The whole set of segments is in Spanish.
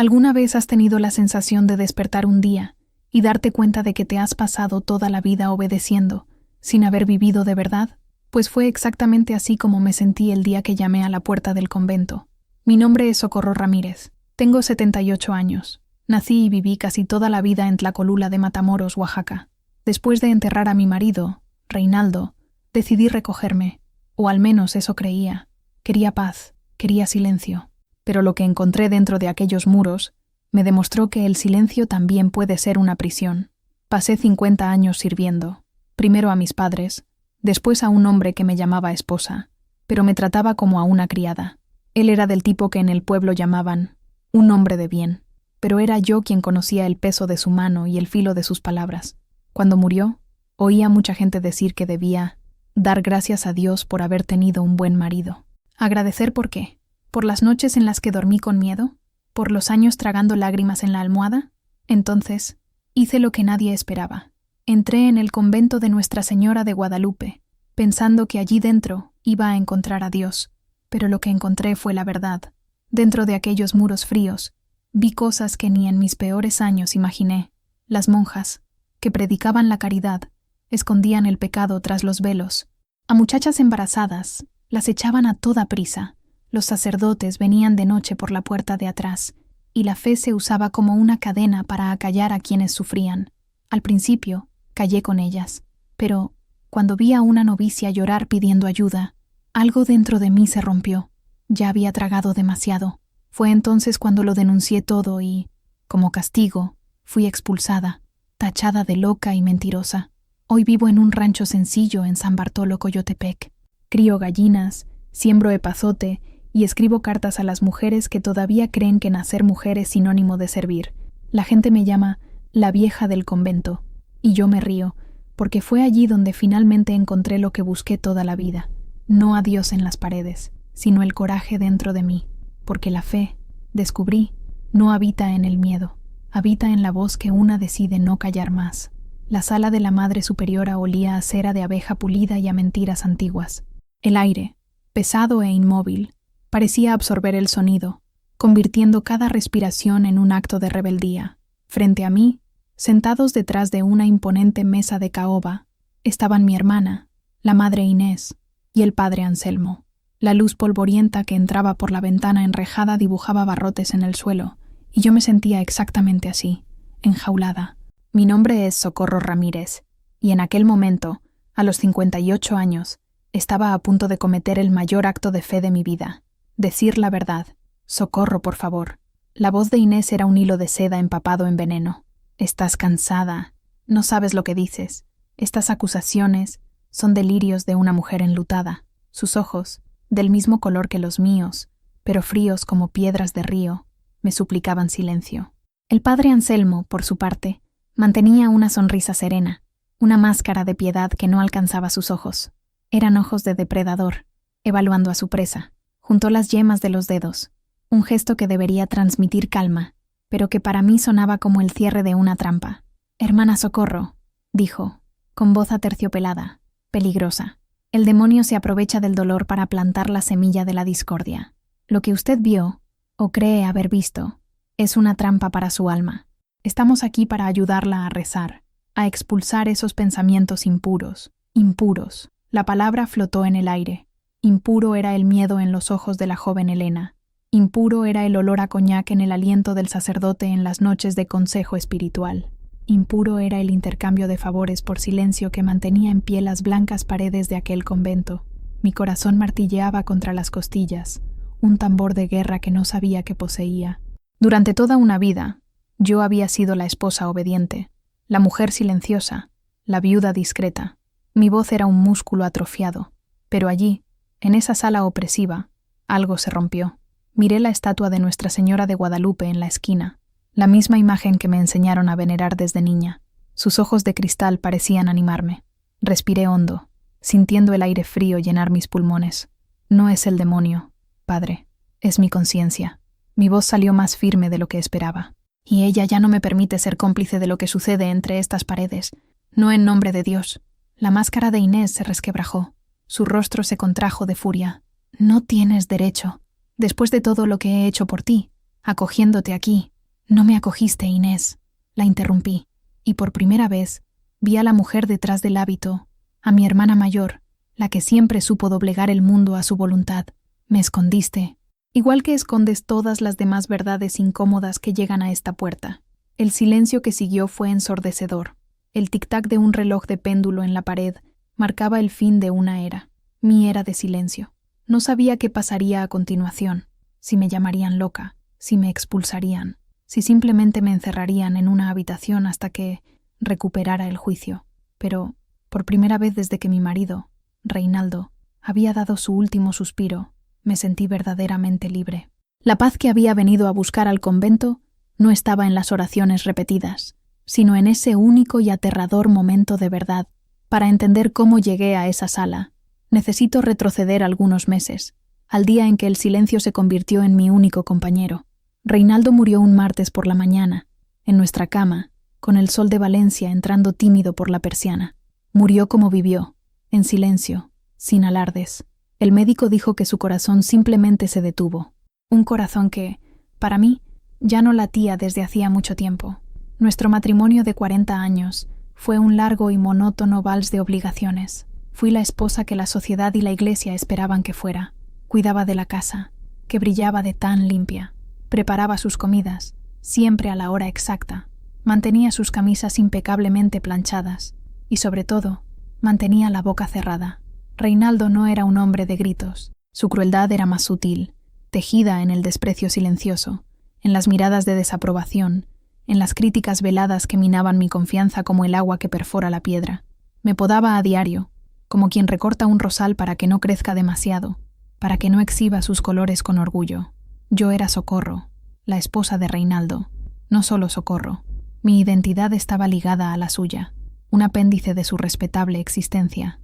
¿Alguna vez has tenido la sensación de despertar un día y darte cuenta de que te has pasado toda la vida obedeciendo, sin haber vivido de verdad? Pues fue exactamente así como me sentí el día que llamé a la puerta del convento. Mi nombre es Socorro Ramírez. Tengo 78 años. Nací y viví casi toda la vida en Tlacolula de Matamoros, Oaxaca. Después de enterrar a mi marido, Reinaldo, decidí recogerme, o al menos eso creía. Quería paz, quería silencio. Pero lo que encontré dentro de aquellos muros me demostró que el silencio también puede ser una prisión. Pasé 50 años sirviendo, primero a mis padres, después a un hombre que me llamaba esposa, pero me trataba como a una criada. Él era del tipo que en el pueblo llamaban un hombre de bien, pero era yo quien conocía el peso de su mano y el filo de sus palabras. Cuando murió, oía mucha gente decir que debía dar gracias a Dios por haber tenido un buen marido. ¿Agradecer por qué? ¿Por las noches en las que dormí con miedo? ¿Por los años tragando lágrimas en la almohada? Entonces, hice lo que nadie esperaba. Entré en el convento de Nuestra Señora de Guadalupe, pensando que allí dentro iba a encontrar a Dios, pero lo que encontré fue la verdad. Dentro de aquellos muros fríos, vi cosas que ni en mis peores años imaginé. Las monjas, que predicaban la caridad, escondían el pecado tras los velos. A muchachas embarazadas las echaban a toda prisa. Los sacerdotes venían de noche por la puerta de atrás, y la fe se usaba como una cadena para acallar a quienes sufrían. Al principio, callé con ellas, pero cuando vi a una novicia llorar pidiendo ayuda, algo dentro de mí se rompió. Ya había tragado demasiado. Fue entonces cuando lo denuncié todo y, como castigo, fui expulsada, tachada de loca y mentirosa. Hoy vivo en un rancho sencillo en San Bartolo, Coyotepec. Crío gallinas, siembro epazote y escribo cartas a las mujeres que todavía creen que nacer mujer es sinónimo de servir. La gente me llama la vieja del convento, y yo me río, porque fue allí donde finalmente encontré lo que busqué toda la vida. No a Dios en las paredes, sino el coraje dentro de mí, porque la fe, descubrí, no habita en el miedo, habita en la voz que una decide no callar más. La sala de la Madre Superiora olía a cera de abeja pulida y a mentiras antiguas. El aire, pesado e inmóvil, parecía absorber el sonido, convirtiendo cada respiración en un acto de rebeldía. Frente a mí, sentados detrás de una imponente mesa de caoba, estaban mi hermana, la Madre Inés, y el Padre Anselmo. La luz polvorienta que entraba por la ventana enrejada dibujaba barrotes en el suelo, y yo me sentía exactamente así, enjaulada. Mi nombre es Socorro Ramírez, y en aquel momento, a los 58 años, estaba a punto de cometer el mayor acto de fe de mi vida. Decir la verdad. Socorro, por favor. La voz de Inés era un hilo de seda empapado en veneno. Estás cansada. No sabes lo que dices. Estas acusaciones son delirios de una mujer enlutada. Sus ojos, del mismo color que los míos, pero fríos como piedras de río, me suplicaban silencio. El padre Anselmo, por su parte, mantenía una sonrisa serena, una máscara de piedad que no alcanzaba sus ojos. Eran ojos de depredador, evaluando a su presa. Juntó las yemas de los dedos, un gesto que debería transmitir calma, pero que para mí sonaba como el cierre de una trampa. «Hermana Socorro», dijo, con voz aterciopelada, peligrosa. «El demonio se aprovecha del dolor para plantar la semilla de la discordia. Lo que usted vio, o cree haber visto, es una trampa para su alma. Estamos aquí para ayudarla a rezar, a expulsar esos pensamientos impuros. Impuros». La palabra flotó en el aire. Impuro era el miedo en los ojos de la joven Elena. Impuro era el olor a coñac en el aliento del sacerdote en las noches de consejo espiritual. Impuro era el intercambio de favores por silencio que mantenía en pie las blancas paredes de aquel convento. Mi corazón martilleaba contra las costillas, un tambor de guerra que no sabía que poseía. Durante toda una vida, yo había sido la esposa obediente, la mujer silenciosa, la viuda discreta. Mi voz era un músculo atrofiado, pero allí, en esa sala opresiva, algo se rompió. Miré la estatua de Nuestra Señora de Guadalupe en la esquina, la misma imagen que me enseñaron a venerar desde niña. Sus ojos de cristal parecían animarme. Respiré hondo, sintiendo el aire frío llenar mis pulmones. No es el demonio, padre, es mi conciencia. Mi voz salió más firme de lo que esperaba. Y ella ya no me permite ser cómplice de lo que sucede entre estas paredes. No en nombre de Dios. La máscara de Inés se resquebrajó. Su rostro se contrajo de furia. «No tienes derecho. Después de todo lo que he hecho por ti, acogiéndote aquí. No me acogiste, Inés, la interrumpí, y por primera vez vi a la mujer detrás del hábito, a mi hermana mayor, la que siempre supo doblegar el mundo a su voluntad. Me escondiste, igual que escondes todas las demás verdades incómodas que llegan a esta puerta. El silencio que siguió fue ensordecedor. El tic-tac de un reloj de péndulo en la pared marcaba el fin de una era, mi era de silencio. No sabía qué pasaría a continuación, si me llamarían loca, si me expulsarían, si simplemente me encerrarían en una habitación hasta que recuperara el juicio. Pero, por primera vez desde que mi marido, Reinaldo, había dado su último suspiro, me sentí verdaderamente libre. La paz que había venido a buscar al convento no estaba en las oraciones repetidas, sino en ese único y aterrador momento de verdad. Para entender cómo llegué a esa sala, necesito retroceder algunos meses, al día en que el silencio se convirtió en mi único compañero. Reinaldo murió un martes por la mañana, en nuestra cama, con el sol de Valencia entrando tímido por la persiana. Murió como vivió, en silencio, sin alardes. El médico dijo que su corazón simplemente se detuvo. Un corazón que, para mí, ya no latía desde hacía mucho tiempo. Nuestro matrimonio de 40 años fue un largo y monótono vals de obligaciones. Fui la esposa que la sociedad y la iglesia esperaban que fuera. Cuidaba de la casa, que brillaba de tan limpia. Preparaba sus comidas, siempre a la hora exacta. Mantenía sus camisas impecablemente planchadas. Y sobre todo, mantenía la boca cerrada. Reinaldo no era un hombre de gritos. Su crueldad era más sutil, tejida en el desprecio silencioso, en las miradas de desaprobación, en las críticas veladas que minaban mi confianza como el agua que perfora la piedra. Me podaba a diario, como quien recorta un rosal para que no crezca demasiado, para que no exhiba sus colores con orgullo. Yo era Socorro, la esposa de Reinaldo. No solo Socorro. Mi identidad estaba ligada a la suya, un apéndice de su respetable existencia.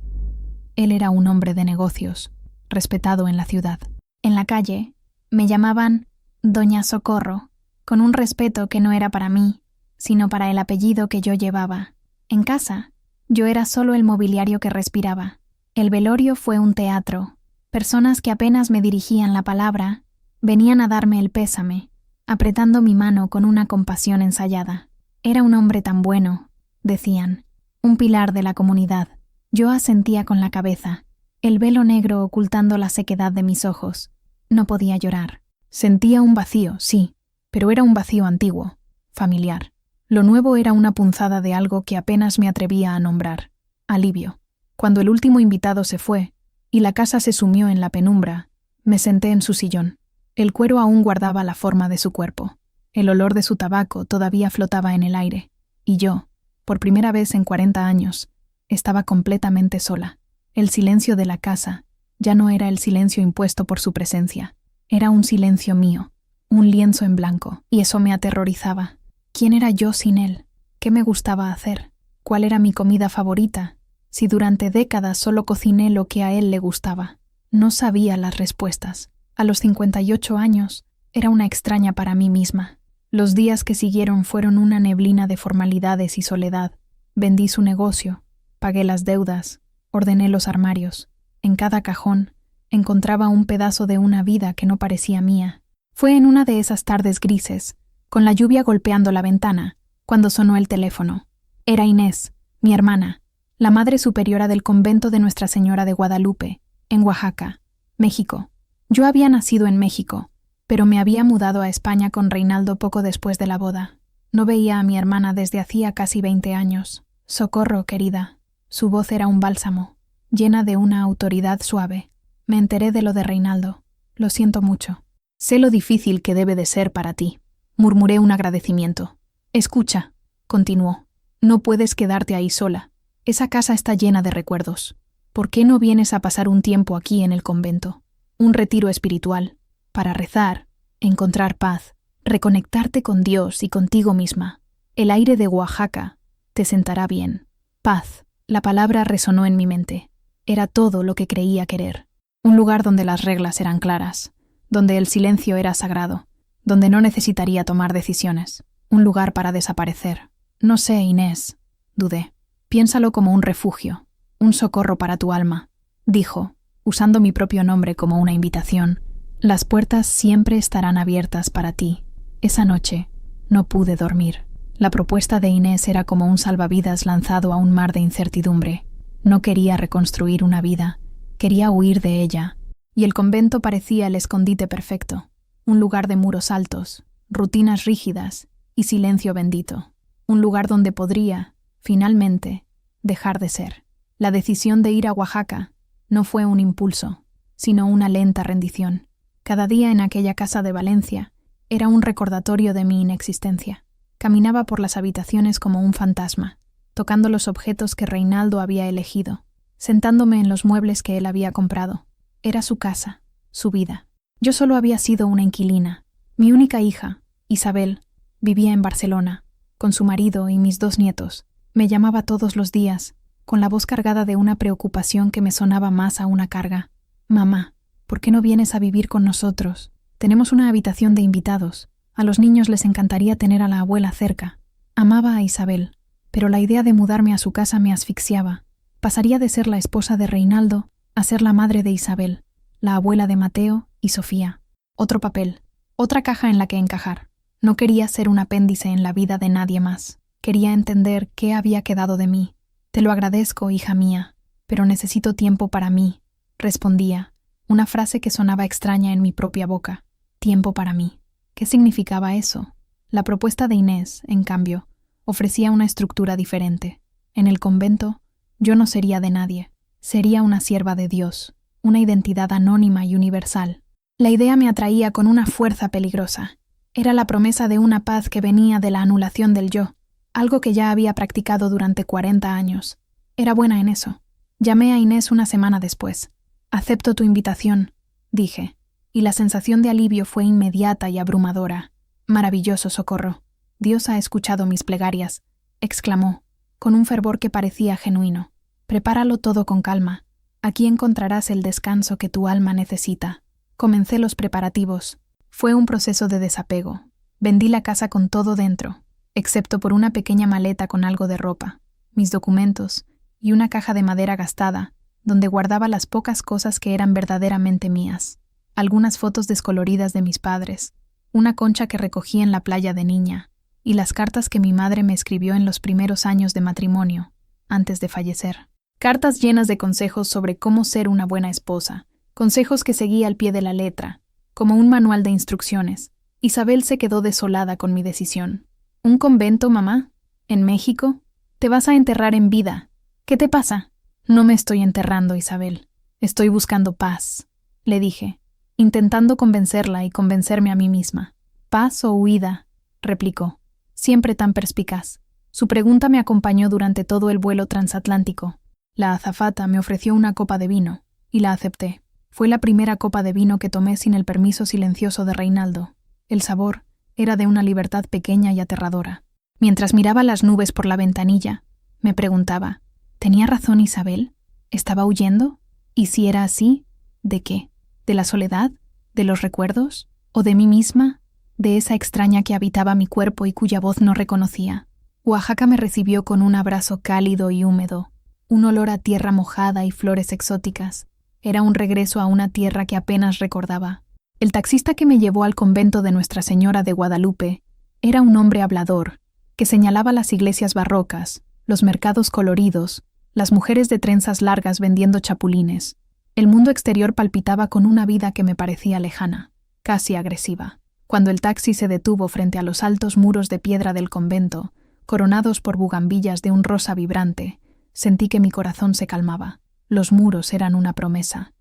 Él era un hombre de negocios, respetado en la ciudad. En la calle, me llamaban Doña Socorro, con un respeto que no era para mí, sino para el apellido que yo llevaba. En casa, yo era solo el mobiliario que respiraba. El velorio fue un teatro. Personas que apenas me dirigían la palabra venían a darme el pésame, apretando mi mano con una compasión ensayada. Era un hombre tan bueno, decían, un pilar de la comunidad. Yo asentía con la cabeza, el velo negro ocultando la sequedad de mis ojos. No podía llorar. Sentía un vacío, sí, pero era un vacío antiguo, familiar. Lo nuevo era una punzada de algo que apenas me atrevía a nombrar. Alivio. Cuando el último invitado se fue y la casa se sumió en la penumbra, me senté en su sillón. El cuero aún guardaba la forma de su cuerpo. El olor de su tabaco todavía flotaba en el aire. Y yo, por primera vez en 40 años, estaba completamente sola. El silencio de la casa ya no era el silencio impuesto por su presencia. Era un silencio mío, un lienzo en blanco, y eso me aterrorizaba. ¿Quién era yo sin él? ¿Qué me gustaba hacer? ¿Cuál era mi comida favorita? Si durante décadas solo cociné lo que a él le gustaba. No sabía las respuestas. A los 58 años, era una extraña para mí misma. Los días que siguieron fueron una neblina de formalidades y soledad. Vendí su negocio, pagué las deudas, ordené los armarios. En cada cajón encontraba un pedazo de una vida que no parecía mía. Fue en una de esas tardes grises, con la lluvia golpeando la ventana, cuando sonó el teléfono. Era Inés, mi hermana, la madre superiora del convento de Nuestra Señora de Guadalupe, en Oaxaca, México. Yo había nacido en México, pero me había mudado a España con Reinaldo poco después de la boda. No veía a mi hermana desde hacía casi 20 años. Socorro, querida. Su voz era un bálsamo, llena de una autoridad suave. Me enteré de lo de Reinaldo. Lo siento mucho. Sé lo difícil que debe de ser para ti. Murmuré un agradecimiento. Escucha, continuó. No puedes quedarte ahí sola. Esa casa está llena de recuerdos. ¿Por qué no vienes a pasar un tiempo aquí en el convento? Un retiro espiritual, para rezar, encontrar paz, reconectarte con Dios y contigo misma. El aire de Oaxaca te sentará bien. Paz, la palabra resonó en mi mente. Era todo lo que creía querer. Un lugar donde las reglas eran claras, donde el silencio era sagrado, donde no necesitaría tomar decisiones. Un lugar para desaparecer. No sé, Inés, dudé. Piénsalo como un refugio, un socorro para tu alma, dijo, usando mi propio nombre como una invitación. Las puertas siempre estarán abiertas para ti. Esa noche no pude dormir. La propuesta de Inés era como un salvavidas lanzado a un mar de incertidumbre. No quería reconstruir una vida, quería huir de ella. Y el convento parecía el escondite perfecto, un lugar de muros altos, rutinas rígidas y silencio bendito. Un lugar donde podría, finalmente, dejar de ser. La decisión de ir a Oaxaca no fue un impulso, sino una lenta rendición. Cada día en aquella casa de Valencia era un recordatorio de mi inexistencia. Caminaba por las habitaciones como un fantasma, tocando los objetos que Reinaldo había elegido, sentándome en los muebles que él había comprado. Era su casa, su vida. Yo solo había sido una inquilina. Mi única hija, Isabel, vivía en Barcelona, con su marido y mis 2 nietos. Me llamaba todos los días, con la voz cargada de una preocupación que me sonaba más a una carga. «Mamá, ¿por qué no vienes a vivir con nosotros? Tenemos una habitación de invitados. A los niños les encantaría tener a la abuela cerca». Amaba a Isabel, pero la idea de mudarme a su casa me asfixiaba. Pasaría de ser la esposa de Reinaldo a ser la madre de Isabel, la abuela de Mateo y Sofía. Otro papel, otra caja en la que encajar. No quería ser un apéndice en la vida de nadie más. Quería entender qué había quedado de mí. «Te lo agradezco, hija mía, pero necesito tiempo para mí», respondía, una frase que sonaba extraña en mi propia boca. Tiempo para mí. ¿Qué significaba eso? La propuesta de Inés, en cambio, ofrecía una estructura diferente. En el convento, yo no sería de nadie. Sería una sierva de Dios, una identidad anónima y universal. La idea me atraía con una fuerza peligrosa. Era la promesa de una paz que venía de la anulación del yo, algo que ya había practicado durante 40 años. Era buena en eso. Llamé a Inés una semana después. «Acepto tu invitación», dije, y la sensación de alivio fue inmediata y abrumadora. «Maravilloso, Socorro. Dios ha escuchado mis plegarias», exclamó, con un fervor que parecía genuino. «Prepáralo todo con calma. Aquí encontrarás el descanso que tu alma necesita». Comencé los preparativos. Fue un proceso de desapego. Vendí la casa con todo dentro, excepto por una pequeña maleta con algo de ropa, mis documentos y una caja de madera gastada, donde guardaba las pocas cosas que eran verdaderamente mías. Algunas fotos descoloridas de mis padres, una concha que recogí en la playa de niña, y las cartas que mi madre me escribió en los primeros años de matrimonio, antes de fallecer. Cartas llenas de consejos sobre cómo ser una buena esposa, consejos que seguí al pie de la letra, como un manual de instrucciones. Isabel se quedó desolada con mi decisión. «¿Un convento, mamá? ¿En México? Te vas a enterrar en vida. ¿Qué te pasa?» «No me estoy enterrando, Isabel. Estoy buscando paz», le dije, intentando convencerla y convencerme a mí misma. «¿Paz o huida?», replicó, siempre tan perspicaz. Su pregunta me acompañó durante todo el vuelo transatlántico. La azafata me ofreció una copa de vino, y la acepté. Fue la primera copa de vino que tomé sin el permiso silencioso de Reinaldo. El sabor era de una libertad pequeña y aterradora. Mientras miraba las nubes por la ventanilla, me preguntaba, ¿tenía razón Isabel? ¿Estaba huyendo? Y si era así, ¿de qué? ¿De la soledad? ¿De los recuerdos? ¿O de mí misma? ¿De esa extraña que habitaba mi cuerpo y cuya voz no reconocía? Oaxaca me recibió con un abrazo cálido y húmedo, un olor a tierra mojada y flores exóticas. Era un regreso a una tierra que apenas recordaba. El taxista que me llevó al convento de Nuestra Señora de Guadalupe era un hombre hablador, que señalaba las iglesias barrocas, los mercados coloridos, las mujeres de trenzas largas vendiendo chapulines. El mundo exterior palpitaba con una vida que me parecía lejana, casi agresiva. Cuando el taxi se detuvo frente a los altos muros de piedra del convento, coronados por bugambillas de un rosa vibrante, sentí que mi corazón se calmaba. Los muros eran una promesa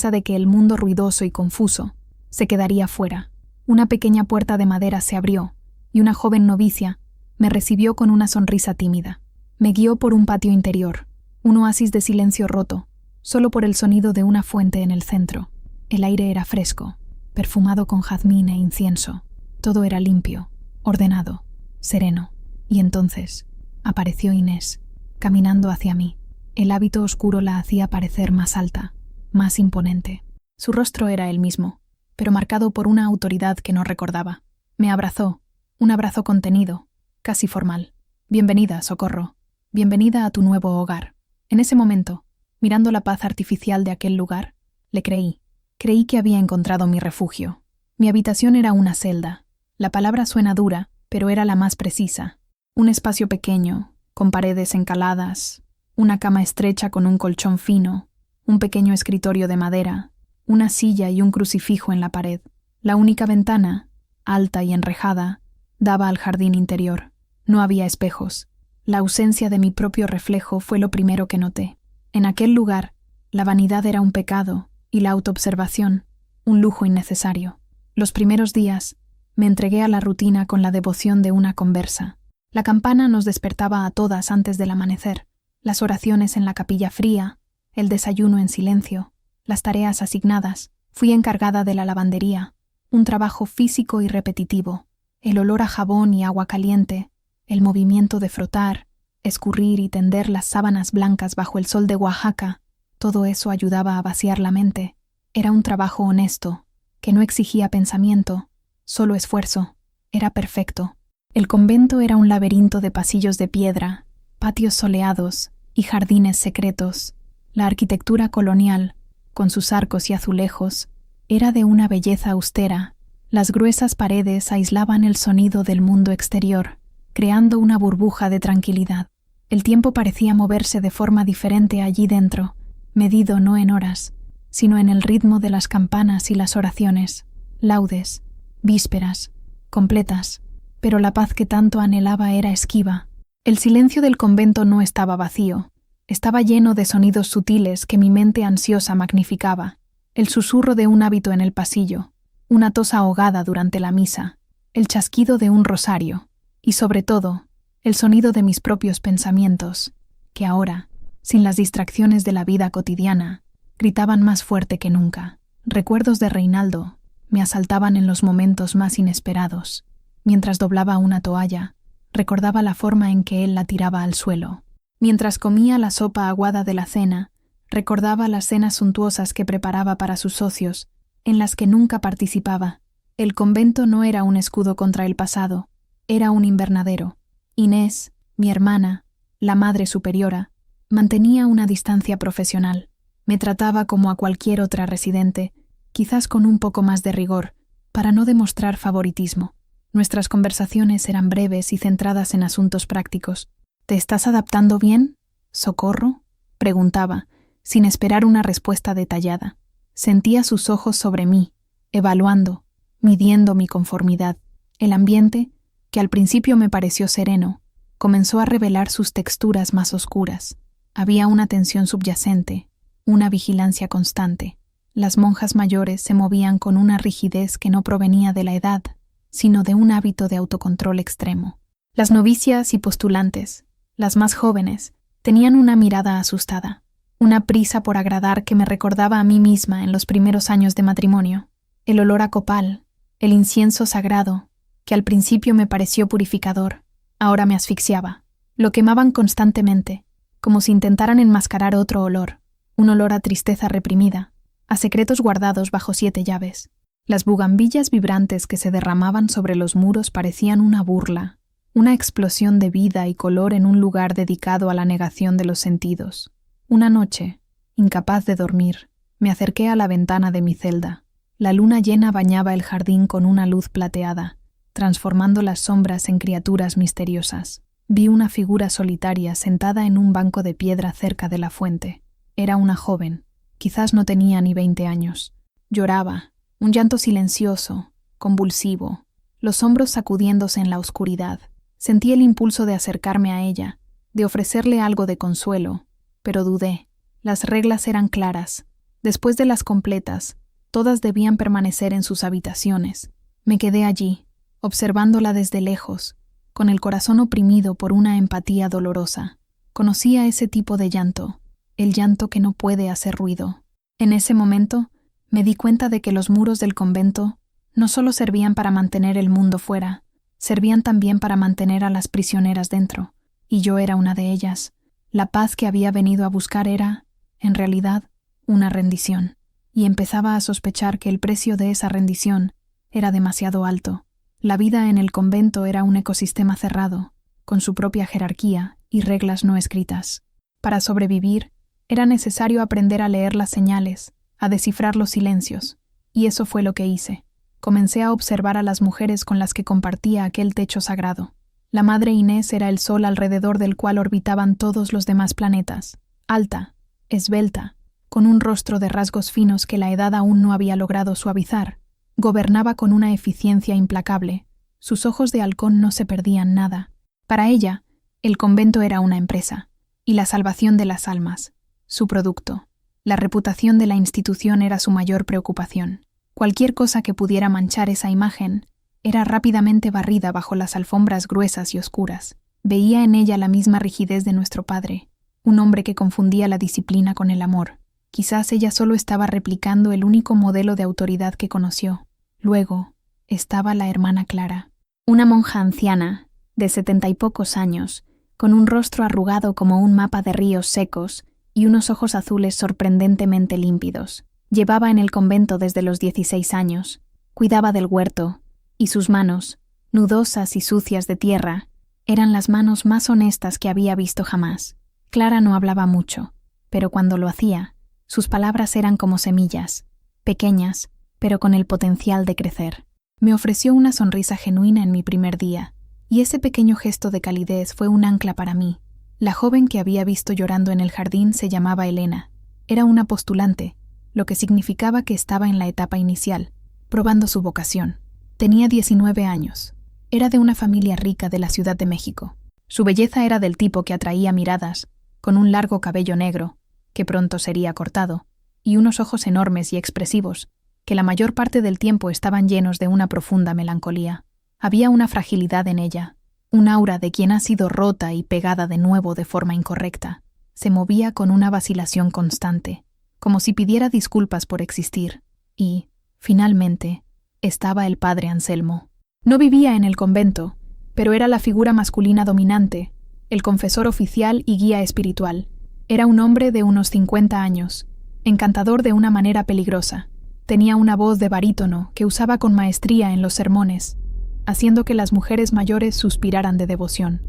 de que el mundo ruidoso y confuso se quedaría fuera. Una pequeña puerta de madera se abrió, y una joven novicia me recibió con una sonrisa tímida. Me guió por un patio interior, un oasis de silencio roto, solo por el sonido de una fuente en el centro. El aire era fresco, perfumado con jazmín e incienso. Todo era limpio, ordenado, sereno. Y entonces apareció Inés, caminando hacia mí. El hábito oscuro la hacía parecer más alta, más imponente. Su rostro era el mismo, pero marcado por una autoridad que no recordaba. Me abrazó, un abrazo contenido, casi formal. «Bienvenida, Socorro. Bienvenida a tu nuevo hogar». En ese momento, mirando la paz artificial de aquel lugar, le creí. Creí que había encontrado mi refugio. Mi habitación era una celda, La palabra suena dura, pero era la más precisa. Un espacio pequeño, con paredes encaladas, una cama estrecha con un colchón fino, un pequeño escritorio de madera, una silla y un crucifijo en la pared. La única ventana, alta y enrejada, daba al jardín interior. No había espejos. La ausencia de mi propio reflejo fue lo primero que noté. En aquel lugar, la vanidad era un pecado y la autoobservación un lujo innecesario. Los primeros días, me entregué a la rutina con la devoción de una conversa. La campana nos despertaba a todas antes del amanecer, las oraciones en la capilla fría, el desayuno en silencio, las tareas asignadas. Fui encargada de la lavandería, un trabajo físico y repetitivo, el olor a jabón y agua caliente, el movimiento de frotar, escurrir y tender las sábanas blancas bajo el sol de Oaxaca. Todo eso ayudaba a vaciar la mente. Era un trabajo honesto, que no exigía pensamiento, solo esfuerzo. Era perfecto. El convento era un laberinto de pasillos de piedra, patios soleados y jardines secretos. La arquitectura colonial, con sus arcos y azulejos, era de una belleza austera. Las gruesas paredes aislaban el sonido del mundo exterior, creando una burbuja de tranquilidad. El tiempo parecía moverse de forma diferente allí dentro, medido no en horas, sino en el ritmo de las campanas y las oraciones, laudes, vísperas, completas, pero la paz que tanto anhelaba era esquiva. El silencio del convento no estaba vacío, estaba lleno de sonidos sutiles que mi mente ansiosa magnificaba, el susurro de un hábito en el pasillo, una tos ahogada durante la misa, el chasquido de un rosario, y sobre todo, el sonido de mis propios pensamientos, que ahora, sin las distracciones de la vida cotidiana, gritaban más fuerte que nunca. Recuerdos de Reinaldo me asaltaban en los momentos más inesperados. Mientras doblaba una toalla, recordaba la forma en que él la tiraba al suelo. Mientras comía la sopa aguada de la cena, recordaba las cenas suntuosas que preparaba para sus socios, en las que nunca participaba. El convento no era un escudo contra el pasado, era un invernadero. Inés, mi hermana, la madre superiora, mantenía una distancia profesional. Me trataba como a cualquier otra residente, quizás con un poco más de rigor, para no demostrar favoritismo. Nuestras conversaciones eran breves y centradas en asuntos prácticos. ¿Te estás adaptando bien? ¿Socorro? Preguntaba, sin esperar una respuesta detallada. Sentía sus ojos sobre mí, evaluando, midiendo mi conformidad. El ambiente, que al principio me pareció sereno, comenzó a revelar sus texturas más oscuras. Había una tensión subyacente, una vigilancia constante. Las monjas mayores se movían con una rigidez que no provenía de la edad, sino de un hábito de autocontrol extremo. Las novicias y postulantes, las más jóvenes, tenían una mirada asustada, una prisa por agradar que me recordaba a mí misma en los primeros años de matrimonio. El olor a copal, el incienso sagrado, que al principio me pareció purificador, ahora me asfixiaba. Lo quemaban constantemente, como si intentaran enmascarar otro olor, un olor a tristeza reprimida, a secretos guardados bajo 7 llaves. Las bugambillas vibrantes que se derramaban sobre los muros parecían una burla, una explosión de vida y color en un lugar dedicado a la negación de los sentidos. Una noche, incapaz de dormir, me acerqué a la ventana de mi celda. La luna llena bañaba el jardín con una luz plateada, transformando las sombras en criaturas misteriosas. Vi una figura solitaria sentada en un banco de piedra cerca de la fuente. Era una joven, quizás no tenía ni 20 años. Lloraba, un llanto silencioso, convulsivo, los hombros sacudiéndose en la oscuridad. Sentí el impulso de acercarme a ella, de ofrecerle algo de consuelo, pero dudé. Las reglas eran claras. Después de las completas, todas debían permanecer en sus habitaciones. Me quedé allí, observándola desde lejos, con el corazón oprimido por una empatía dolorosa. Conocía ese tipo de llanto, el llanto que no puede hacer ruido. En ese momento, me di cuenta de que los muros del convento no solo servían para mantener el mundo fuera, servían también para mantener a las prisioneras dentro, y yo era una de ellas. La paz que había venido a buscar era, en realidad, una rendición, y empezaba a sospechar que el precio de esa rendición era demasiado alto. La vida en el convento era un ecosistema cerrado, con su propia jerarquía y reglas no escritas. Para sobrevivir, era necesario aprender a leer las señales, a descifrar los silencios, y eso fue lo que hice. Comencé a observar a las mujeres con las que compartía aquel techo sagrado. La Madre Inés era el sol alrededor del cual orbitaban todos los demás planetas. Alta, esbelta, con un rostro de rasgos finos que la edad aún no había logrado suavizar, gobernaba con una eficiencia implacable. Sus ojos de halcón no se perdían nada. Para ella, el convento era una empresa, y la salvación de las almas, su producto. La reputación de la institución era su mayor preocupación. Cualquier cosa que pudiera manchar esa imagen era rápidamente barrida bajo las alfombras gruesas y oscuras. Veía en ella la misma rigidez de nuestro padre, un hombre que confundía la disciplina con el amor. Quizás ella solo estaba replicando el único modelo de autoridad que conoció. Luego estaba la hermana Clara, una monja anciana, de 70 y pocos años, con un rostro arrugado como un mapa de ríos secos y unos ojos azules sorprendentemente límpidos. Llevaba en el convento desde los 16 años, cuidaba del huerto, y sus manos, nudosas y sucias de tierra, eran las manos más honestas que había visto jamás. Clara no hablaba mucho, pero cuando lo hacía, sus palabras eran como semillas, pequeñas, pero con el potencial de crecer. Me ofreció una sonrisa genuina en mi primer día, y ese pequeño gesto de calidez fue un ancla para mí. La joven que había visto llorando en el jardín se llamaba Elena. Era una postulante, lo que significaba que estaba en la etapa inicial, probando su vocación. Tenía 19 años. Era de una familia rica de la Ciudad de México. Su belleza era del tipo que atraía miradas, con un largo cabello negro, que pronto sería cortado, y unos ojos enormes y expresivos, que la mayor parte del tiempo estaban llenos de una profunda melancolía. Había una fragilidad en ella, un aura de quien ha sido rota y pegada de nuevo de forma incorrecta. Se movía con una vacilación constante, como si pidiera disculpas por existir, y, finalmente, estaba el padre Anselmo. No vivía en el convento, pero era la figura masculina dominante, el confesor oficial y guía espiritual. Era un hombre de unos 50 años, encantador de una manera peligrosa. Tenía una voz de barítono que usaba con maestría en los sermones, haciendo que las mujeres mayores suspiraran de devoción.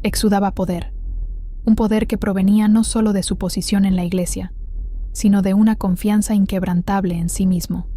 Exudaba poder, un poder que provenía no solo de su posición en la iglesia, sino de una confianza inquebrantable en sí mismo.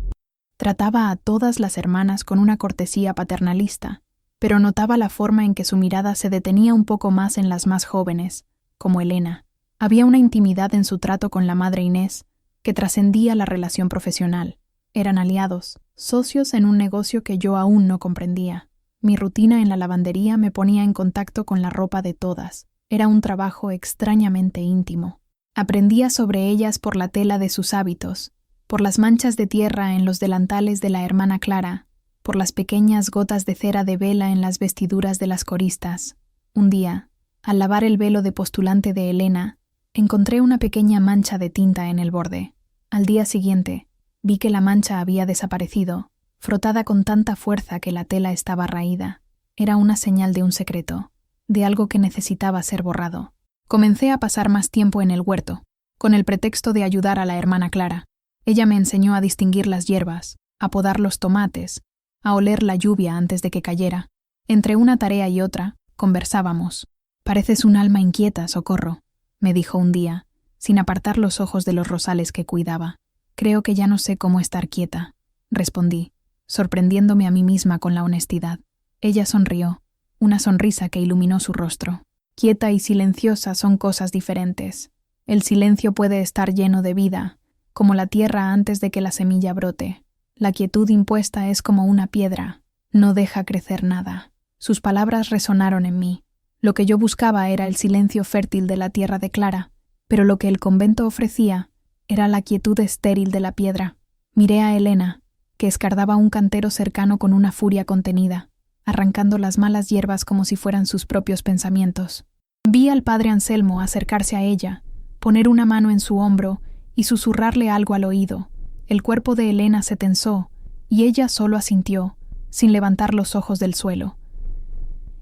Trataba a todas las hermanas con una cortesía paternalista, pero notaba la forma en que su mirada se detenía un poco más en las más jóvenes, como Elena. Había una intimidad en su trato con la Madre Inés que trascendía la relación profesional. Eran aliados, socios en un negocio que yo aún no comprendía. Mi rutina en la lavandería me ponía en contacto con la ropa de todas. Era un trabajo extrañamente íntimo. Aprendía sobre ellas por la tela de sus hábitos, por las manchas de tierra en los delantales de la hermana Clara, por las pequeñas gotas de cera de vela en las vestiduras de las coristas. Un día, al lavar el velo de postulante de Elena, encontré una pequeña mancha de tinta en el borde. Al día siguiente, vi que la mancha había desaparecido, frotada con tanta fuerza que la tela estaba raída. Era una señal de un secreto, de algo que necesitaba ser borrado. Comencé a pasar más tiempo en el huerto, con el pretexto de ayudar a la hermana Clara. Ella me enseñó a distinguir las hierbas, a podar los tomates, a oler la lluvia antes de que cayera. Entre una tarea y otra, conversábamos. «Pareces un alma inquieta, Socorro», me dijo un día, sin apartar los ojos de los rosales que cuidaba. «Creo que ya no sé cómo estar quieta», respondí, sorprendiéndome a mí misma con la honestidad. Ella sonrió, una sonrisa que iluminó su rostro. Quieta y silenciosa son cosas diferentes. El silencio puede estar lleno de vida, como la tierra antes de que la semilla brote. La quietud impuesta es como una piedra, no deja crecer nada. Sus palabras resonaron en mí. Lo que yo buscaba era el silencio fértil de la tierra de Clara, pero lo que el convento ofrecía era la quietud estéril de la piedra. Miré a Elena, que escardaba un cantero cercano con una furia contenida, arrancando las malas hierbas como si fueran sus propios pensamientos. Vi al padre Anselmo acercarse a ella, poner una mano en su hombro y susurrarle algo al oído. El cuerpo de Elena se tensó, y ella solo asintió, sin levantar los ojos del suelo.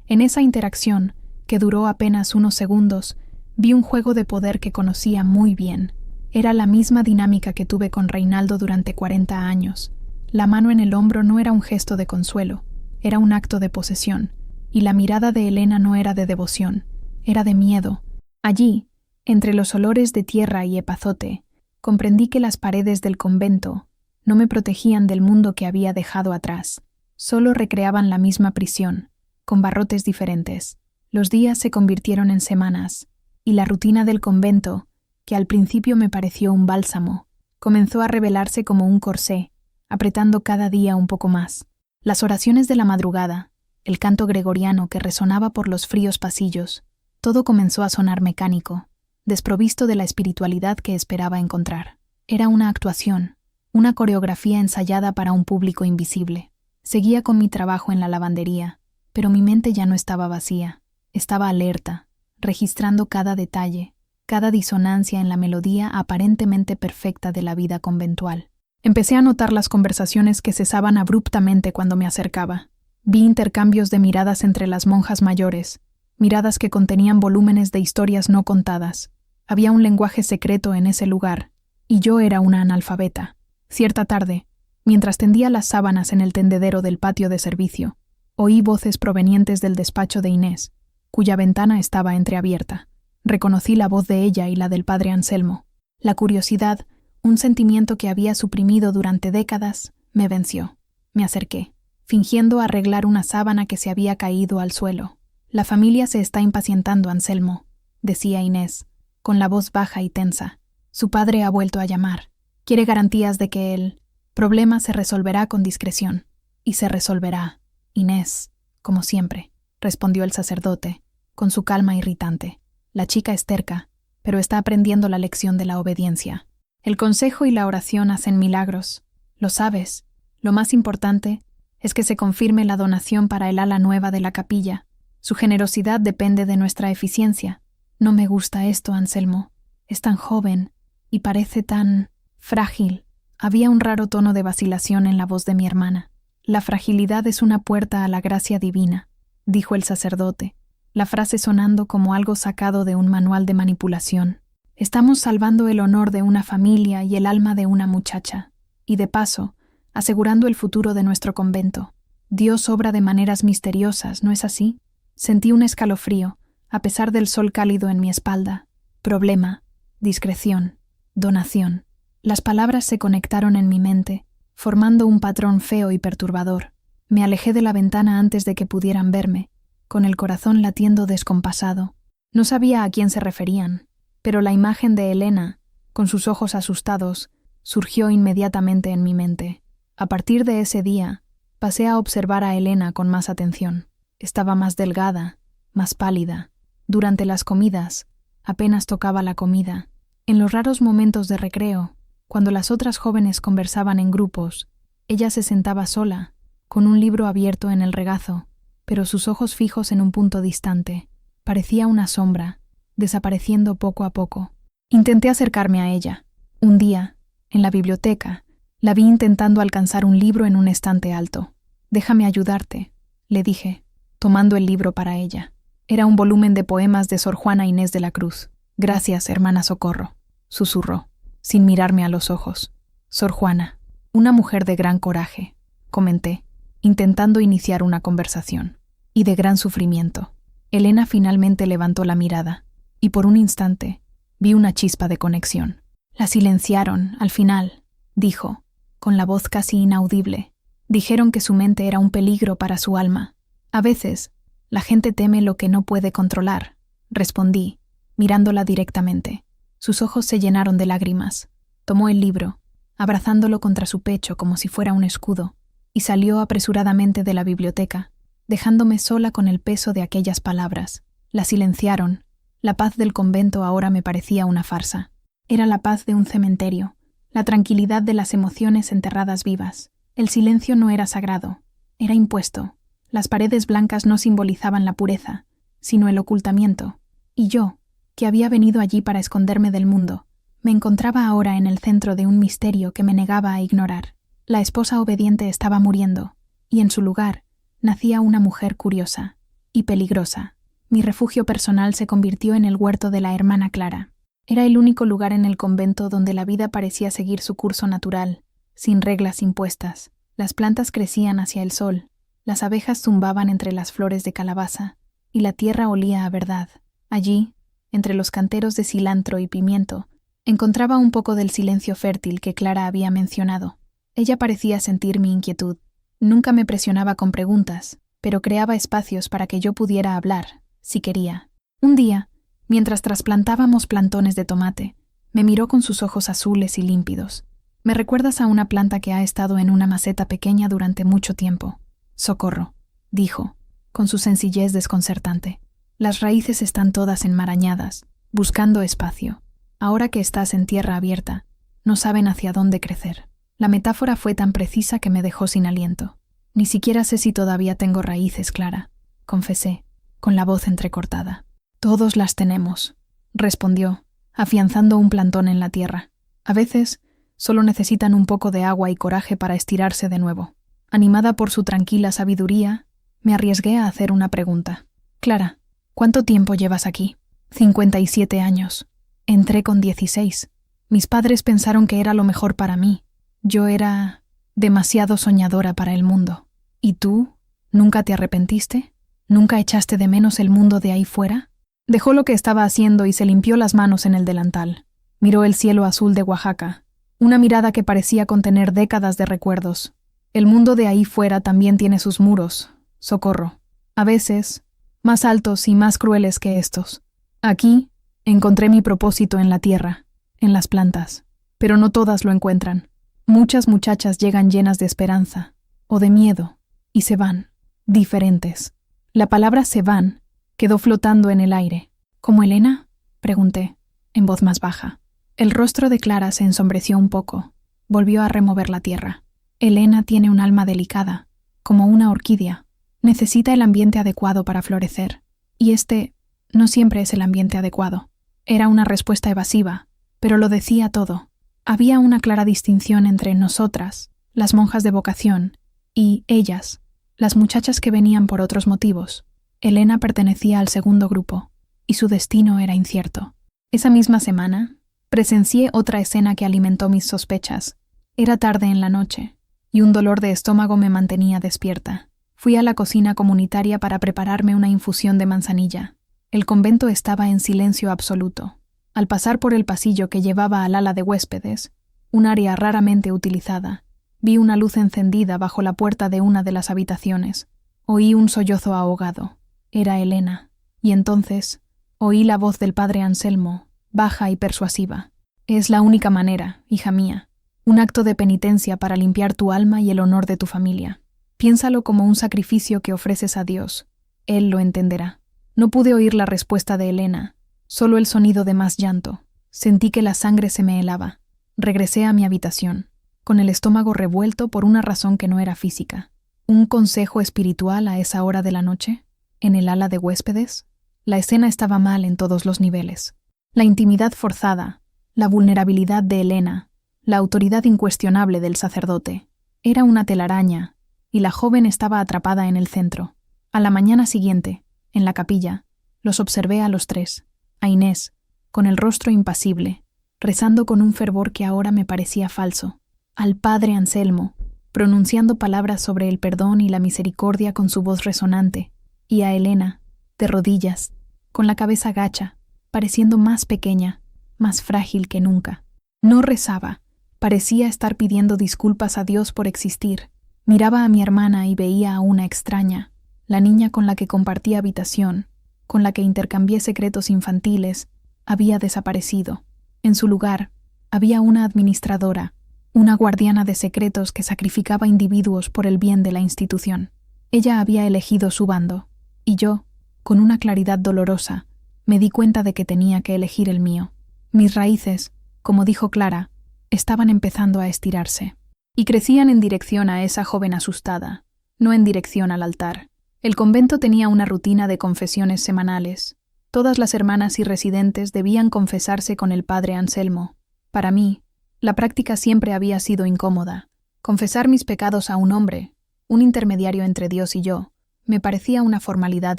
En esa interacción, que duró apenas unos segundos, vi un juego de poder que conocía muy bien. Era la misma dinámica que tuve con Reinaldo durante 40 años. La mano en el hombro no era un gesto de consuelo, era un acto de posesión, y la mirada de Elena no era de devoción, era de miedo. Allí, entre los olores de tierra y epazote, comprendí que las paredes del convento, No me protegían del mundo que había dejado atrás. Solo recreaban la misma prisión, con barrotes diferentes. Los días se convirtieron en semanas, y la rutina del convento, que al principio me pareció un bálsamo, comenzó a revelarse como un corsé, apretando cada día un poco más. Las oraciones de la madrugada, el canto gregoriano que resonaba por los fríos pasillos, todo comenzó a sonar mecánico, desprovisto de la espiritualidad que esperaba encontrar. Era una actuación, una coreografía ensayada para un público invisible. Seguía con mi trabajo en la lavandería, pero mi mente ya no estaba vacía. Estaba alerta, registrando cada detalle, cada disonancia en la melodía aparentemente perfecta de la vida conventual. Empecé a notar las conversaciones que cesaban abruptamente cuando me acercaba. Vi intercambios de miradas entre las monjas mayores, miradas que contenían volúmenes de historias no contadas. Había un lenguaje secreto en ese lugar, y yo era una analfabeta. Cierta tarde, mientras tendía las sábanas en el tendedero del patio de servicio, oí voces provenientes del despacho de Inés, cuya ventana estaba entreabierta. Reconocí la voz de ella y la del padre Anselmo. La curiosidad, un sentimiento que había suprimido durante décadas, me venció. Me acerqué, fingiendo arreglar una sábana que se había caído al suelo. «La familia se está impacientando, Anselmo», decía Inés, con la voz baja y tensa. «Su padre ha vuelto a llamar. Quiere garantías de que el problema se resolverá con discreción». «Y se resolverá, Inés, como siempre», respondió el sacerdote, con su calma irritante. «La chica es terca, pero está aprendiendo la lección de la obediencia. El consejo y la oración hacen milagros. Lo sabes. Lo más importante es que se confirme la donación para el ala nueva de la capilla. Su generosidad depende de nuestra eficiencia. No me gusta esto, Anselmo. Es tan joven y parece tan frágil». Había un raro tono de vacilación en la voz de mi hermana. «La fragilidad es una puerta a la gracia divina», dijo el sacerdote, la frase sonando como algo sacado de un manual de manipulación. «Estamos salvando el honor de una familia y el alma de una muchacha, y de paso, asegurando el futuro de nuestro convento. Dios obra de maneras misteriosas, ¿no es así?» Sentí un escalofrío, a pesar del sol cálido en mi espalda. Problema, discreción, donación. Las palabras se conectaron en mi mente, formando un patrón feo y perturbador. Me alejé de la ventana antes de que pudieran verme, con el corazón latiendo descompasado. No sabía a quién se referían, pero la imagen de Elena, con sus ojos asustados, surgió inmediatamente en mi mente. A partir de ese día, pasé a observar a Elena con más atención. Estaba más delgada, más pálida. Durante las comidas, apenas tocaba la comida. En los raros momentos de recreo, cuando las otras jóvenes conversaban en grupos, ella se sentaba sola, con un libro abierto en el regazo, pero sus ojos fijos en un punto distante. Parecía una sombra, desapareciendo poco a poco. Intenté acercarme a ella. Un día, en la biblioteca, la vi intentando alcanzar un libro en un estante alto. «Déjame ayudarte», le dije, tomando el libro para ella. Era un volumen de poemas de Sor Juana Inés de la Cruz. «Gracias, hermana Socorro», susurró, sin mirarme a los ojos. «Sor Juana, una mujer de gran coraje», comenté, intentando iniciar una conversación. «Y de gran sufrimiento». Elena finalmente levantó la mirada, y por un instante vi una chispa de conexión. «La silenciaron, al final», dijo, con la voz casi inaudible. «Dijeron que su mente era un peligro para su alma. A veces, la gente teme lo que no puede controlar», respondí, mirándola directamente. Sus ojos se llenaron de lágrimas. Tomó el libro, abrazándolo contra su pecho como si fuera un escudo, y salió apresuradamente de la biblioteca, dejándome sola con el peso de aquellas palabras. La silenciaron. La paz del convento ahora me parecía una farsa. Era la paz de un cementerio, la tranquilidad de las emociones enterradas vivas. El silencio no era sagrado, era impuesto. Las paredes blancas no simbolizaban la pureza, sino el ocultamiento. Y yo, que había venido allí para esconderme del mundo, me encontraba ahora en el centro de un misterio que me negaba a ignorar. La esposa obediente estaba muriendo, y en su lugar nacía una mujer curiosa y peligrosa. Mi refugio personal se convirtió en el huerto de la hermana Clara. Era el único lugar en el convento donde la vida parecía seguir su curso natural, sin reglas impuestas. Las plantas crecían hacia el sol, las abejas zumbaban entre las flores de calabaza, y la tierra olía a verdad. Allí, entre los canteros de cilantro y pimiento, encontraba un poco del silencio fértil que Clara había mencionado. Ella parecía sentir mi inquietud. Nunca me presionaba con preguntas, pero creaba espacios para que yo pudiera hablar, si quería. Un día, mientras trasplantábamos plantones de tomate, me miró con sus ojos azules y límpidos. «Me recuerdas a una planta que ha estado en una maceta pequeña durante mucho tiempo. Socorro», dijo, con su sencillez desconcertante. «Las raíces están todas enmarañadas, buscando espacio. Ahora que estás en tierra abierta, no saben hacia dónde crecer». La metáfora fue tan precisa que me dejó sin aliento. «Ni siquiera sé si todavía tengo raíces, Clara», confesé, con la voz entrecortada. «Todos las tenemos», respondió, afianzando un plantón en la tierra. «A veces, solo necesitan un poco de agua y coraje para estirarse de nuevo». Animada por su tranquila sabiduría, me arriesgué a hacer una pregunta. «Clara, ¿cuánto tiempo llevas aquí?» 57 años. Entré con 16. Mis padres pensaron que era lo mejor para mí. Yo era demasiado soñadora para el mundo. ¿Y tú? ¿Nunca te arrepentiste? ¿Nunca echaste de menos el mundo de ahí fuera?» Dejó lo que estaba haciendo y se limpió las manos en el delantal. Miró el cielo azul de Oaxaca, una mirada que parecía contener décadas de recuerdos. «El mundo de ahí fuera también tiene sus muros, Socorro. A veces, más altos y más crueles que estos. Aquí encontré mi propósito en la tierra, en las plantas. Pero no todas lo encuentran. Muchas muchachas llegan llenas de esperanza, o de miedo, y se van, diferentes». La palabra «se van» quedó flotando en el aire. «¿Como Elena?», pregunté, en voz más baja. El rostro de Clara se ensombreció un poco. Volvió a remover la tierra. «Elena tiene un alma delicada, como una orquídea. Necesita el ambiente adecuado para florecer. Y este no siempre es el ambiente adecuado». Era una respuesta evasiva, pero lo decía todo. Había una clara distinción entre nosotras, las monjas de vocación, y ellas, las muchachas que venían por otros motivos. Elena pertenecía al segundo grupo, y su destino era incierto. Esa misma semana, presencié otra escena que alimentó mis sospechas. Era tarde en la noche, y un dolor de estómago me mantenía despierta. Fui a la cocina comunitaria para prepararme una infusión de manzanilla. El convento estaba en silencio absoluto. Al pasar por el pasillo que llevaba al ala de huéspedes, un área raramente utilizada, vi una luz encendida bajo la puerta de una de las habitaciones. Oí un sollozo ahogado. Era Elena, y entonces oí la voz del padre Anselmo, baja y persuasiva. «Es la única manera, hija mía. Un acto de penitencia para limpiar tu alma y el honor de tu familia. Piénsalo como un sacrificio que ofreces a Dios. Él lo entenderá». No pude oír la respuesta de Elena, solo el sonido de más llanto. Sentí que la sangre se me helaba. Regresé a mi habitación, con el estómago revuelto por una razón que no era física. ¿Un consejo espiritual a esa hora de la noche? ¿En el ala de huéspedes? La escena estaba mal en todos los niveles. La intimidad forzada, la vulnerabilidad de Elena, la autoridad incuestionable del sacerdote. Era una telaraña, y la joven estaba atrapada en el centro. A la mañana siguiente, en la capilla, los observé a los tres. A Inés, con el rostro impasible, rezando con un fervor que ahora me parecía falso. Al padre Anselmo, pronunciando palabras sobre el perdón y la misericordia con su voz resonante. Y a Elena, de rodillas, con la cabeza gacha, pareciendo más pequeña, más frágil que nunca. No rezaba, parecía estar pidiendo disculpas a Dios por existir. Miraba a mi hermana y veía a una extraña, la niña con la que compartí habitación, con la que intercambié secretos infantiles, había desaparecido. En su lugar, había una administradora, una guardiana de secretos que sacrificaba individuos por el bien de la institución. Ella había elegido su bando, y yo, con una claridad dolorosa, me di cuenta de que tenía que elegir el mío. Mis raíces, como dijo Clara, estaban empezando a estirarse, y crecían en dirección a esa joven asustada, no en dirección al altar. El convento tenía una rutina de confesiones semanales. Todas las hermanas y residentes debían confesarse con el padre Anselmo. Para mí, la práctica siempre había sido incómoda. Confesar mis pecados a un hombre, un intermediario entre Dios y yo, me parecía una formalidad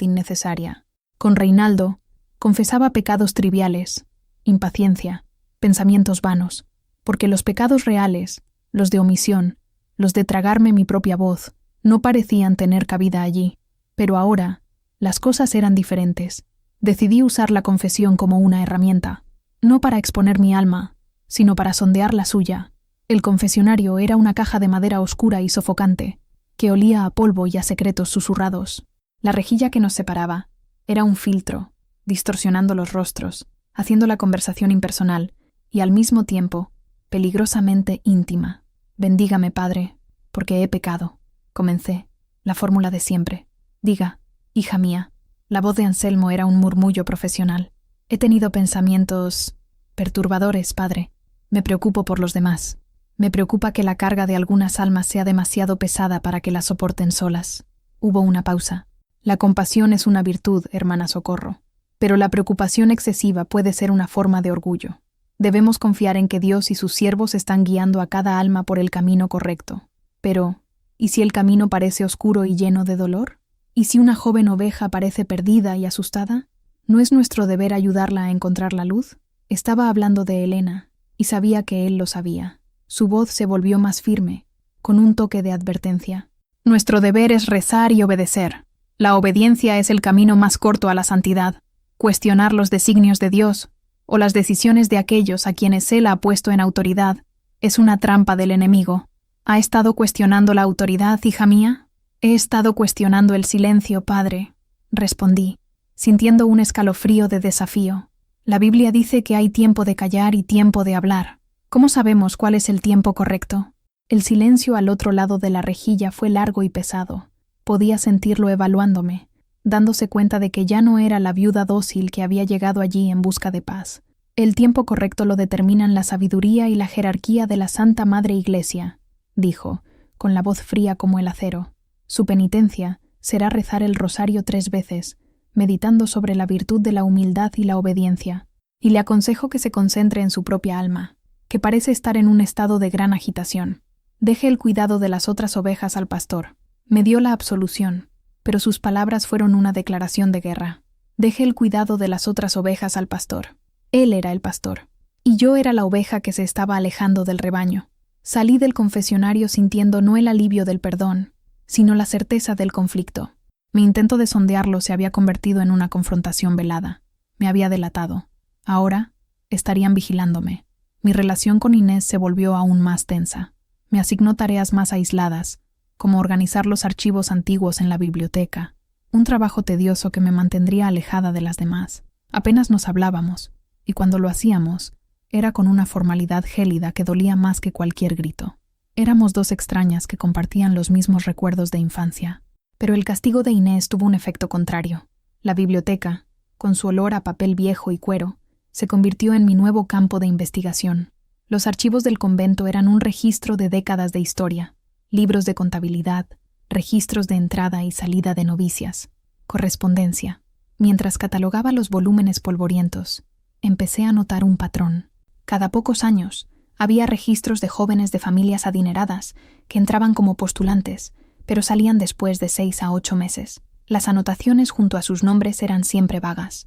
innecesaria. Con Reinaldo, confesaba pecados triviales, impaciencia, pensamientos vanos, porque los pecados reales, los de omisión, los de tragarme mi propia voz, no parecían tener cabida allí. Pero ahora, las cosas eran diferentes. Decidí usar la confesión como una herramienta, no para exponer mi alma, sino para sondear la suya, El confesionario era una caja de madera oscura y sofocante, que olía a polvo y a secretos susurrados. La rejilla que nos separaba era un filtro, distorsionando los rostros, haciendo la conversación impersonal y al mismo tiempo peligrosamente íntima. «Bendígame, Padre, porque he pecado», comencé, la fórmula de siempre. «Diga, hija mía». La voz de Anselmo era un murmullo profesional. «He tenido pensamientos perturbadores, Padre. Me preocupo por los demás. Me preocupa que la carga de algunas almas sea demasiado pesada para que la soporten solas». Hubo una pausa. «La compasión es una virtud, hermana Socorro, pero la preocupación excesiva puede ser una forma de orgullo. Debemos confiar en que Dios y sus siervos están guiando a cada alma por el camino correcto. Pero, ¿y si el camino parece oscuro y lleno de dolor? ¿Y si una joven oveja parece perdida y asustada? ¿No es nuestro deber ayudarla a encontrar la luz?» Estaba hablando de Elena, y sabía que él lo sabía. Su voz se volvió más firme, con un toque de advertencia. «Nuestro deber es rezar y obedecer. La obediencia es el camino más corto a la santidad. Cuestionar los designios de Dios o las decisiones de aquellos a quienes Él ha puesto en autoridad es una trampa del enemigo. ¿Ha estado cuestionando la autoridad, hija mía?» «He estado cuestionando el silencio, Padre», respondí, sintiendo un escalofrío de desafío. «La Biblia dice que hay tiempo de callar y tiempo de hablar. ¿Cómo sabemos cuál es el tiempo correcto?» El silencio al otro lado de la rejilla fue largo y pesado. Podía sentirlo evaluándome, dándose cuenta de que ya no era la viuda dócil que había llegado allí en busca de paz. «El tiempo correcto lo determinan la sabiduría y la jerarquía de la Santa Madre Iglesia», dijo, con la voz fría como el acero. «Su penitencia será rezar el rosario 3 veces, meditando sobre la virtud de la humildad y la obediencia. Y le aconsejo que se concentre en su propia alma, que parece estar en un estado de gran agitación. Deje el cuidado de las otras ovejas al pastor». Me dio la absolución, pero sus palabras fueron una declaración de guerra. Deje el cuidado de las otras ovejas al pastor. Él era el pastor, y yo era la oveja que se estaba alejando del rebaño. Salí del confesionario sintiendo no el alivio del perdón, sino la certeza del conflicto. Mi intento de sondearlo se había convertido en una confrontación velada. Me había delatado. Ahora estarían vigilándome. Mi relación con Inés se volvió aún más tensa. Me asignó tareas más aisladas, como organizar los archivos antiguos en la biblioteca, un trabajo tedioso que me mantendría alejada de las demás. Apenas nos hablábamos, y cuando lo hacíamos, era con una formalidad gélida que dolía más que cualquier grito. Éramos 2 extrañas que compartían los mismos recuerdos de infancia, pero el castigo de Inés tuvo un efecto contrario. La biblioteca, con su olor a papel viejo y cuero, se convirtió en mi nuevo campo de investigación. Los archivos del convento eran un registro de décadas de historia, libros de contabilidad, registros de entrada y salida de novicias, correspondencia. Mientras catalogaba los volúmenes polvorientos, empecé a notar un patrón. Cada pocos años había registros de jóvenes de familias adineradas que entraban como postulantes, pero salían después de 6 a 8 meses. Las anotaciones junto a sus nombres eran siempre vagas.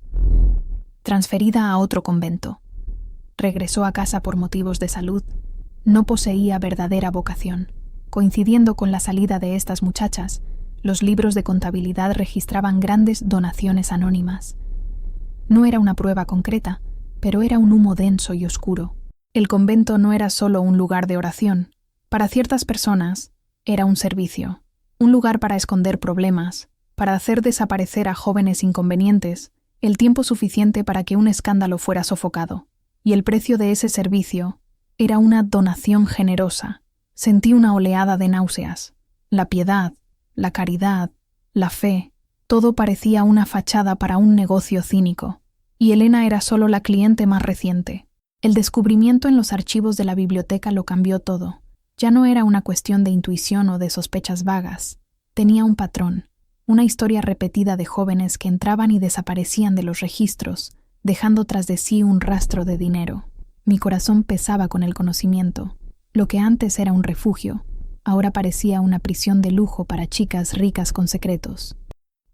Transferida a otro convento. Regresó a casa por motivos de salud. No poseía verdadera vocación. Coincidiendo con la salida de estas muchachas, los libros de contabilidad registraban grandes donaciones anónimas. No era una prueba concreta, pero era un humo denso y oscuro. El convento no era solo un lugar de oración. Para ciertas personas, era un servicio, un lugar para esconder problemas, para hacer desaparecer a jóvenes inconvenientes, el tiempo suficiente para que un escándalo fuera sofocado. Y el precio de ese servicio era una donación generosa. Sentí una oleada de náuseas. La piedad, la caridad, la fe, todo parecía una fachada para un negocio cínico. Y Elena era solo la cliente más reciente. El descubrimiento en los archivos de la biblioteca lo cambió todo. Ya no era una cuestión de intuición o de sospechas vagas. Tenía un patrón, una historia repetida de jóvenes que entraban y desaparecían de los registros, dejando tras de sí un rastro de dinero. Mi corazón pesaba con el conocimiento. Lo que antes era un refugio, ahora parecía una prisión de lujo para chicas ricas con secretos.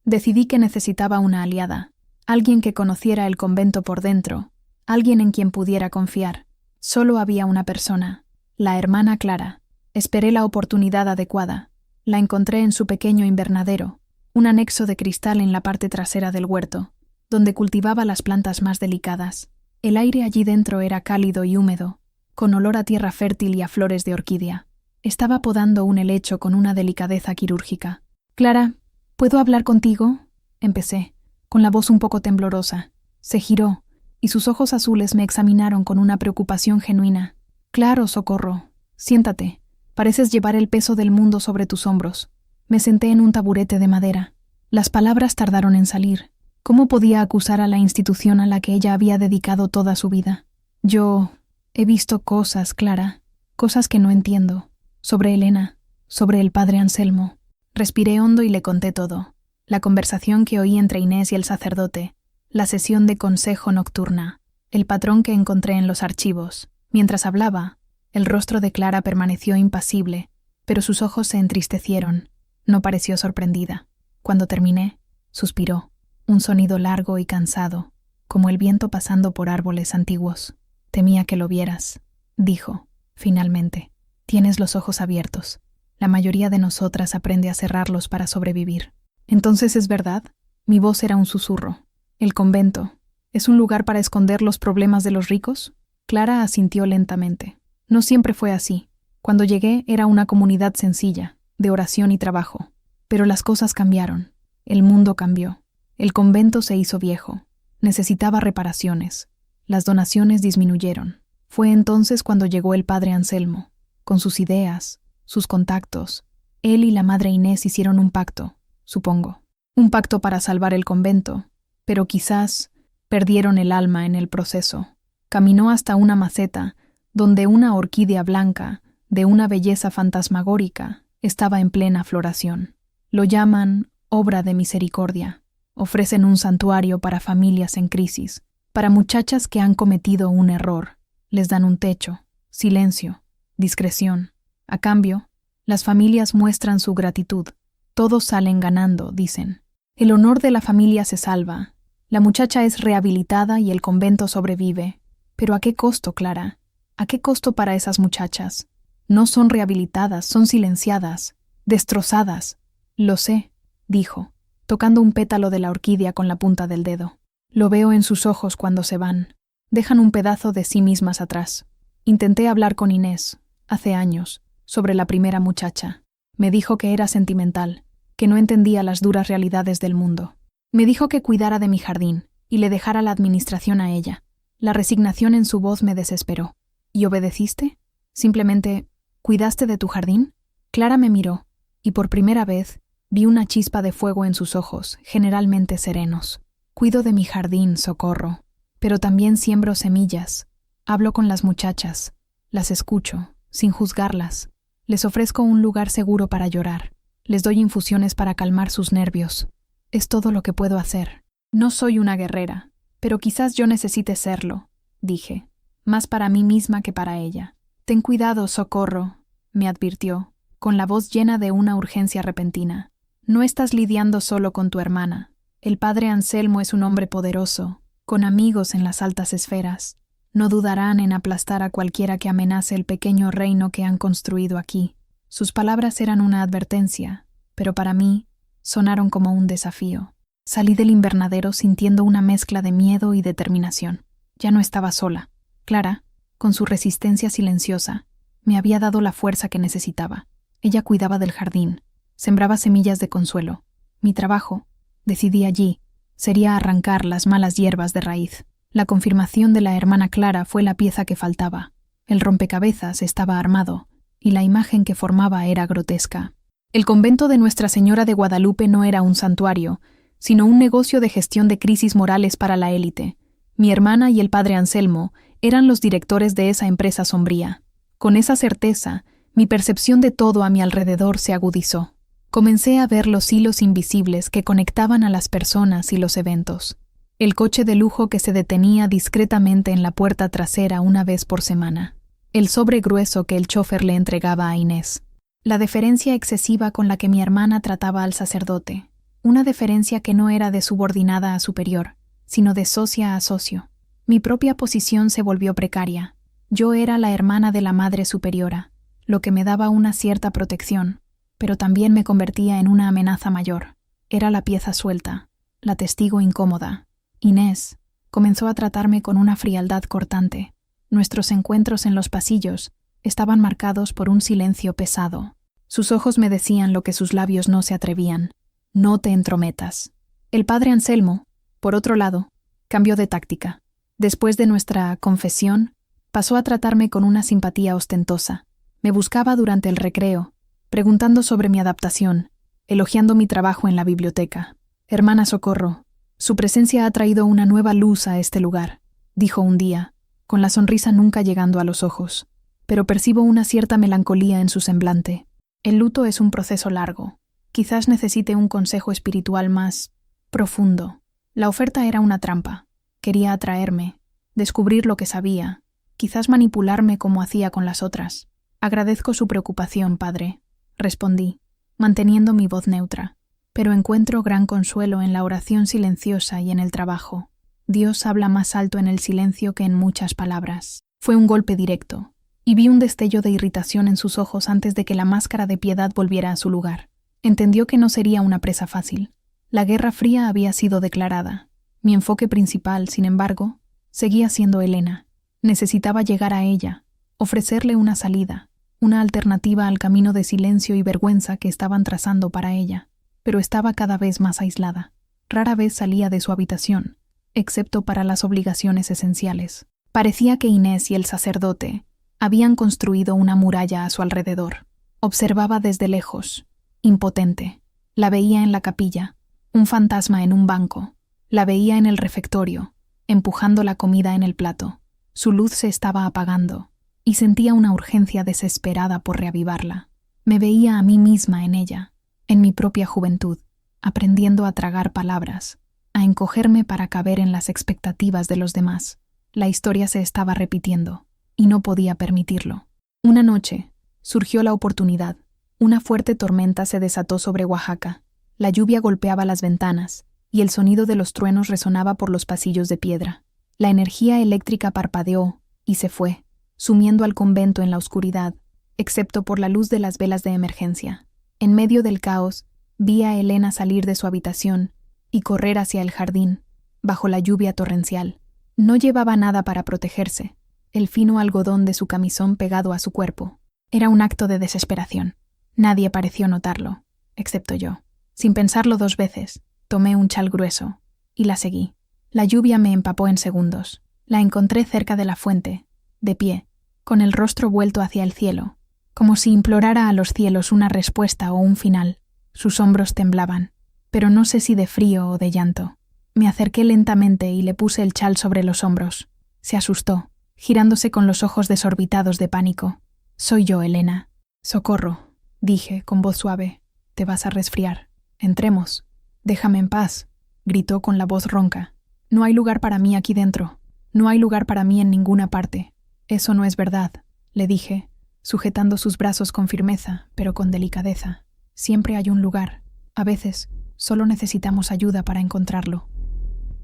Decidí que necesitaba una aliada, alguien que conociera el convento por dentro, alguien en quien pudiera confiar. Solo había una persona, la hermana Clara. Esperé la oportunidad adecuada. La encontré en su pequeño invernadero, un anexo de cristal en la parte trasera del huerto, donde cultivaba las plantas más delicadas. El aire allí dentro era cálido y húmedo, con olor a tierra fértil y a flores de orquídea. Estaba podando un helecho con una delicadeza quirúrgica. «Clara, ¿puedo hablar contigo?», empecé, con la voz un poco temblorosa. Se giró, y sus ojos azules me examinaron con una preocupación genuina. «Claro, Socorro. Siéntate. Pareces llevar el peso del mundo sobre tus hombros». Me senté en un taburete de madera. Las palabras tardaron en salir. ¿Cómo podía acusar a la institución a la que ella había dedicado toda su vida? Yo he visto cosas, Clara, cosas que no entiendo. Sobre Elena, sobre el padre Anselmo. Respiré hondo y le conté todo. La conversación que oí entre Inés y el sacerdote, la sesión de consejo nocturna, el patrón que encontré en los archivos. Mientras hablaba, el rostro de Clara permaneció impasible, pero sus ojos se entristecieron. No pareció sorprendida. Cuando terminé, suspiró, un sonido largo y cansado, como el viento pasando por árboles antiguos. «Temía que lo vieras», dijo, finalmente. «Tienes los ojos abiertos. La mayoría de nosotras aprende a cerrarlos para sobrevivir». «Entonces es verdad». Mi voz era un susurro. «¿El convento es un lugar para esconder los problemas de los ricos?». Clara asintió lentamente. «No siempre fue así. Cuando llegué era una comunidad sencilla, de oración y trabajo. Pero las cosas cambiaron. El mundo cambió. El convento se hizo viejo. Necesitaba reparaciones. Las donaciones disminuyeron. Fue entonces cuando llegó el padre Anselmo. Con sus ideas, sus contactos. Él y la madre Inés hicieron un pacto, supongo. Un pacto para salvar el convento. Pero quizás perdieron el alma en el proceso. Caminó hasta una maceta, donde una orquídea blanca, de una belleza fantasmagórica, estaba en plena floración. Lo llaman obra de misericordia. Ofrecen un santuario para familias en crisis, para muchachas que han cometido un error. Les dan un techo, silencio, discreción. A cambio, las familias muestran su gratitud. Todos salen ganando, dicen. El honor de la familia se salva. La muchacha es rehabilitada y el convento sobrevive. Pero ¿a qué costo, Clara? ¿A qué costo para esas muchachas? No son rehabilitadas, son silenciadas, destrozadas. «Lo sé», dijo, tocando un pétalo de la orquídea con la punta del dedo. «Lo veo en sus ojos cuando se van. Dejan un pedazo de sí mismas atrás. Intenté hablar con Inés, hace años, sobre la primera muchacha. Me dijo que era sentimental, que no entendía las duras realidades del mundo. Me dijo que cuidara de mi jardín y le dejara la administración a ella. La resignación en su voz me desesperó. ¿Y obedeciste? Simplemente, ¿cuidaste de tu jardín?» Clara me miró, y por primera vez vi una chispa de fuego en sus ojos, generalmente serenos. «Cuido de mi jardín, Socorro, pero también siembro semillas. Hablo con las muchachas, las escucho, sin juzgarlas. Les ofrezco un lugar seguro para llorar. Les doy infusiones para calmar sus nervios. Es todo lo que puedo hacer. No soy una guerrera, pero quizás yo necesite serlo», dije, más para mí misma que para ella. «Ten cuidado, Socorro», me advirtió, con la voz llena de una urgencia repentina. «No estás lidiando solo con tu hermana. El padre Anselmo es un hombre poderoso, con amigos en las altas esferas. No dudarán en aplastar a cualquiera que amenace el pequeño reino que han construido aquí». Sus palabras eran una advertencia, pero para mí sonaron como un desafío. Salí del invernadero sintiendo una mezcla de miedo y determinación. Ya no estaba sola. Clara, con su resistencia silenciosa, me había dado la fuerza que necesitaba. Ella cuidaba del jardín, sembraba semillas de consuelo. Mi trabajo, decidí allí, sería arrancar las malas hierbas de raíz. La confirmación de la hermana Clara fue la pieza que faltaba. El rompecabezas estaba armado, y la imagen que formaba era grotesca. El convento de Nuestra Señora de Guadalupe no era un santuario, sino un negocio de gestión de crisis morales para la élite. Mi hermana y el padre Anselmo eran los directores de esa empresa sombría. Con esa certeza, mi percepción de todo a mi alrededor se agudizó. Comencé a ver los hilos invisibles que conectaban a las personas y los eventos. El coche de lujo que se detenía discretamente en la puerta trasera una vez por semana. El sobre grueso que el chófer le entregaba a Inés. La deferencia excesiva con la que mi hermana trataba al sacerdote. Una deferencia que no era de subordinada a superior, sino de socia a socio. Mi propia posición se volvió precaria. Yo era la hermana de la madre superiora, lo que me daba una cierta protección, pero también me convertía en una amenaza mayor. Era la pieza suelta, la testigo incómoda. Inés comenzó a tratarme con una frialdad cortante. Nuestros encuentros en los pasillos estaban marcados por un silencio pesado. Sus ojos me decían lo que sus labios no se atrevían: no te entrometas. El padre Anselmo, por otro lado, cambió de táctica. Después de nuestra confesión, pasó a tratarme con una simpatía ostentosa. Me buscaba durante el recreo, preguntando sobre mi adaptación, elogiando mi trabajo en la biblioteca. «Hermana Socorro, su presencia ha traído una nueva luz a este lugar», dijo un día, con la sonrisa nunca llegando a los ojos. «Pero percibo una cierta melancolía en su semblante. El luto es un proceso largo. Quizás necesite un consejo espiritual más profundo». La oferta era una trampa. Quería atraerme, descubrir lo que sabía, quizás manipularme como hacía con las otras. «Agradezco su preocupación, padre», respondí, manteniendo mi voz neutra. «Pero encuentro gran consuelo en la oración silenciosa y en el trabajo. Dios habla más alto en el silencio que en muchas palabras». Fue un golpe directo, y vi un destello de irritación en sus ojos antes de que la máscara de piedad volviera a su lugar. Entendió que no sería una presa fácil. La Guerra Fría había sido declarada. Mi enfoque principal, sin embargo, seguía siendo Elena. Necesitaba llegar a ella, ofrecerle una salida, una alternativa al camino de silencio y vergüenza que estaban trazando para ella. Pero estaba cada vez más aislada. Rara vez salía de su habitación, excepto para las obligaciones esenciales. Parecía que Inés y el sacerdote habían construido una muralla a su alrededor. Observaba desde lejos, impotente. La veía en la capilla, un fantasma en un banco. La veía en el refectorio, empujando la comida en el plato. Su luz se estaba apagando, y sentía una urgencia desesperada por reavivarla. Me veía a mí misma en ella, en mi propia juventud, aprendiendo a tragar palabras, a encogerme para caber en las expectativas de los demás. La historia se estaba repitiendo, y no podía permitirlo. Una noche, surgió la oportunidad. Una fuerte tormenta se desató sobre Oaxaca. La lluvia golpeaba las ventanas, y el sonido de los truenos resonaba por los pasillos de piedra. La energía eléctrica parpadeó y se fue, sumiendo al convento en la oscuridad, excepto por la luz de las velas de emergencia. En medio del caos, vi a Elena salir de su habitación y correr hacia el jardín, bajo la lluvia torrencial. No llevaba nada para protegerse, el fino algodón de su camisón pegado a su cuerpo. Era un acto de desesperación. Nadie pareció notarlo, excepto yo. Sin pensarlo 2 veces, tomé un chal grueso y la seguí. La lluvia me empapó en segundos. La encontré cerca de la fuente, de pie, con el rostro vuelto hacia el cielo, como si implorara a los cielos una respuesta o un final. Sus hombros temblaban, pero no sé si de frío o de llanto. Me acerqué lentamente y le puse el chal sobre los hombros. Se asustó, girándose con los ojos desorbitados de pánico. «Soy yo, Elena». «Socorro», dije con voz suave. «Te vas a resfriar. Entremos». «Déjame en paz», gritó con la voz ronca. «No hay lugar para mí aquí dentro. No hay lugar para mí en ninguna parte». «Eso no es verdad», le dije, sujetando sus brazos con firmeza, pero con delicadeza. «Siempre hay un lugar. A veces, solo necesitamos ayuda para encontrarlo».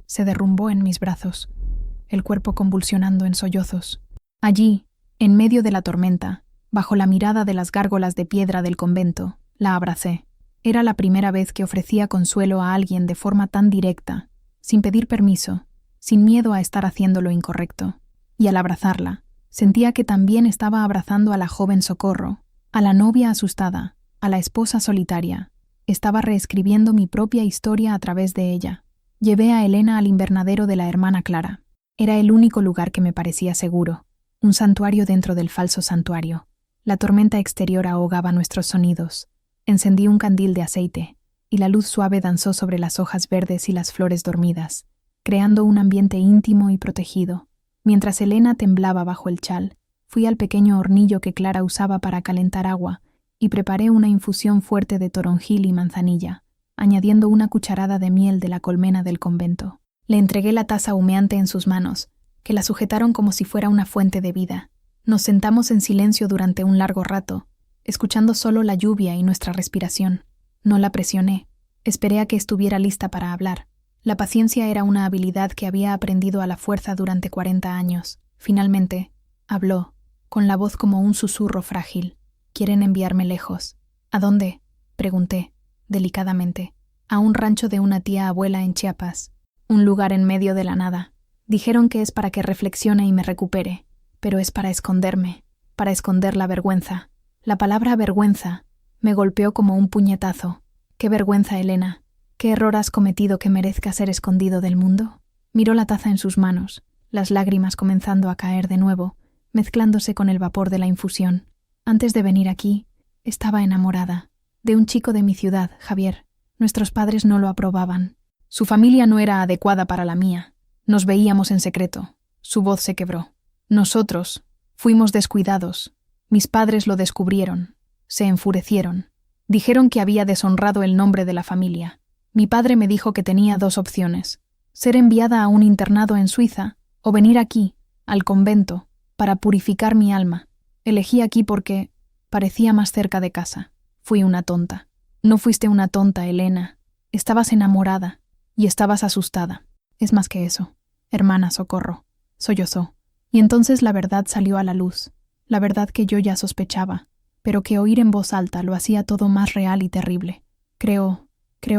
Se derrumbó en mis brazos, el cuerpo convulsionando en sollozos. Allí, en medio de la tormenta, bajo la mirada de las gárgolas de piedra del convento, la abracé. Era la primera vez que ofrecía consuelo a alguien de forma tan directa, sin pedir permiso, sin miedo a estar haciendo lo incorrecto. Y al abrazarla, sentía que también estaba abrazando a la joven Socorro, a la novia asustada, a la esposa solitaria. Estaba reescribiendo mi propia historia a través de ella. Llevé a Elena al invernadero de la hermana Clara. Era el único lugar que me parecía seguro, un santuario dentro del falso santuario. La tormenta exterior ahogaba nuestros sonidos. Encendí un candil de aceite, y la luz suave danzó sobre las hojas verdes y las flores dormidas, creando un ambiente íntimo y protegido. Mientras Elena temblaba bajo el chal, fui al pequeño hornillo que Clara usaba para calentar agua y preparé una infusión fuerte de toronjil y manzanilla, añadiendo una cucharada de miel de la colmena del convento. Le entregué la taza humeante en sus manos, que la sujetaron como si fuera una fuente de vida. Nos sentamos en silencio durante un largo rato, escuchando solo la lluvia y nuestra respiración. No la presioné. Esperé a que estuviera lista para hablar. La paciencia era una habilidad que había aprendido a la fuerza durante 40 años. Finalmente, habló, con la voz como un susurro frágil. «Quieren enviarme lejos». «¿A dónde?», pregunté, delicadamente. «A un rancho de una tía abuela en Chiapas. Un lugar en medio de la nada. Dijeron que es para que reflexione y me recupere. pero es para esconderme, para esconder la vergüenza. La palabra vergüenza me golpeó como un puñetazo. ¡Qué vergüenza, Elena! ¿Qué error has cometido que merezca ser escondido del mundo? Miró la taza en sus manos, las lágrimas comenzando a caer de nuevo, mezclándose con el vapor de la infusión. Antes de venir aquí, estaba enamorada de un chico de mi ciudad, Javier. Nuestros padres no lo aprobaban. Su familia no era adecuada para la mía. Nos veíamos en secreto. Su voz se quebró. Nosotros fuimos descuidados. Mis padres lo descubrieron. Se enfurecieron. Dijeron que había deshonrado el nombre de la familia. Mi padre me dijo que tenía 2 opciones: ser enviada a un internado en Suiza o venir aquí, al convento, para purificar mi alma. Elegí aquí porque parecía más cerca de casa. Fui una tonta. No fuiste una tonta, Elena. Estabas enamorada y estabas asustada. Es más que eso. Hermana, socorro. Sollozó. Y entonces la verdad salió a la luz. La verdad que yo ya sospechaba, pero que oír en voz alta lo hacía todo más real y terrible. Creo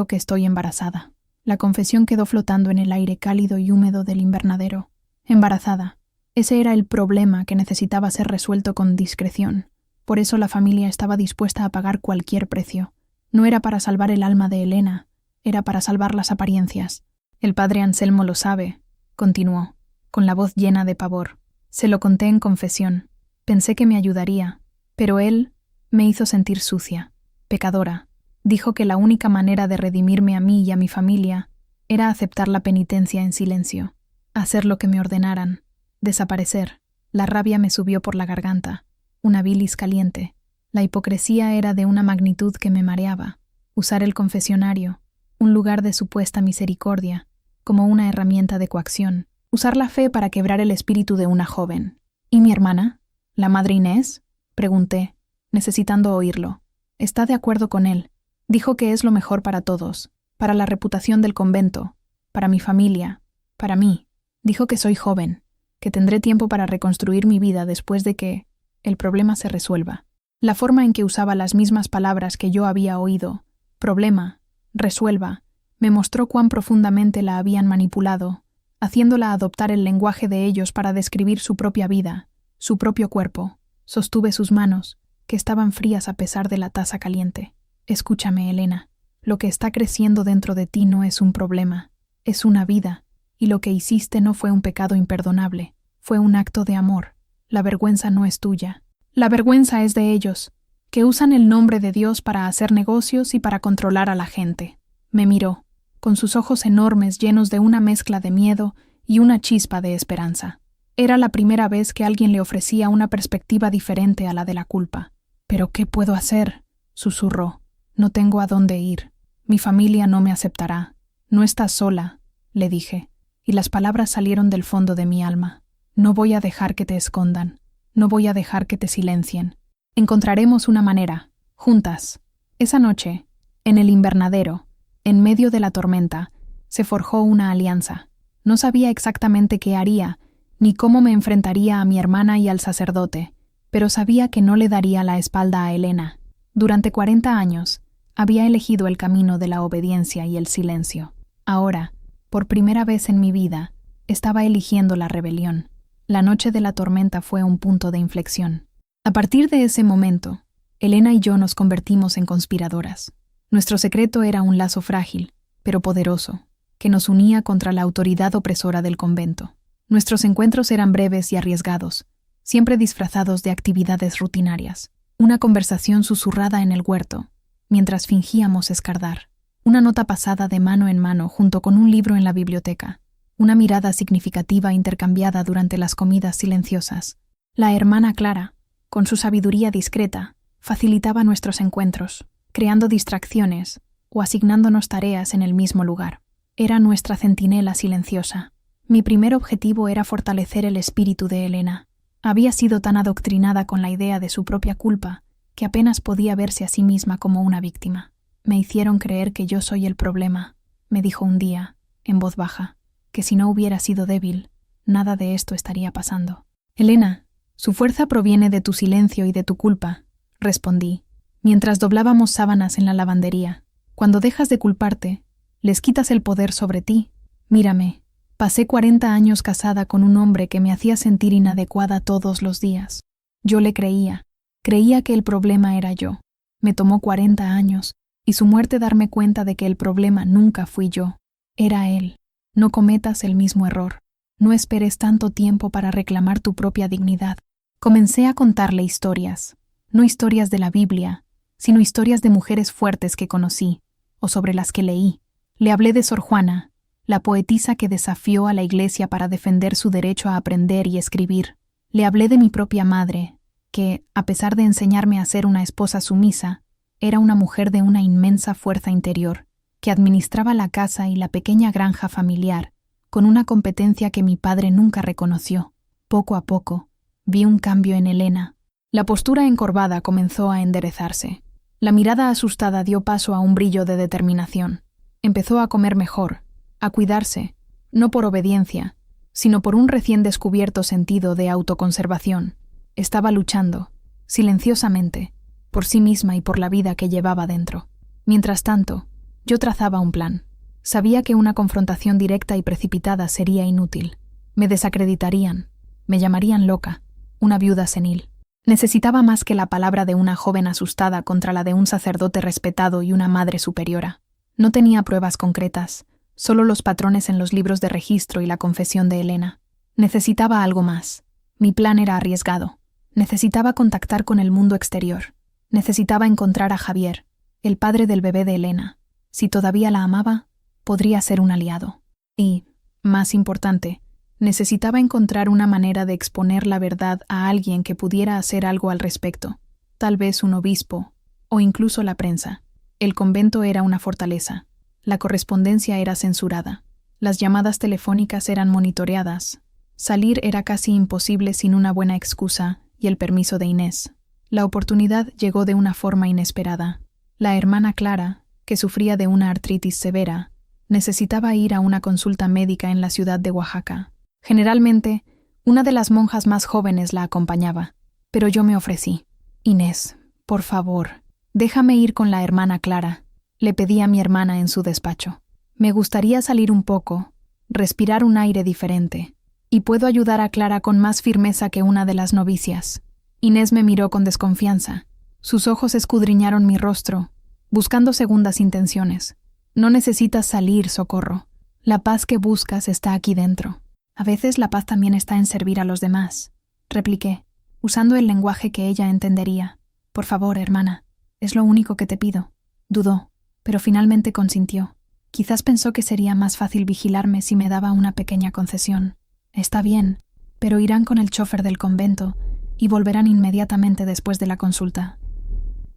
que estoy embarazada. La confesión quedó flotando en el aire cálido y húmedo del invernadero. Embarazada. Ese era el problema que necesitaba ser resuelto con discreción. Por eso la familia estaba dispuesta a pagar cualquier precio. No era para salvar el alma de Elena, era para salvar las apariencias. El padre Anselmo lo sabe, continuó, con la voz llena de pavor. Se lo conté en confesión. Pensé que me ayudaría, pero él me hizo sentir sucia, pecadora. Dijo que la única manera de redimirme a mí y a mi familia era aceptar la penitencia en silencio, hacer lo que me ordenaran, desaparecer. La rabia me subió por la garganta, una bilis caliente. La hipocresía era de una magnitud que me mareaba. Usar el confesionario, un lugar de supuesta misericordia, como una herramienta de coacción. Usar la fe para quebrar el espíritu de una joven. ¿Y mi hermana? ¿La madre Inés? Pregunté, necesitando oírlo. Está de acuerdo con él. Dijo que es lo mejor para todos, para la reputación del convento, para mi familia, para mí. Dijo que soy joven, que tendré tiempo para reconstruir mi vida después de que el problema se resuelva. La forma en que usaba las mismas palabras que yo había oído, problema, resuelva, me mostró cuán profundamente la habían manipulado, haciéndola adoptar el lenguaje de ellos para describir su propia vida, su propio cuerpo. Sostuve sus manos, que estaban frías a pesar de la taza caliente. Escúchame, Elena. Lo que está creciendo dentro de ti no es un problema, es una vida, y lo que hiciste no fue un pecado imperdonable, fue un acto de amor. La vergüenza no es tuya. La vergüenza es de ellos, que usan el nombre de Dios para hacer negocios y para controlar a la gente. Me miró, con sus ojos enormes llenos de una mezcla de miedo y una chispa de esperanza. Era la primera vez que alguien le ofrecía una perspectiva diferente a la de la culpa. «¿Pero qué puedo hacer?», susurró. «No tengo a dónde ir. Mi familia no me aceptará. No estás sola», le dije, y las palabras salieron del fondo de mi alma. «No voy a dejar que te escondan. No voy a dejar que te silencien. Encontraremos una manera, juntas». Esa noche, en el invernadero, en medio de la tormenta, se forjó una alianza. No sabía exactamente qué haría, ni cómo me enfrentaría a mi hermana y al sacerdote, pero sabía que no le daría la espalda a Elena. Durante 40 años, había elegido el camino de la obediencia y el silencio. Ahora, por primera vez en mi vida, estaba eligiendo la rebelión. La noche de la tormenta fue un punto de inflexión. A partir de ese momento, Elena y yo nos convertimos en conspiradoras. Nuestro secreto era un lazo frágil, pero poderoso, que nos unía contra la autoridad opresora del convento. Nuestros encuentros eran breves y arriesgados, siempre disfrazados de actividades rutinarias. Una conversación susurrada en el huerto, mientras fingíamos escardar. Una nota pasada de mano en mano junto con un libro en la biblioteca. Una mirada significativa intercambiada durante las comidas silenciosas. La hermana Clara, con su sabiduría discreta, facilitaba nuestros encuentros, creando distracciones o asignándonos tareas en el mismo lugar. Era nuestra centinela silenciosa. Mi primer objetivo era fortalecer el espíritu de Elena. Había sido tan adoctrinada con la idea de su propia culpa que apenas podía verse a sí misma como una víctima. «Me hicieron creer que yo soy el problema», me dijo un día, en voz baja, «que si no hubiera sido débil, nada de esto estaría pasando». «Elena, su fuerza proviene de tu silencio y de tu culpa», respondí, mientras doblábamos sábanas en la lavandería. «Cuando dejas de culparte, les quitas el poder sobre ti. Mírame, Pasé 40 años casada con un hombre que me hacía sentir inadecuada todos los días. Yo le creía que el problema era yo. Me tomó 40 años, y su muerte darme cuenta de que el problema nunca fui yo, era él. No cometas el mismo error. No esperes tanto tiempo para reclamar tu propia dignidad. Comencé a contarle historias, no historias de la Biblia, sino historias de mujeres fuertes que conocí, o sobre las que leí. Le hablé de Sor Juana, la poetisa que desafió a la Iglesia para defender su derecho a aprender y escribir. Le hablé de mi propia madre, que, a pesar de enseñarme a ser una esposa sumisa, era una mujer de una inmensa fuerza interior, que administraba la casa y la pequeña granja familiar, con una competencia que mi padre nunca reconoció. Poco a poco, vi un cambio en Elena. La postura encorvada comenzó a enderezarse. La mirada asustada dio paso a un brillo de determinación. Empezó a comer mejor, a cuidarse, no por obediencia, sino por un recién descubierto sentido de autoconservación. Estaba luchando, silenciosamente, por sí misma y por la vida que llevaba dentro. Mientras tanto, yo trazaba un plan. Sabía que una confrontación directa y precipitada sería inútil. Me desacreditarían, me llamarían loca, una viuda senil. Necesitaba más que la palabra de una joven asustada contra la de un sacerdote respetado y una madre superiora. No tenía pruebas concretas, solo los patrones en los libros de registro y la confesión de Elena. Necesitaba algo más. Mi plan era arriesgado. Necesitaba contactar con el mundo exterior. Necesitaba encontrar a Javier, el padre del bebé de Elena. Si todavía la amaba, podría ser un aliado. Y, más importante, necesitaba encontrar una manera de exponer la verdad a alguien que pudiera hacer algo al respecto. Tal vez un obispo, o incluso la prensa. El convento era una fortaleza. La correspondencia era censurada. Las llamadas telefónicas eran monitoreadas. Salir era casi imposible sin una buena excusa y el permiso de Inés. La oportunidad llegó de una forma inesperada. La hermana Clara, que sufría de una artritis severa, necesitaba ir a una consulta médica en la ciudad de Oaxaca. Generalmente, una de las monjas más jóvenes la acompañaba, pero yo me ofrecí. Inés, por favor, déjame ir con la hermana Clara, le pedí a mi hermana en su despacho. Me gustaría salir un poco, respirar un aire diferente, y puedo ayudar a Clara con más firmeza que una de las novicias. Inés me miró con desconfianza. Sus ojos escudriñaron mi rostro, buscando segundas intenciones. No necesitas salir, Socorro. La paz que buscas está aquí dentro. A veces la paz también está en servir a los demás, repliqué, usando el lenguaje que ella entendería. Por favor, hermana, es lo único que te pido. Dudó, pero finalmente consintió. Quizás pensó que sería más fácil vigilarme si me daba una pequeña concesión. Está bien, pero irán con el chofer del convento y volverán inmediatamente después de la consulta.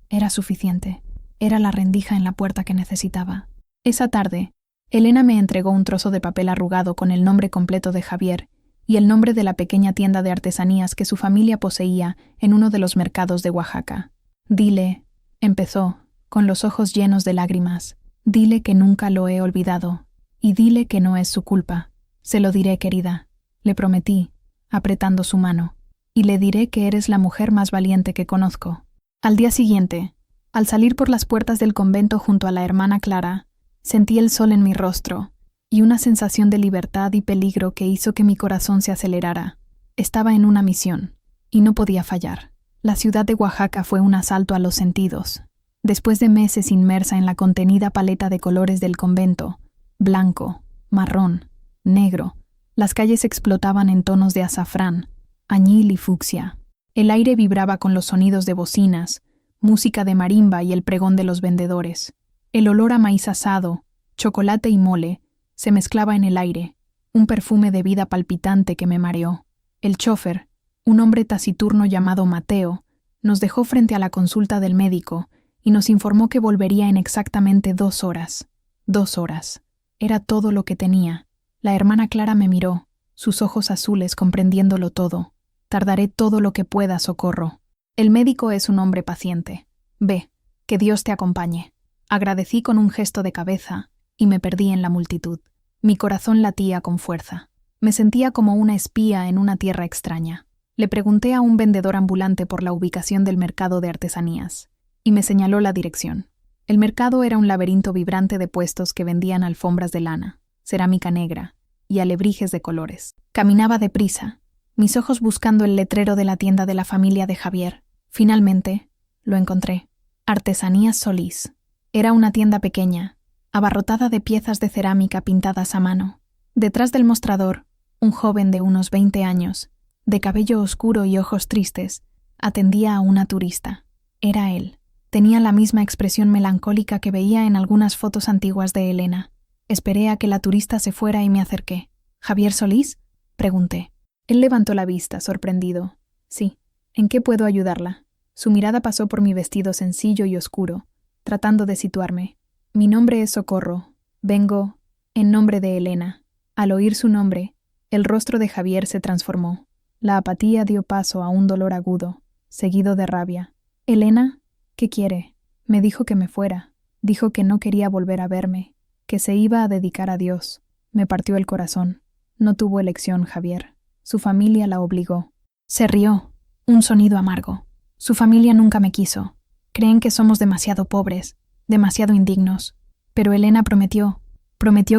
Era suficiente. Era la rendija en la puerta que necesitaba. Esa tarde, Elena me entregó un trozo de papel arrugado con el nombre completo de Javier y el nombre de la pequeña tienda de artesanías que su familia poseía en uno de los mercados de Oaxaca. Dile, empezó, con los ojos llenos de lágrimas, dile que nunca lo he olvidado, y dile que no es su culpa. Se lo diré, querida, le prometí, apretando su mano, y le diré que eres la mujer más valiente que conozco. Al día siguiente, al salir por las puertas del convento junto a la hermana Clara, sentí el sol en mi rostro y una sensación de libertad y peligro que hizo que mi corazón se acelerara. Estaba en una misión, y no podía fallar. La ciudad de Oaxaca fue un asalto a los sentidos. Después de meses inmersa en la contenida paleta de colores del convento, blanco, marrón, negro, las calles explotaban en tonos de azafrán, añil y fucsia. El aire vibraba con los sonidos de bocinas, música de marimba y el pregón de los vendedores. El olor a maíz asado, chocolate y mole se mezclaba en el aire, un perfume de vida palpitante que me mareó. El chofer, un hombre taciturno llamado Mateo, nos dejó frente a la consulta del médico y nos informó que volvería en exactamente 2 horas. 2 horas. Era todo lo que tenía. La hermana Clara me miró, sus ojos azules comprendiéndolo todo. Tardaré todo lo que pueda, Socorro. El médico es un hombre paciente. Ve, que Dios te acompañe. Agradecí con un gesto de cabeza y me perdí en la multitud. Mi corazón latía con fuerza. Me sentía como una espía en una tierra extraña. Le pregunté a un vendedor ambulante por la ubicación del mercado de artesanías, y me señaló la dirección. El mercado era un laberinto vibrante de puestos que vendían alfombras de lana, cerámica negra, y alebrijes de colores. Caminaba deprisa, mis ojos buscando el letrero de la tienda de la familia de Javier. Finalmente, lo encontré. Artesanías Solís. Era una tienda pequeña, abarrotada de piezas de cerámica pintadas a mano. Detrás del mostrador, un joven de unos 20 años, de cabello oscuro y ojos tristes, atendía a una turista. Era él. Tenía la misma expresión melancólica que veía en algunas fotos antiguas de Elena. Esperé a que la turista se fuera y me acerqué. ¿Javier Solís?, pregunté. Él levantó la vista, sorprendido. Sí. ¿En qué puedo ayudarla? Su mirada pasó por mi vestido sencillo y oscuro, tratando de situarme. Mi nombre es Socorro. Vengo en nombre de Elena. Al oír su nombre, el rostro de Javier se transformó. La apatía dio paso a un dolor agudo, seguido de rabia. ¿Elena? ¿Qué quiere? Me dijo que me fuera. Dijo que no quería volver a verme, que se iba a dedicar a Dios. Me partió el corazón. No tuvo elección, Javier. Su familia la obligó. Se rió. Un sonido amargo. Su familia nunca me quiso. Creen que somos demasiado pobres, demasiado indignos. Pero Elena prometió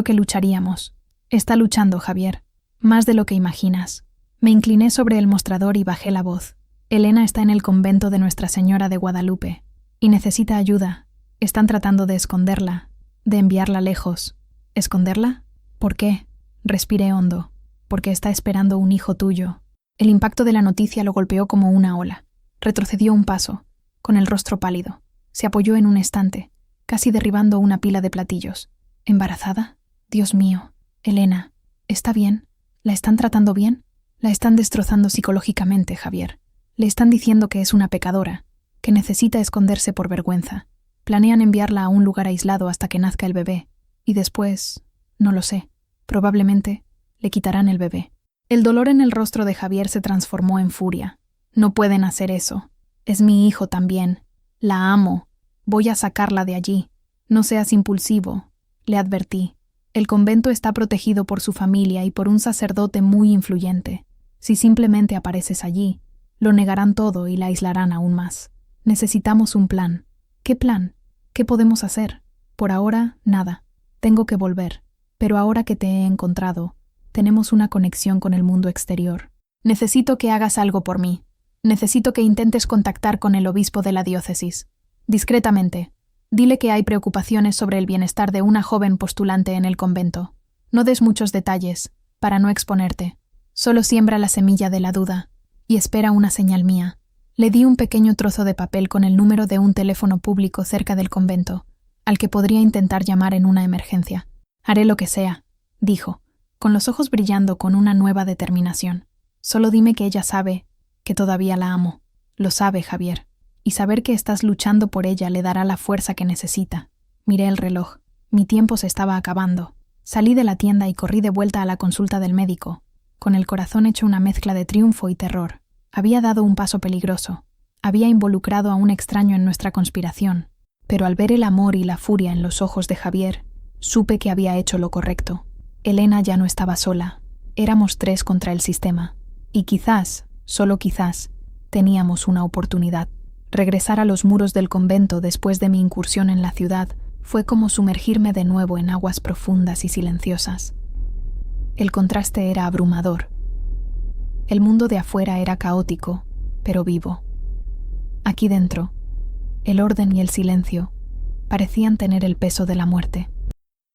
que lucharíamos. Está luchando, Javier. Más de lo que imaginas. Me incliné sobre el mostrador y bajé la voz. Elena está en el convento de Nuestra Señora de Guadalupe y necesita ayuda. Están tratando de esconderla, de enviarla lejos. ¿Esconderla? ¿Por qué? Respiré hondo. Porque está esperando un hijo tuyo. El impacto de la noticia lo golpeó como una ola. Retrocedió un paso, con el rostro pálido. Se apoyó en un estante, casi derribando una pila de platillos. ¿Embarazada? Dios mío. Elena, ¿está bien? ¿La están tratando bien? La están destrozando psicológicamente, Javier. Le están diciendo que es una pecadora, que necesita esconderse por vergüenza. Planean enviarla a un lugar aislado hasta que nazca el bebé. Y después, no lo sé, probablemente le quitarán el bebé. El dolor en el rostro de Javier se transformó en furia. No pueden hacer eso. Es mi hijo también. La amo. Voy a sacarla de allí. No seas impulsivo, le advertí. El convento está protegido por su familia y por un sacerdote muy influyente. Si simplemente apareces allí, lo negarán todo y la aislarán aún más. Necesitamos un plan. ¿Qué plan? ¿Qué podemos hacer? Por ahora, nada. Tengo que volver. Pero ahora que te he encontrado, tenemos una conexión con el mundo exterior. Necesito que hagas algo por mí. Necesito que intentes contactar con el obispo de la diócesis. Discretamente. Dile que hay preocupaciones sobre el bienestar de una joven postulante en el convento. No des muchos detalles, para no exponerte. Solo siembra la semilla de la duda, y espera una señal mía. Le di un pequeño trozo de papel con el número de un teléfono público cerca del convento, al que podría intentar llamar en una emergencia. Haré lo que sea, dijo, con los ojos brillando con una nueva determinación. Solo dime que ella sabe que todavía la amo. Lo sabe, Javier. Y saber que estás luchando por ella le dará la fuerza que necesita. Miré el reloj. Mi tiempo se estaba acabando. Salí de la tienda y corrí de vuelta a la consulta del médico, con el corazón hecho una mezcla de triunfo y terror. Había dado un paso peligroso. Había involucrado a un extraño en nuestra conspiración. Pero al ver el amor y la furia en los ojos de Javier, supe que había hecho lo correcto. Elena ya no estaba sola. Éramos 3 contra el sistema. Y quizás, solo quizás, teníamos una oportunidad. Regresar a los muros del convento después de mi incursión en la ciudad fue como sumergirme de nuevo en aguas profundas y silenciosas. El contraste era abrumador. El mundo de afuera era caótico, pero vivo. Aquí dentro, el orden y el silencio parecían tener el peso de la muerte.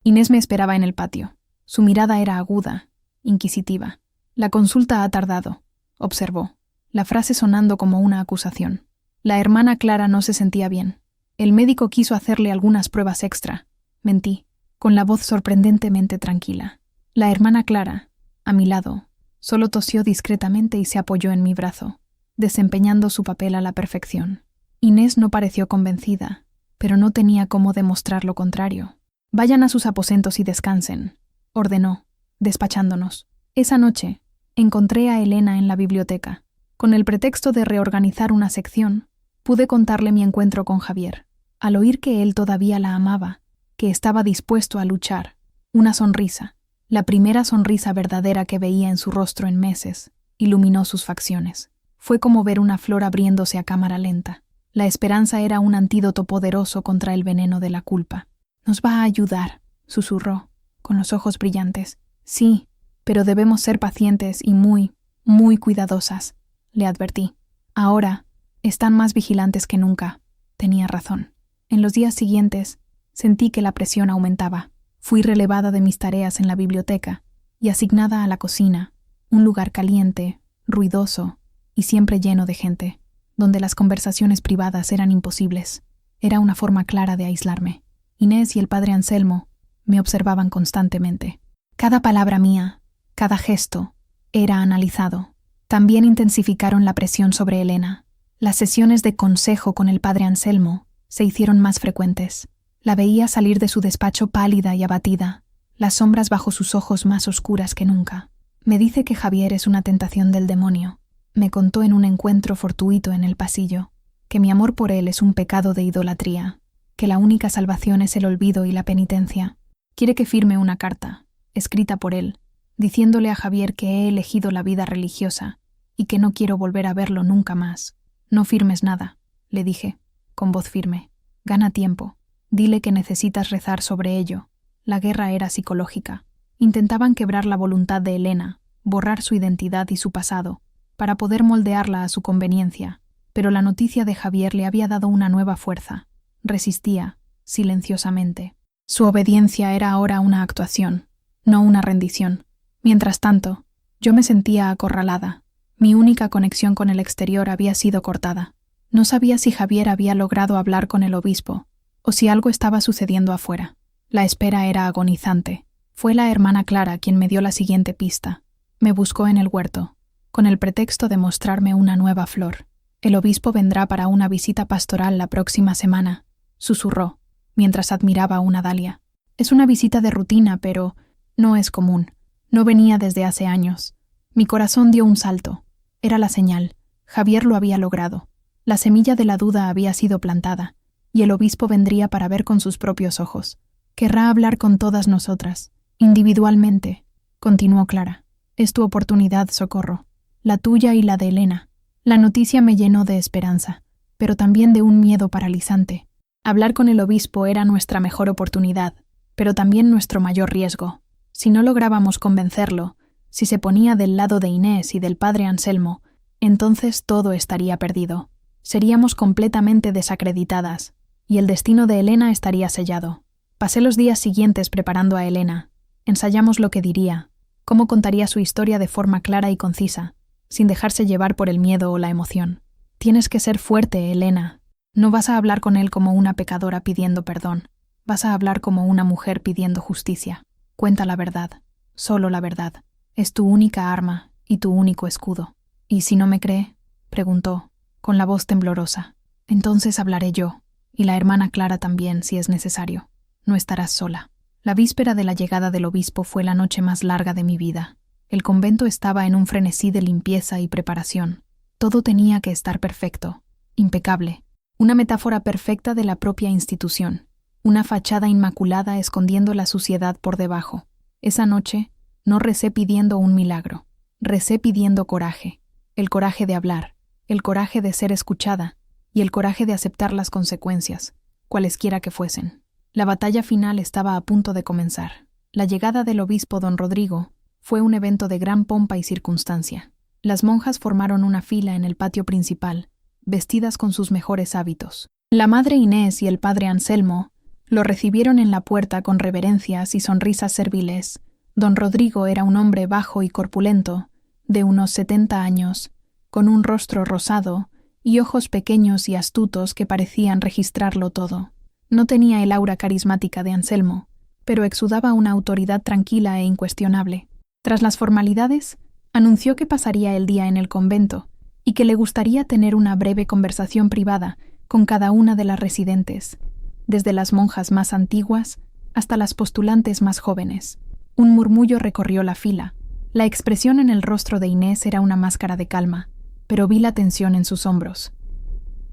Inés me esperaba en el patio. Su mirada era aguda, inquisitiva. La consulta ha tardado, observó, la frase sonando como una acusación. La hermana Clara no se sentía bien. El médico quiso hacerle algunas pruebas extra. Mentí, con la voz sorprendentemente tranquila. La hermana Clara, a mi lado, solo tosió discretamente y se apoyó en mi brazo, desempeñando su papel a la perfección. Inés no pareció convencida, pero no tenía cómo demostrar lo contrario. Vayan a sus aposentos y descansen, ordenó, despachándonos. Esa noche, encontré a Elena en la biblioteca. Con el pretexto de reorganizar una sección, pude contarle mi encuentro con Javier. Al oír que él todavía la amaba, que estaba dispuesto a luchar, una sonrisa, la primera sonrisa verdadera que veía en su rostro en meses, iluminó sus facciones. Fue como ver una flor abriéndose a cámara lenta. La esperanza era un antídoto poderoso contra el veneno de la culpa. «Nos va a ayudar», susurró, con los ojos brillantes. «Sí, pero debemos ser pacientes y muy, muy cuidadosas, le advertí. Ahora, están más vigilantes que nunca. Tenía razón. En los días siguientes, sentí que la presión aumentaba. Fui relevada de mis tareas en la biblioteca y asignada a la cocina, un lugar caliente, ruidoso y siempre lleno de gente, donde las conversaciones privadas eran imposibles. Era una forma clara de aislarme. Inés y el padre Anselmo me observaban constantemente. Cada palabra mía, cada gesto, era analizado. También intensificaron la presión sobre Elena. Las sesiones de consejo con el padre Anselmo se hicieron más frecuentes. La veía salir de su despacho pálida y abatida, las sombras bajo sus ojos más oscuras que nunca. Me dice que Javier es una tentación del demonio. Me contó en un encuentro fortuito en el pasillo, que mi amor por él es un pecado de idolatría, que la única salvación es el olvido y la penitencia. Quiere que firme una carta, escrita por él, diciéndole a Javier que he elegido la vida religiosa y que no quiero volver a verlo nunca más. No firmes nada, le dije, con voz firme. Gana tiempo. Dile que necesitas rezar sobre ello. La guerra era psicológica. Intentaban quebrar la voluntad de Elena, borrar su identidad y su pasado, para poder moldearla a su conveniencia, pero la noticia de Javier le había dado una nueva fuerza. Resistía, silenciosamente. Su obediencia era ahora una actuación, no una rendición. Mientras tanto, yo me sentía acorralada. Mi única conexión con el exterior había sido cortada. No sabía si Javier había logrado hablar con el obispo, o si algo estaba sucediendo afuera. La espera era agonizante. Fue la hermana Clara quien me dio la siguiente pista. Me buscó en el huerto, con el pretexto de mostrarme una nueva flor. El obispo vendrá para una visita pastoral la próxima semana, susurró, mientras admiraba una dalia. Es una visita de rutina, pero no es común. No venía desde hace años. Mi corazón dio un salto. Era la señal. Javier lo había logrado. La semilla de la duda había sido plantada, y el obispo vendría para ver con sus propios ojos. Querrá hablar con todas nosotras, individualmente, continuó Clara. Es tu oportunidad, Socorro, la tuya y la de Elena. La noticia me llenó de esperanza, pero también de un miedo paralizante. Hablar con el obispo era nuestra mejor oportunidad, pero también nuestro mayor riesgo. Si no lográbamos convencerlo, si se ponía del lado de Inés y del padre Anselmo, entonces todo estaría perdido. Seríamos completamente desacreditadas, y el destino de Elena estaría sellado. Pasé los días siguientes preparando a Elena. Ensayamos lo que diría, cómo contaría su historia de forma clara y concisa, sin dejarse llevar por el miedo o la emoción. Tienes que ser fuerte, Elena. No vas a hablar con él como una pecadora pidiendo perdón. Vas a hablar como una mujer pidiendo justicia. Cuenta la verdad, solo la verdad. Es tu única arma y tu único escudo. ¿Y si no me cree?, preguntó, con la voz temblorosa. Entonces hablaré yo, y la hermana Clara también, si es necesario. No estarás sola. La víspera de la llegada del obispo fue la noche más larga de mi vida. El convento estaba en un frenesí de limpieza y preparación. Todo tenía que estar perfecto, impecable. Una metáfora perfecta de la propia institución. Una fachada inmaculada escondiendo la suciedad por debajo. Esa noche no recé pidiendo un milagro. Recé pidiendo coraje. El coraje de hablar, el coraje de ser escuchada y el coraje de aceptar las consecuencias, cualesquiera que fuesen. La batalla final estaba a punto de comenzar. La llegada del obispo don Rodrigo fue un evento de gran pompa y circunstancia. Las monjas formaron una fila en el patio principal, vestidas con sus mejores hábitos. La madre Inés y el padre Anselmo lo recibieron en la puerta con reverencias y sonrisas serviles. Don Rodrigo era un hombre bajo y corpulento, de unos 70 años, con un rostro rosado y ojos pequeños y astutos que parecían registrarlo todo. No tenía el aura carismática de Anselmo, pero exudaba una autoridad tranquila e incuestionable. Tras las formalidades, anunció que pasaría el día en el convento y que le gustaría tener una breve conversación privada con cada una de las residentes, desde las monjas más antiguas hasta las postulantes más jóvenes. Un murmullo recorrió la fila. La expresión en el rostro de Inés era una máscara de calma, pero vi la tensión en sus hombros.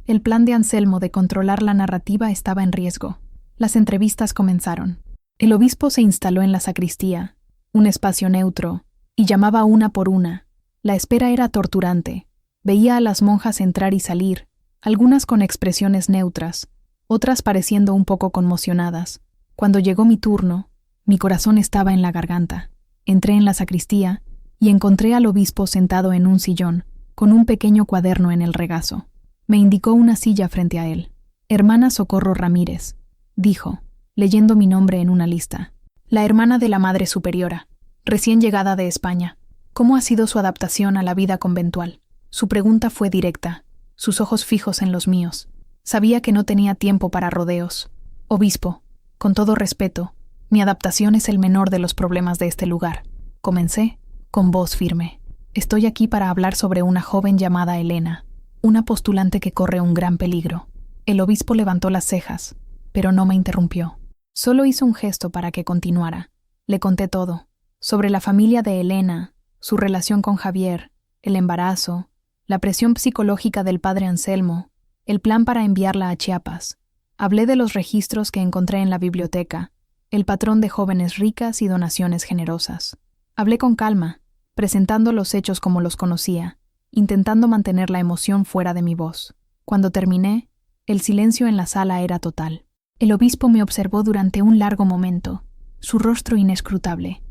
El plan de Anselmo de controlar la narrativa estaba en riesgo. Las entrevistas comenzaron. El obispo se instaló en la sacristía, un espacio neutro, y llamaba una por una. La espera era torturante. Veía a las monjas entrar y salir, algunas con expresiones neutras, otras pareciendo un poco conmocionadas. Cuando llegó mi turno, mi corazón estaba en la garganta. Entré en la sacristía y encontré al obispo sentado en un sillón, con un pequeño cuaderno en el regazo. Me indicó una silla frente a él. Hermana Socorro Ramírez, dijo, leyendo mi nombre en una lista. La hermana de la Madre Superiora, recién llegada de España. ¿Cómo ha sido su adaptación a la vida conventual? Su pregunta fue directa, sus ojos fijos en los míos. Sabía que no tenía tiempo para rodeos. Obispo, con todo respeto, mi adaptación es el menor de los problemas de este lugar. Comencé, con voz firme. Estoy aquí para hablar sobre una joven llamada Elena, una postulante que corre un gran peligro. El obispo levantó las cejas, pero no me interrumpió. Solo hizo un gesto para que continuara. Le conté todo, sobre la familia de Elena, su relación con Javier, el embarazo, la presión psicológica del padre Anselmo, el plan para enviarla a Chiapas. Hablé de los registros que encontré en la biblioteca, el patrón de jóvenes ricas y donaciones generosas. Hablé con calma, presentando los hechos como los conocía, intentando mantener la emoción fuera de mi voz. Cuando terminé, el silencio en la sala era total. El obispo me observó durante un largo momento, su rostro inescrutable.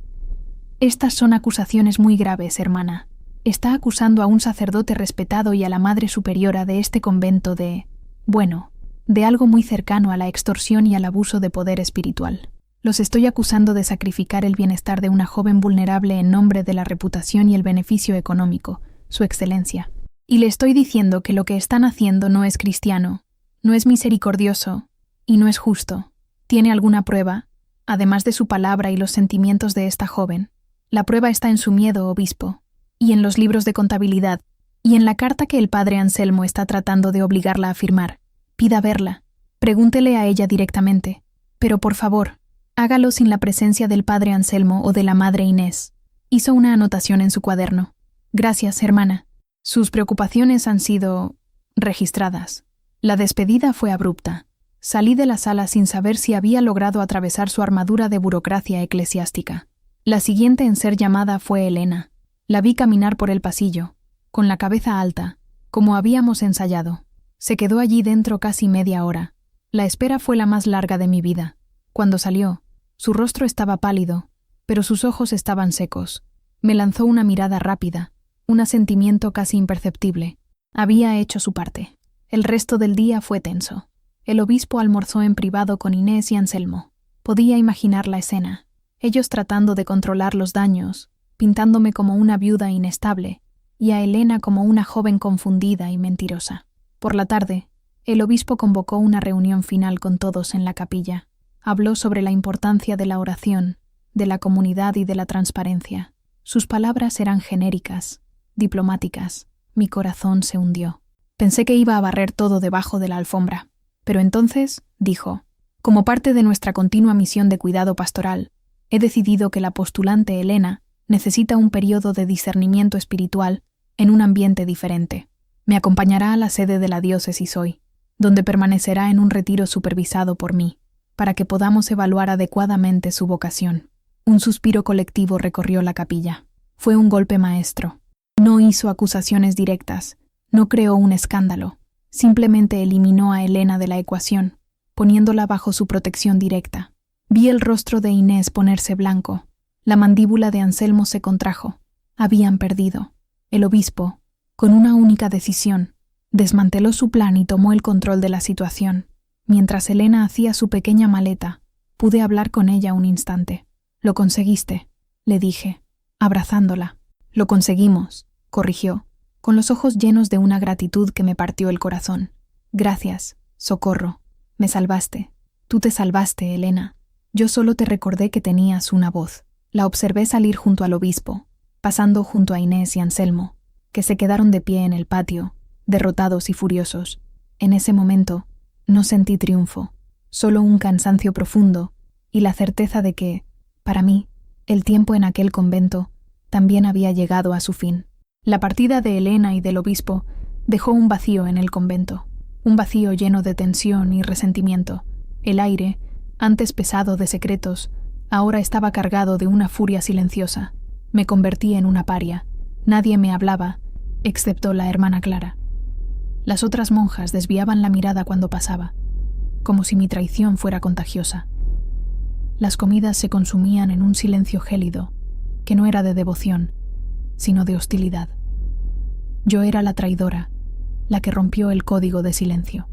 Estas son acusaciones muy graves, hermana. Está acusando a un sacerdote respetado y a la Madre Superiora de este convento de algo muy cercano a la extorsión y al abuso de poder espiritual. Los estoy acusando de sacrificar el bienestar de una joven vulnerable en nombre de la reputación y el beneficio económico, Su Excelencia. Y le estoy diciendo que lo que están haciendo no es cristiano, no es misericordioso y no es justo. ¿Tiene alguna prueba, además de su palabra y los sentimientos de esta joven? La prueba está en su miedo, obispo, y en los libros de contabilidad, y en la carta que el padre Anselmo está tratando de obligarla a firmar. Pida verla. Pregúntele a ella directamente. Pero por favor, hágalo sin la presencia del padre Anselmo o de la madre Inés. Hizo una anotación en su cuaderno. Gracias, hermana. Sus preocupaciones han sido registradas. La despedida fue abrupta. Salí de la sala sin saber si había logrado atravesar su armadura de burocracia eclesiástica. La siguiente en ser llamada fue Elena. La vi caminar por el pasillo, con la cabeza alta, como habíamos ensayado. Se quedó allí dentro casi media hora. La espera fue la más larga de mi vida. Cuando salió, su rostro estaba pálido, pero sus ojos estaban secos. Me lanzó una mirada rápida, un asentimiento casi imperceptible. Había hecho su parte. El resto del día fue tenso. El obispo almorzó en privado con Inés y Anselmo. Podía imaginar la escena. Ellos tratando de controlar los daños, pintándome como una viuda inestable, y a Elena como una joven confundida y mentirosa. Por la tarde, el obispo convocó una reunión final con todos en la capilla. Habló sobre la importancia de la oración, de la comunidad y de la transparencia. Sus palabras eran genéricas, diplomáticas. Mi corazón se hundió. Pensé que iba a barrer todo debajo de la alfombra. Pero entonces, dijo, como parte de nuestra continua misión de cuidado pastoral, he decidido que la postulante Elena necesita un periodo de discernimiento espiritual en un ambiente diferente. Me acompañará a la sede de la diócesis hoy, donde permanecerá en un retiro supervisado por mí, para que podamos evaluar adecuadamente su vocación. Un suspiro colectivo recorrió la capilla. Fue un golpe maestro. No hizo acusaciones directas, no creó un escándalo, simplemente eliminó a Elena de la ecuación, poniéndola bajo su protección directa. Vi el rostro de Inés ponerse blanco. La mandíbula de Anselmo se contrajo. Habían perdido. El obispo, con una única decisión, desmanteló su plan y tomó el control de la situación. Mientras Elena hacía su pequeña maleta, pude hablar con ella un instante. «Lo conseguiste», le dije, abrazándola. «Lo conseguimos», corrigió, con los ojos llenos de una gratitud que me partió el corazón. «Gracias, Socorro. Me salvaste. Tú te salvaste, Elena. Yo solo te recordé que tenías una voz». La observé salir junto al obispo, pasando junto a Inés y Anselmo, que se quedaron de pie en el patio, derrotados y furiosos. En ese momento, no sentí triunfo, solo un cansancio profundo y la certeza de que, para mí, el tiempo en aquel convento también había llegado a su fin. La partida de Elena y del obispo dejó un vacío en el convento, un vacío lleno de tensión y resentimiento. El aire, antes pesado de secretos, ahora estaba cargado de una furia silenciosa. Me convertí en una paria. Nadie me hablaba, excepto la hermana Clara. Las otras monjas desviaban la mirada cuando pasaba, como si mi traición fuera contagiosa. Las comidas se consumían en un silencio gélido, que no era de devoción, sino de hostilidad. Yo era la traidora, la que rompió el código de silencio.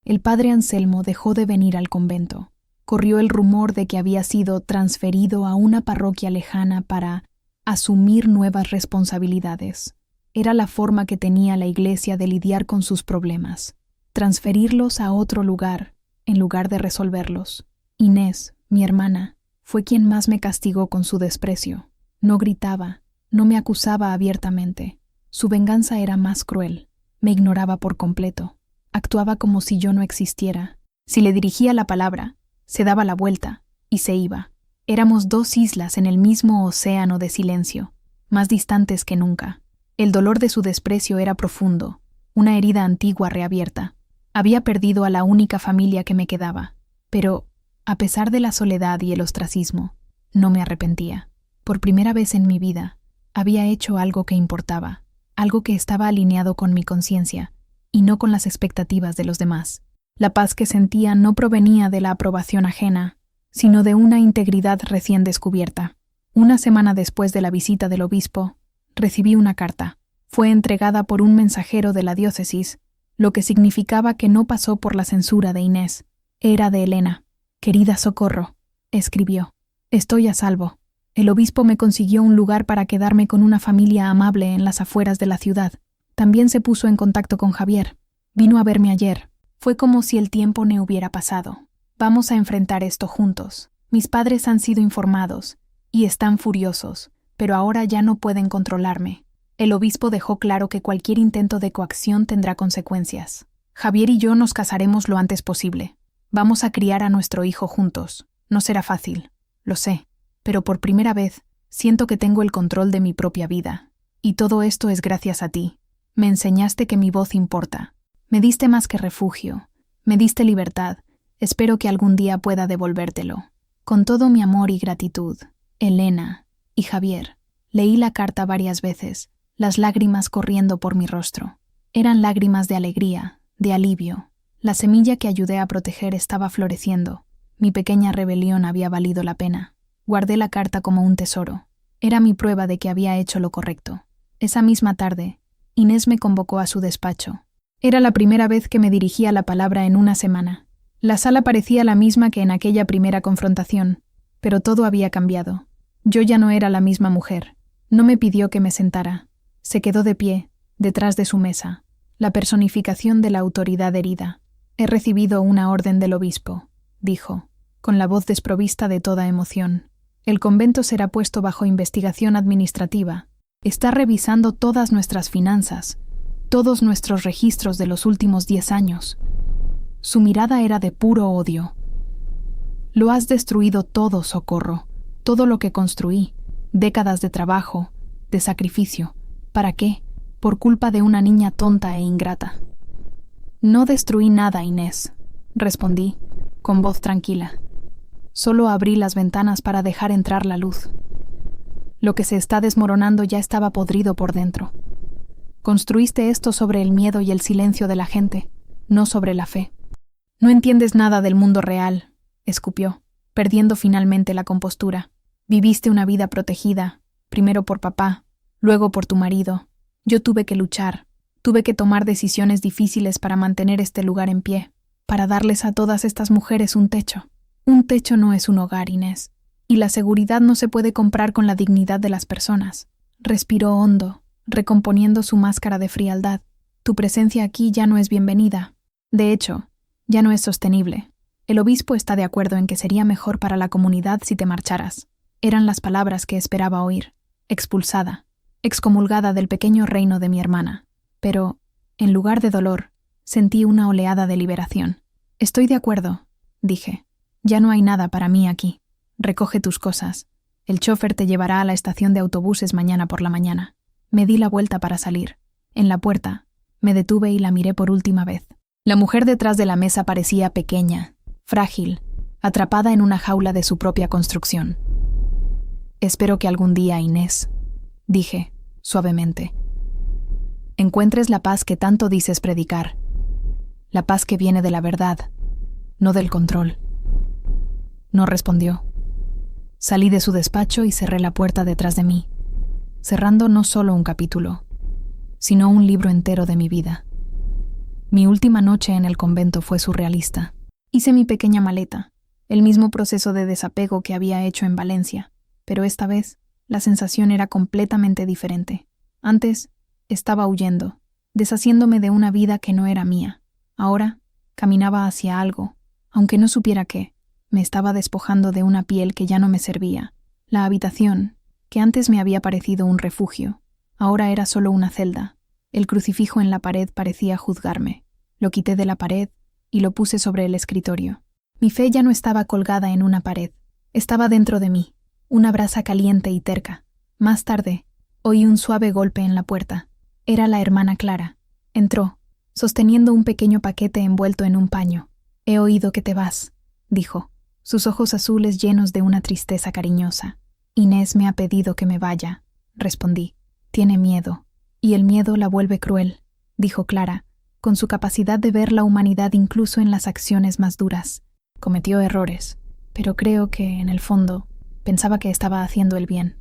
El padre Anselmo dejó de venir al convento. Corrió el rumor de que había sido transferido a una parroquia lejana para asumir nuevas responsabilidades. Era la forma que tenía la iglesia de lidiar con sus problemas, transferirlos a otro lugar, en lugar de resolverlos. Inés, mi hermana, fue quien más me castigó con su desprecio. No gritaba, no me acusaba abiertamente. Su venganza era más cruel. Me ignoraba por completo. Actuaba como si yo no existiera. Si le dirigía la palabra, se daba la vuelta y se iba. Éramos dos islas en el mismo océano de silencio, más distantes que nunca. El dolor de su desprecio era profundo, una herida antigua reabierta. Había perdido a la única familia que me quedaba, pero, a pesar de la soledad y el ostracismo, no me arrepentía. Por primera vez en mi vida, había hecho algo que importaba, algo que estaba alineado con mi conciencia, y no con las expectativas de los demás. La paz que sentía no provenía de la aprobación ajena, sino de una integridad recién descubierta. Una semana después de la visita del obispo, recibí una carta. Fue entregada por un mensajero de la diócesis, lo que significaba que no pasó por la censura de Inés. Era de Elena. «Querida Socorro», escribió, «estoy a salvo. El obispo me consiguió un lugar para quedarme con una familia amable en las afueras de la ciudad. También se puso en contacto con Javier. Vino a verme ayer. Fue como si el tiempo no hubiera pasado. Vamos a enfrentar esto juntos. Mis padres han sido informados y están furiosos, pero ahora ya no pueden controlarme. El obispo dejó claro que cualquier intento de coacción tendrá consecuencias. Javier y yo nos casaremos lo antes posible. Vamos a criar a nuestro hijo juntos. No será fácil, lo sé, pero por primera vez siento que tengo el control de mi propia vida. Y todo esto es gracias a ti. Me enseñaste que mi voz importa. Me diste más que refugio. Me diste libertad. Espero que algún día pueda devolvértelo. Con todo mi amor y gratitud, Elena y Javier. Leí la carta varias veces, las lágrimas corriendo por mi rostro. Eran lágrimas de alegría, de alivio. La semilla que ayudé a proteger estaba floreciendo. Mi pequeña rebelión había valido la pena. Guardé la carta como un tesoro. Era mi prueba de que había hecho lo correcto. Esa misma tarde, Inés me convocó a su despacho. Era la primera vez que me dirigía la palabra en una semana. La sala parecía la misma que en aquella primera confrontación, pero todo había cambiado. Yo ya no era la misma mujer. No me pidió que me sentara. Se quedó de pie, detrás de su mesa, la personificación de la autoridad herida. «He recibido una orden del obispo», dijo, con la voz desprovista de toda emoción. «El convento será puesto bajo investigación administrativa. Está revisando todas nuestras finanzas, todos nuestros registros de los últimos 10 años. Su mirada era de puro odio. Lo has destruido todo, Socorro, todo lo que construí, décadas de trabajo, de sacrificio. ¿Para qué? Por culpa de una niña tonta e ingrata». «No destruí nada, Inés», respondí, con voz tranquila. «Solo abrí las ventanas para dejar entrar la luz. Lo que se está desmoronando ya estaba podrido por dentro. Construiste esto sobre el miedo y el silencio de la gente, no sobre la fe». «No entiendes nada del mundo real», escupió, perdiendo finalmente la compostura. «Viviste una vida protegida, primero por papá, luego por tu marido. Yo tuve que luchar, tuve que tomar decisiones difíciles para mantener este lugar en pie, para darles a todas estas mujeres un techo. Un techo no es un hogar, Inés, y la seguridad no se puede comprar con la dignidad de las personas». Respiró hondo, recomponiendo su máscara de frialdad. «Tu presencia aquí ya no es bienvenida. De hecho, ya no es sostenible. El obispo está de acuerdo en que sería mejor para la comunidad si te marcharas». Eran las palabras que esperaba oír. Expulsada, excomulgada del pequeño reino de mi hermana. Pero, en lugar de dolor, sentí una oleada de liberación. «Estoy de acuerdo», dije. «Ya no hay nada para mí aquí. Recoge tus cosas. El chofer te llevará a la estación de autobuses mañana por la mañana». Me di la vuelta para salir. En la puerta, me detuve y la miré por última vez. La mujer detrás de la mesa parecía pequeña, frágil, atrapada en una jaula de su propia construcción. «Espero que algún día, Inés», dije, suavemente, «encuentres la paz que tanto dices predicar. La paz que viene de la verdad, no del control». No respondió. Salí de su despacho y cerré la puerta detrás de mí, cerrando no solo un capítulo, sino un libro entero de mi vida. Mi última noche en el convento fue surrealista. Hice mi pequeña maleta, el mismo proceso de desapego que había hecho en Valencia, pero esta vez la sensación era completamente diferente. Antes estaba huyendo, deshaciéndome de una vida que no era mía. Ahora caminaba hacia algo, aunque no supiera qué. Me estaba despojando de una piel que ya no me servía. La habitación, que antes me había parecido un refugio, ahora era solo una celda. El crucifijo en la pared parecía juzgarme. Lo quité de la pared y lo puse sobre el escritorio. Mi fe ya no estaba colgada en una pared. Estaba dentro de mí, una brasa caliente y terca. Más tarde, oí un suave golpe en la puerta. Era la hermana Clara. Entró, sosteniendo un pequeño paquete envuelto en un paño. «He oído que te vas», dijo, sus ojos azules llenos de una tristeza cariñosa. «Inés me ha pedido que me vaya», respondí. «Tiene miedo, y el miedo la vuelve cruel», dijo Clara, con su capacidad de ver la humanidad incluso en las acciones más duras. Cometió errores, pero creo que, en el fondo, pensaba que estaba haciendo el bien.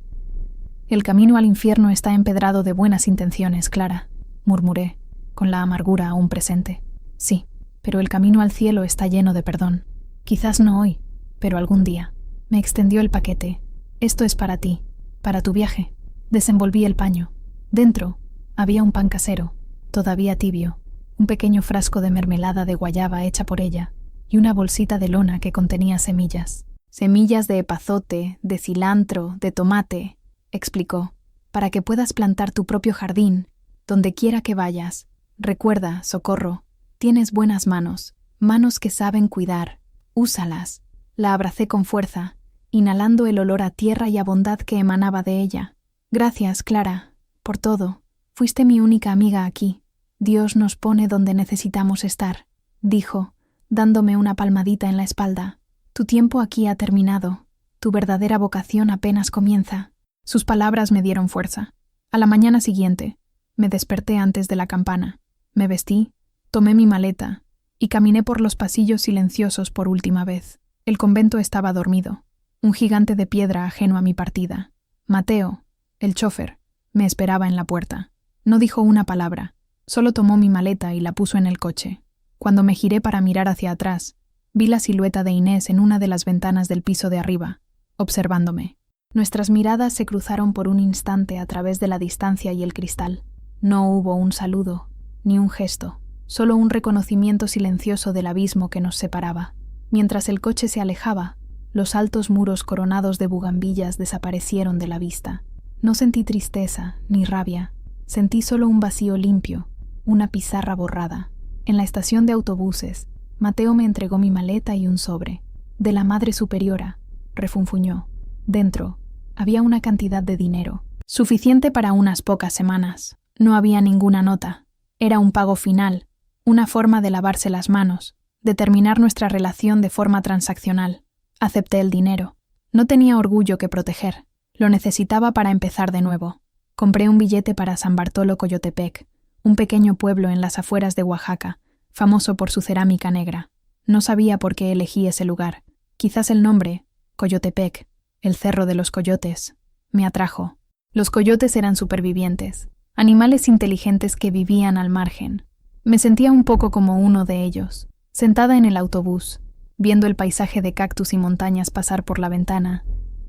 «El camino al infierno está empedrado de buenas intenciones, Clara», murmuré, con la amargura aún presente. «Sí, pero el camino al cielo está lleno de perdón. Quizás no hoy, pero algún día». Me extendió el paquete. «Esto es para ti, para tu viaje». Desenvolví el paño. Dentro había un pan casero, todavía tibio, un pequeño frasco de mermelada de guayaba hecha por ella y una bolsita de lona que contenía semillas. «Semillas de epazote, de cilantro, de tomate», explicó, «para que puedas plantar tu propio jardín, donde quiera que vayas. Recuerda, Socorro, tienes buenas manos, manos que saben cuidar. Úsalas». La abracé con fuerza, inhalando el olor a tierra y a bondad que emanaba de ella. «Gracias, Clara, por todo. Fuiste mi única amiga aquí. Dios nos pone donde necesitamos estar», dijo, dándome una palmadita en la espalda. «Tu tiempo aquí ha terminado. Tu verdadera vocación apenas comienza». Sus palabras me dieron fuerza. A la mañana siguiente, me desperté antes de la campana. Me vestí, tomé mi maleta y caminé por los pasillos silenciosos por última vez. El convento estaba dormido, un gigante de piedra ajeno a mi partida. Mateo, el chófer, me esperaba en la puerta. No dijo una palabra, solo tomó mi maleta y la puso en el coche. Cuando me giré para mirar hacia atrás, vi la silueta de Inés en una de las ventanas del piso de arriba, observándome. Nuestras miradas se cruzaron por un instante a través de la distancia y el cristal. No hubo un saludo, ni un gesto, solo un reconocimiento silencioso del abismo que nos separaba. Mientras el coche se alejaba, los altos muros coronados de bugambillas desaparecieron de la vista. No sentí tristeza ni rabia, sentí solo un vacío limpio, una pizarra borrada. En la estación de autobuses, Mateo me entregó mi maleta y un sobre. «De la Madre Superiora», refunfuñó. Dentro había una cantidad de dinero, suficiente para unas pocas semanas. No había ninguna nota. Era un pago final, una forma de lavarse las manos, de terminar nuestra relación de forma transaccional. Acepté el dinero. No tenía orgullo que proteger. Lo necesitaba para empezar de nuevo. Compré un billete para San Bartolo Coyotepec, un pequeño pueblo en las afueras de Oaxaca, famoso por su cerámica negra. No sabía por qué elegí ese lugar. Quizás el nombre, Coyotepec, el cerro de los coyotes, me atrajo. Los coyotes eran supervivientes, animales inteligentes que vivían al margen. Me sentía un poco como uno de ellos. Sentada en el autobús, viendo el paisaje de cactus y montañas pasar por la ventana,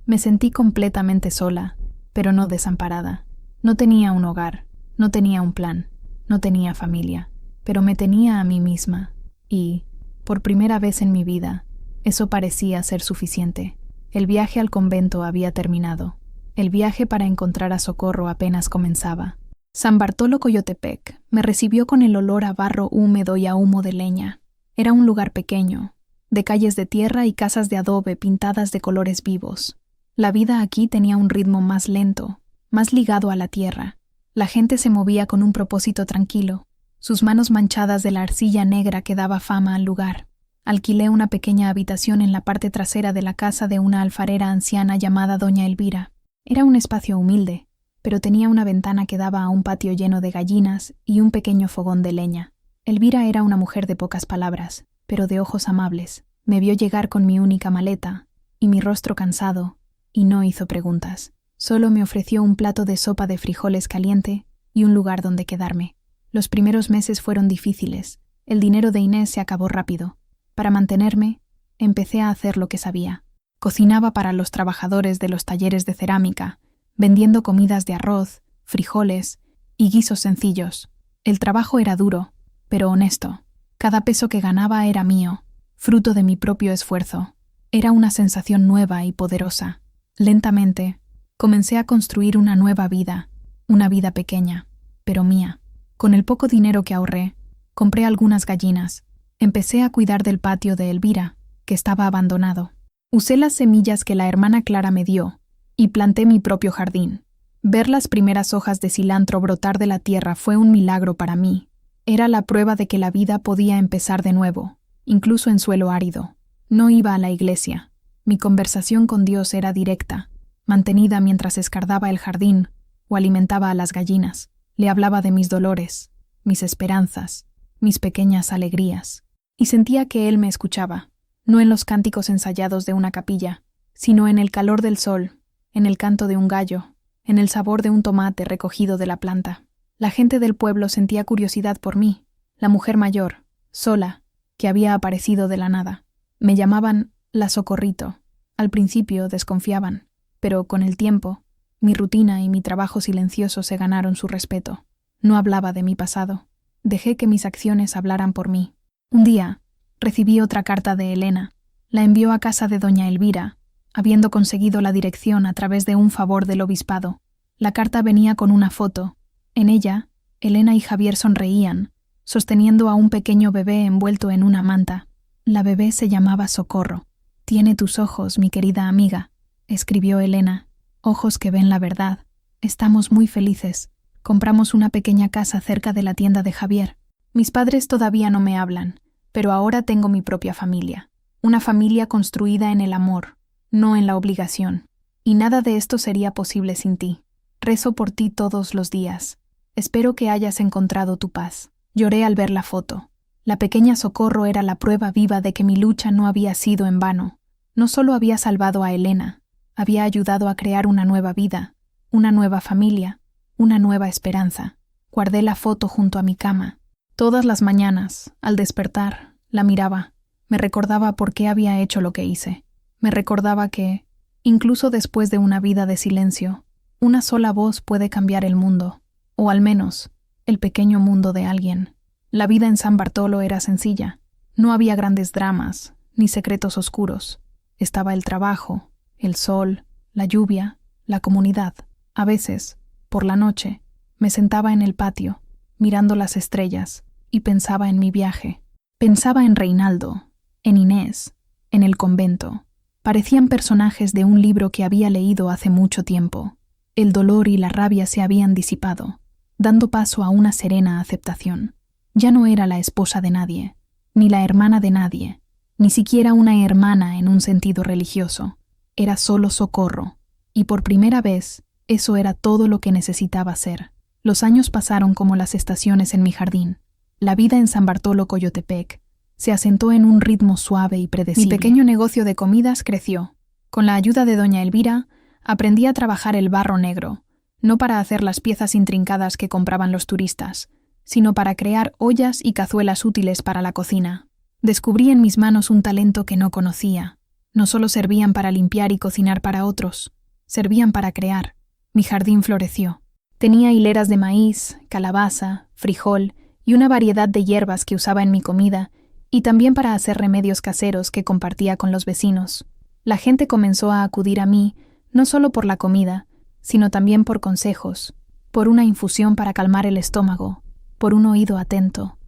me sentí completamente sola, pero no desamparada. No tenía un hogar, no tenía un plan, no tenía familia, pero me tenía a mí misma, y, por primera vez en mi vida, eso parecía ser suficiente. El viaje al convento había terminado. El viaje para encontrar a Socorro apenas comenzaba. San Bartolo Coyotepec me recibió con el olor a barro húmedo y a humo de leña. Era un lugar pequeño, de calles de tierra y casas de adobe pintadas de colores vivos. La vida aquí tenía un ritmo más lento, más ligado a la tierra. La gente se movía con un propósito tranquilo, sus manos manchadas de la arcilla negra que daba fama al lugar. Alquilé una pequeña habitación en la parte trasera de la casa de una alfarera anciana llamada Doña Elvira. Era un espacio humilde, pero tenía una ventana que daba a un patio lleno de gallinas y un pequeño fogón de leña. Elvira era una mujer de pocas palabras, pero de ojos amables. Me vio llegar con mi única maleta, y mi rostro cansado, y no hizo preguntas. Solo me ofreció un plato de sopa de frijoles caliente y un lugar donde quedarme. Los primeros meses fueron difíciles. El dinero de Inés se acabó rápido. Para mantenerme, empecé a hacer lo que sabía. Cocinaba para los trabajadores de los talleres de cerámica, vendiendo comidas de arroz, frijoles y guisos sencillos. El trabajo era duro, pero honesto. Cada peso que ganaba era mío, fruto de mi propio esfuerzo. Era una sensación nueva y poderosa. Lentamente, comencé a construir una nueva vida, una vida pequeña, pero mía. Con el poco dinero que ahorré, compré algunas gallinas. Empecé a cuidar del patio de Elvira, que estaba abandonado. Usé las semillas que la hermana Clara me dio y planté mi propio jardín. Ver las primeras hojas de cilantro brotar de la tierra fue un milagro para mí. Era la prueba de que la vida podía empezar de nuevo, incluso en suelo árido. No iba a la iglesia. Mi conversación con Dios era directa, mantenida mientras escardaba el jardín o alimentaba a las gallinas. Le hablaba de mis dolores, mis esperanzas, mis pequeñas alegrías. Y sentía que Él me escuchaba, no en los cánticos ensayados de una capilla, sino en el calor del sol, en el canto de un gallo, en el sabor de un tomate recogido de la planta. La gente del pueblo sentía curiosidad por mí, la mujer mayor, sola, que había aparecido de la nada. Me llamaban la Socorrito. Al principio desconfiaban, pero con el tiempo, mi rutina y mi trabajo silencioso se ganaron su respeto. No hablaba de mi pasado. Dejé que mis acciones hablaran por mí. Un día, recibí otra carta de Elena. La envió a casa de doña Elvira, habiendo conseguido la dirección a través de un favor del obispado. La carta venía con una foto. En ella, Elena y Javier sonreían, sosteniendo a un pequeño bebé envuelto en una manta. La bebé se llamaba Socorro. «Tiene tus ojos, mi querida amiga», escribió Elena. «Ojos que ven la verdad. Estamos muy felices. Compramos una pequeña casa cerca de la tienda de Javier. Mis padres todavía no me hablan, pero ahora tengo mi propia familia. Una familia construida en el amor, no en la obligación. Y nada de esto sería posible sin ti. Rezo por ti todos los días. Espero que hayas encontrado tu paz». Lloré al ver la foto. La pequeña Socorro era la prueba viva de que mi lucha no había sido en vano. No solo había salvado a Elena, había ayudado a crear una nueva vida, una nueva familia, una nueva esperanza. Guardé la foto junto a mi cama. Todas las mañanas, al despertar, la miraba. Me recordaba por qué había hecho lo que hice. Me recordaba que, incluso después de una vida de silencio, una sola voz puede cambiar el mundo, o al menos, el pequeño mundo de alguien. La vida en San Bartolo era sencilla. No había grandes dramas, ni secretos oscuros. Estaba el trabajo, el sol, la lluvia, la comunidad. A veces, por la noche, me sentaba en el patio, mirando las estrellas, y pensaba en mi viaje. Pensaba en Reinaldo, en Inés, en el convento. Parecían personajes de un libro que había leído hace mucho tiempo. El dolor y la rabia se habían disipado, dando paso a una serena aceptación. Ya no era la esposa de nadie, ni la hermana de nadie, ni siquiera una hermana en un sentido religioso. Era solo Socorro, y por primera vez, eso era todo lo que necesitaba ser. Los años pasaron como las estaciones en mi jardín. La vida en San Bartolo Coyotepec se asentó en un ritmo suave y predecible. Mi pequeño negocio de comidas creció. Con la ayuda de doña Elvira, aprendí a trabajar el barro negro, no para hacer las piezas intrincadas que compraban los turistas, sino para crear ollas y cazuelas útiles para la cocina. Descubrí en mis manos un talento que no conocía. No solo servían para limpiar y cocinar para otros, servían para crear. Mi jardín floreció. Tenía hileras de maíz, calabaza, frijol y una variedad de hierbas que usaba en mi comida, y también para hacer remedios caseros que compartía con los vecinos. La gente comenzó a acudir a mí, no solo por la comida, sino también por consejos, por una infusión para calmar el estómago, por un oído atento.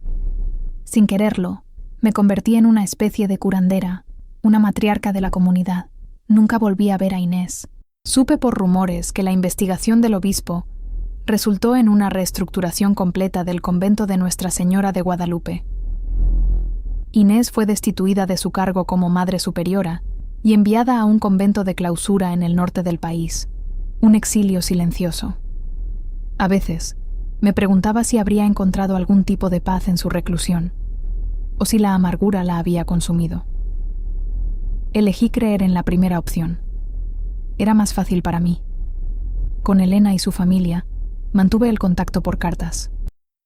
Sin quererlo, me convertí en una especie de curandera, una matriarca de la comunidad. Nunca volví a ver a Inés. Supe por rumores que la investigación del obispo resultó en una reestructuración completa del convento de Nuestra Señora de Guadalupe. Inés fue destituida de su cargo como madre superiora y enviada a un convento de clausura en el norte del país, un exilio silencioso. A veces, me preguntaba si habría encontrado algún tipo de paz en su reclusión, o si la amargura la había consumido. Elegí creer en la primera opción. Era más fácil para mí. Con Elena y su familia, mantuve el contacto por cartas.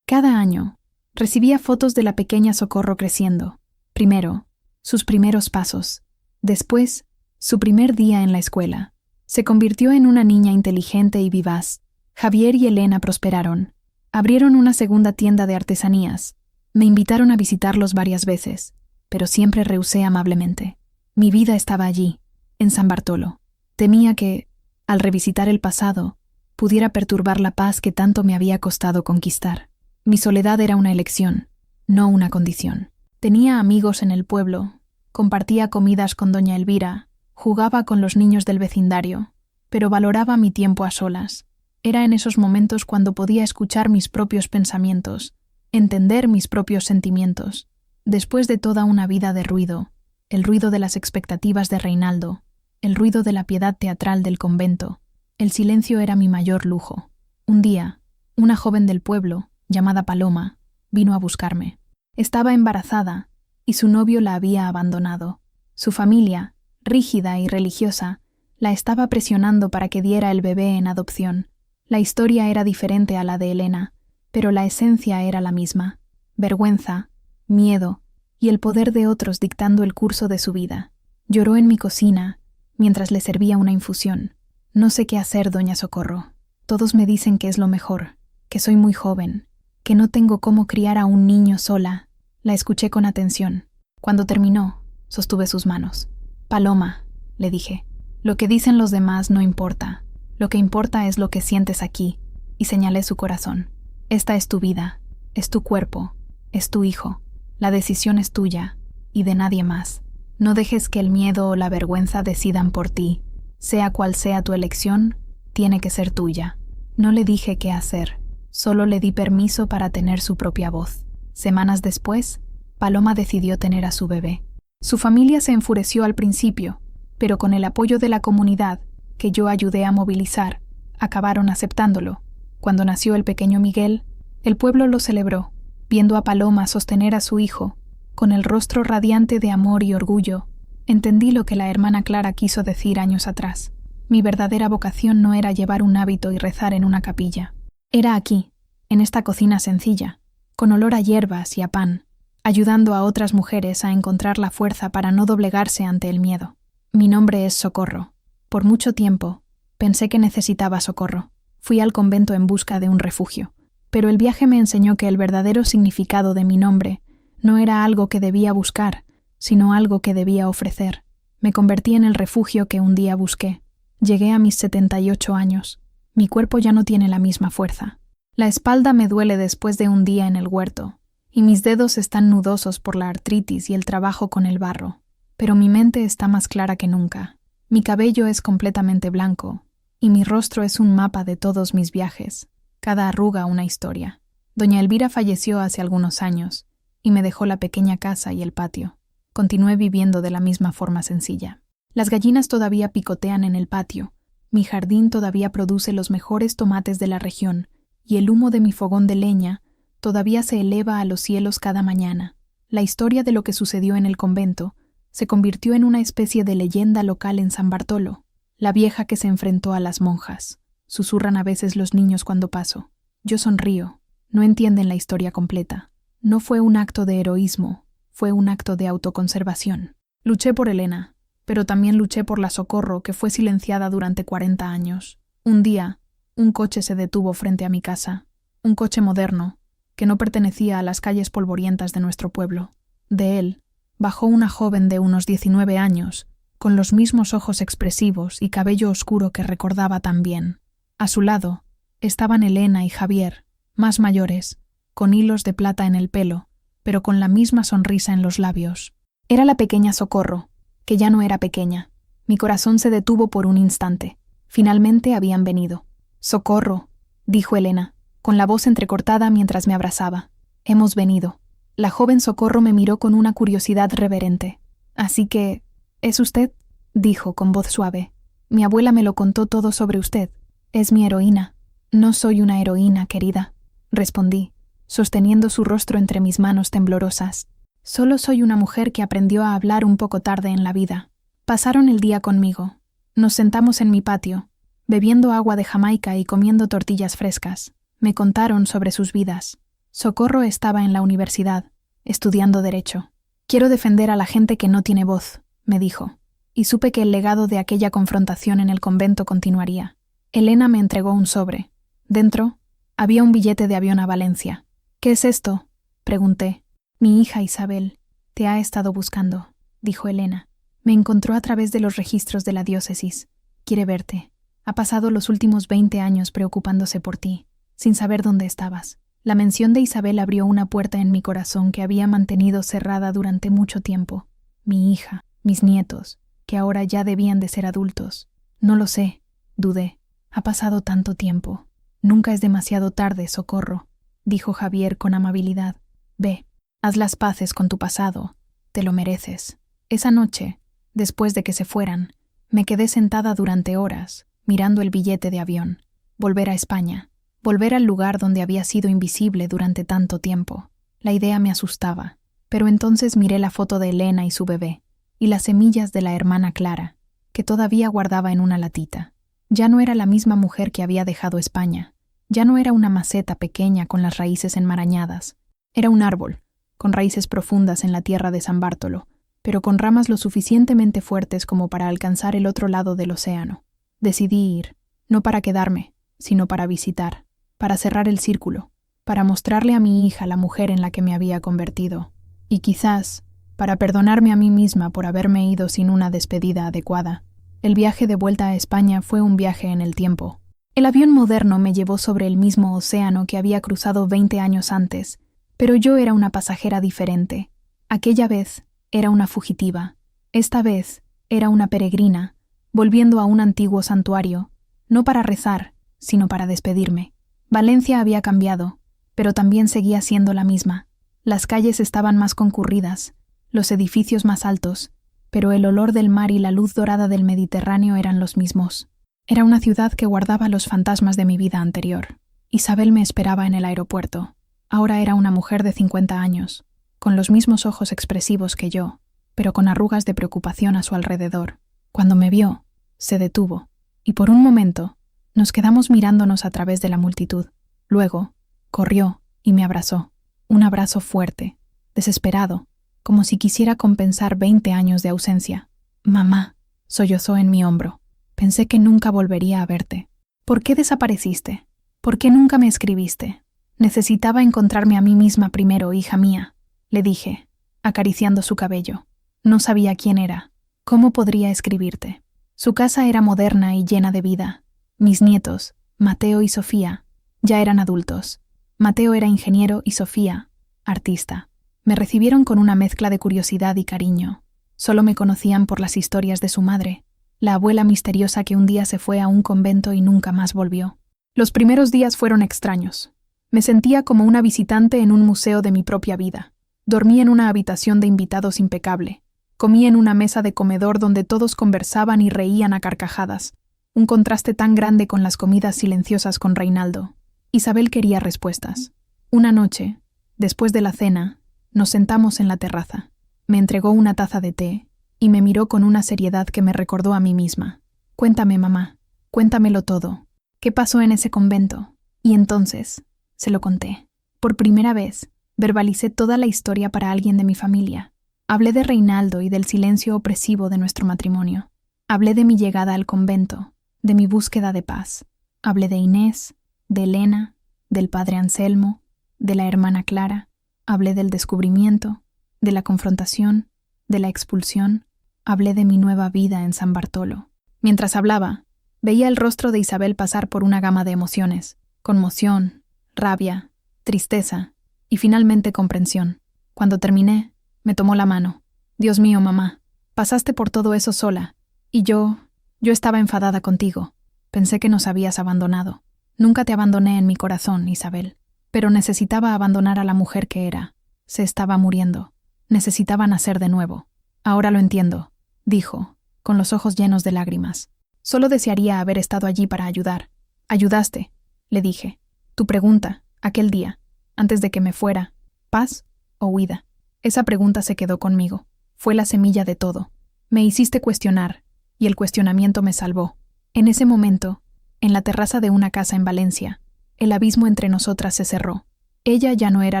Cada año, recibía fotos de la pequeña Socorro creciendo. Primero, sus primeros pasos. Después, su primer día en la escuela. Se convirtió en una niña inteligente y vivaz. Javier y Elena prosperaron. Abrieron una segunda tienda de artesanías. Me invitaron a visitarlos varias veces, pero siempre rehusé amablemente. Mi vida estaba allí, en San Bartolo. Temía que, al revisitar el pasado, pudiera perturbar la paz que tanto me había costado conquistar. Mi soledad era una elección, no una condición. Tenía amigos en el pueblo, compartía comidas con doña Elvira, jugaba con los niños del vecindario, pero valoraba mi tiempo a solas. Era en esos momentos cuando podía escuchar mis propios pensamientos, entender mis propios sentimientos. Después de toda una vida de ruido, el ruido de las expectativas de Reinaldo, el ruido de la piedad teatral del convento, el silencio era mi mayor lujo. Un día, una joven del pueblo, llamada Paloma, vino a buscarme. Estaba embarazada y su novio la había abandonado. Su familia, rígida y religiosa, la estaba presionando para que diera el bebé en adopción. La historia era diferente a la de Elena, pero la esencia era la misma: vergüenza, miedo y el poder de otros dictando el curso de su vida. Lloró en mi cocina mientras le servía una infusión. No sé qué hacer, doña Socorro. Todos me dicen que es lo mejor, que soy muy joven, que no tengo cómo criar a un niño sola. La escuché con atención. Cuando terminó, sostuve sus manos. Paloma, le dije, lo que dicen los demás no importa. Lo que importa es lo que sientes aquí, y señalé su corazón. Esta es tu vida, es tu cuerpo, es tu hijo. La decisión es tuya, y de nadie más. No dejes que el miedo o la vergüenza decidan por ti. Sea cual sea tu elección, tiene que ser tuya. No le dije qué hacer, solo le di permiso para tener su propia voz. Semanas después, Paloma decidió tener a su bebé. Su familia se enfureció al principio, pero con el apoyo de la comunidad, que yo ayudé a movilizar, acabaron aceptándolo. Cuando nació el pequeño Miguel, el pueblo lo celebró, viendo a Paloma sostener a su hijo, con el rostro radiante de amor y orgullo. Entendí lo que la hermana Clara quiso decir años atrás. Mi verdadera vocación no era llevar un hábito y rezar en una capilla. Era aquí, en esta cocina sencilla, con olor a hierbas y a pan, ayudando a otras mujeres a encontrar la fuerza para no doblegarse ante el miedo. Mi nombre es Socorro. Por mucho tiempo, pensé que necesitaba socorro. Fui al convento en busca de un refugio, pero el viaje me enseñó que el verdadero significado de mi nombre no era algo que debía buscar, sino algo que debía ofrecer. Me convertí en el refugio que un día busqué. Llegué a mis 78 años. Mi cuerpo ya no tiene la misma fuerza. La espalda me duele después de un día en el huerto, y mis dedos están nudosos por la artritis y el trabajo con el barro. Pero mi mente está más clara que nunca. Mi cabello es completamente blanco, y mi rostro es un mapa de todos mis viajes, cada arruga una historia. Doña Elvira falleció hace algunos años, y me dejó la pequeña casa y el patio. Continué viviendo de la misma forma sencilla. Las gallinas todavía picotean en el patio, mi jardín todavía produce los mejores tomates de la región, y el humo de mi fogón de leña todavía se eleva a los cielos cada mañana. La historia de lo que sucedió en el convento se convirtió en una especie de leyenda local en San Bartolo. La vieja que se enfrentó a las monjas. Susurran a veces los niños cuando paso. Yo sonrío. No entienden la historia completa. No fue un acto de heroísmo, fue un acto de autoconservación. Luché por Elena, pero también luché por la Socorro, que fue silenciada durante 40 años. Un día, un coche se detuvo frente a mi casa. Un coche moderno, que no pertenecía a las calles polvorientas de nuestro pueblo. De él bajó una joven de unos 19 años, con los mismos ojos expresivos y cabello oscuro que recordaba tan bien. A su lado estaban Elena y Javier, más mayores, con hilos de plata en el pelo, pero con la misma sonrisa en los labios. Era la pequeña Socorro, que ya no era pequeña. Mi corazón se detuvo por un instante. Finalmente habían venido. «Socorro», dijo Elena, con la voz entrecortada mientras me abrazaba. «Hemos venido». La joven Socorro me miró con una curiosidad reverente. «Así que, ¿es usted?», dijo con voz suave. «Mi abuela me lo contó todo sobre usted. Es mi heroína». «No soy una heroína, querida», respondí, sosteniendo su rostro entre mis manos temblorosas. «Solo soy una mujer que aprendió a hablar un poco tarde en la vida». Pasaron el día conmigo. Nos sentamos en mi patio, bebiendo agua de Jamaica y comiendo tortillas frescas. Me contaron sobre sus vidas. Socorro estaba en la universidad, estudiando Derecho. Quiero defender a la gente que no tiene voz, me dijo, y supe que el legado de aquella confrontación en el convento continuaría. Elena me entregó un sobre. Dentro había un billete de avión a Valencia. ¿Qué es esto?, pregunté. Mi hija Isabel te ha estado buscando, dijo Elena. Me encontró a través de los registros de la diócesis. Quiere verte. Ha pasado los últimos 20 años preocupándose por ti, sin saber dónde estabas. La mención de Isabel abrió una puerta en mi corazón que había mantenido cerrada durante mucho tiempo. Mi hija, mis nietos, que ahora ya debían de ser adultos. No lo sé, dudé. Ha pasado tanto tiempo. Nunca es demasiado tarde, Socorro, dijo Javier con amabilidad. Ve, haz las paces con tu pasado. Te lo mereces. Esa noche, después de que se fueran, me quedé sentada durante horas, mirando el billete de avión. Volver a España. Volver al lugar donde había sido invisible durante tanto tiempo. La idea me asustaba, pero entonces miré la foto de Elena y su bebé, y las semillas de la hermana Clara, que todavía guardaba en una latita. Ya no era la misma mujer que había dejado España. Ya no era una maceta pequeña con las raíces enmarañadas. Era un árbol, con raíces profundas en la tierra de San Bartolo, pero con ramas lo suficientemente fuertes como para alcanzar el otro lado del océano. Decidí ir, no para quedarme, sino para visitar, para cerrar el círculo, para mostrarle a mi hija la mujer en la que me había convertido, y quizás para perdonarme a mí misma por haberme ido sin una despedida adecuada. El viaje de vuelta a España fue un viaje en el tiempo. El avión moderno me llevó sobre el mismo océano que había cruzado 20 años antes, pero yo era una pasajera diferente. Aquella vez era una fugitiva. Esta vez era una peregrina, volviendo a un antiguo santuario, no para rezar, sino para despedirme. Valencia había cambiado, pero también seguía siendo la misma. Las calles estaban más concurridas, los edificios más altos, pero el olor del mar y la luz dorada del Mediterráneo eran los mismos. Era una ciudad que guardaba los fantasmas de mi vida anterior. Isabel me esperaba en el aeropuerto. Ahora era una mujer de 50 años, con los mismos ojos expresivos que yo, pero con arrugas de preocupación a su alrededor. Cuando me vio, se detuvo, y por un momento nos quedamos mirándonos a través de la multitud. Luego, corrió y me abrazó. Un abrazo fuerte, desesperado, como si quisiera compensar 20 años de ausencia. Mamá, sollozó en mi hombro. Pensé que nunca volvería a verte. ¿Por qué desapareciste? ¿Por qué nunca me escribiste? Necesitaba encontrarme a mí misma primero, hija mía, le dije, acariciando su cabello. No sabía quién era. ¿Cómo podría escribirte? Su casa era moderna y llena de vida. Mis nietos, Mateo y Sofía, ya eran adultos. Mateo era ingeniero y Sofía, artista. Me recibieron con una mezcla de curiosidad y cariño. Solo me conocían por las historias de su madre, la abuela misteriosa que un día se fue a un convento y nunca más volvió. Los primeros días fueron extraños. Me sentía como una visitante en un museo de mi propia vida. Dormí en una habitación de invitados impecable. Comí en una mesa de comedor donde todos conversaban y reían a carcajadas. Un contraste tan grande con las comidas silenciosas con Reinaldo. Isabel quería respuestas. Una noche, después de la cena, nos sentamos en la terraza. Me entregó una taza de té y me miró con una seriedad que me recordó a mí misma. Cuéntame, mamá, cuéntamelo todo. ¿Qué pasó en ese convento? Y entonces, se lo conté. Por primera vez, verbalicé toda la historia para alguien de mi familia. Hablé de Reinaldo y del silencio opresivo de nuestro matrimonio. Hablé de mi llegada al convento, de mi búsqueda de paz. Hablé de Inés, de Elena, del padre Anselmo, de la hermana Clara. Hablé del descubrimiento, de la confrontación, de la expulsión. Hablé de mi nueva vida en San Bartolo. Mientras hablaba, veía el rostro de Isabel pasar por una gama de emociones: conmoción, rabia, tristeza y finalmente comprensión. Cuando terminé, me tomó la mano. Dios mío, mamá, pasaste por todo eso sola. Y yo estaba enfadada contigo. Pensé que nos habías abandonado. Nunca te abandoné en mi corazón, Isabel. Pero necesitaba abandonar a la mujer que era. Se estaba muriendo. Necesitaba nacer de nuevo. Ahora lo entiendo, dijo, con los ojos llenos de lágrimas. Solo desearía haber estado allí para ayudar. Ayudaste, le dije. Tu pregunta, aquel día, antes de que me fuera, ¿paz o huida? Esa pregunta se quedó conmigo. Fue la semilla de todo. Me hiciste cuestionar, y el cuestionamiento me salvó. En ese momento, en la terraza de una casa en Valencia, el abismo entre nosotras se cerró. Ella ya no era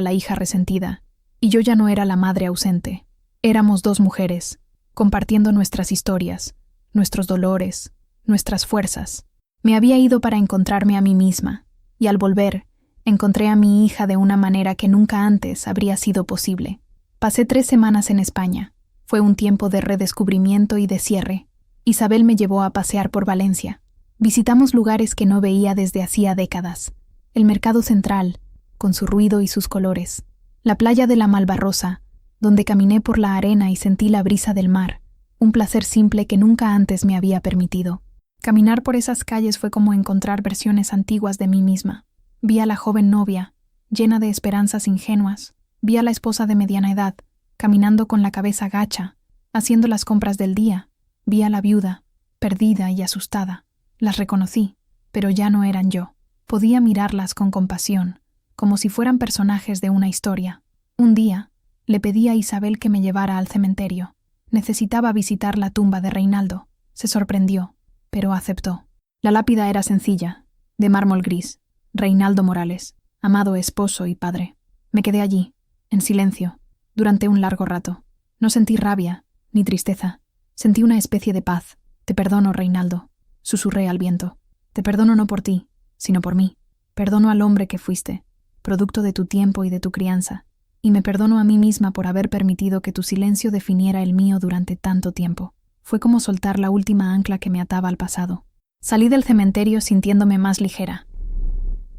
la hija resentida, y yo ya no era la madre ausente. Éramos dos mujeres, compartiendo nuestras historias, nuestros dolores, nuestras fuerzas. Me había ido para encontrarme a mí misma, y al volver, encontré a mi hija de una manera que nunca antes habría sido posible. Pasé 3 semanas en España. Fue un tiempo de redescubrimiento y de cierre. Isabel me llevó a pasear por Valencia. Visitamos lugares que no veía desde hacía décadas. El mercado central, con su ruido y sus colores. La playa de la Malvarrosa, donde caminé por la arena y sentí la brisa del mar, un placer simple que nunca antes me había permitido. Caminar por esas calles fue como encontrar versiones antiguas de mí misma. Vi a la joven novia, llena de esperanzas ingenuas. Vi a la esposa de mediana edad, caminando con la cabeza gacha, haciendo las compras del día. Vi a la viuda, perdida y asustada. Las reconocí, pero ya no eran yo. Podía mirarlas con compasión, como si fueran personajes de una historia. Un día, le pedí a Isabel que me llevara al cementerio. Necesitaba visitar la tumba de Reinaldo. Se sorprendió, pero aceptó. La lápida era sencilla, de mármol gris. Reinaldo Morales, amado esposo y padre. Me quedé allí, en silencio, durante un largo rato. No sentí rabia, ni tristeza. Sentí una especie de paz. Te perdono, Reinaldo, susurré al viento. Te perdono no por ti, sino por mí. Perdono al hombre que fuiste, producto de tu tiempo y de tu crianza, y me perdono a mí misma por haber permitido que tu silencio definiera el mío durante tanto tiempo. Fue como soltar la última ancla que me ataba al pasado. Salí del cementerio sintiéndome más ligera.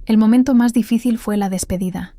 El momento más difícil fue la despedida.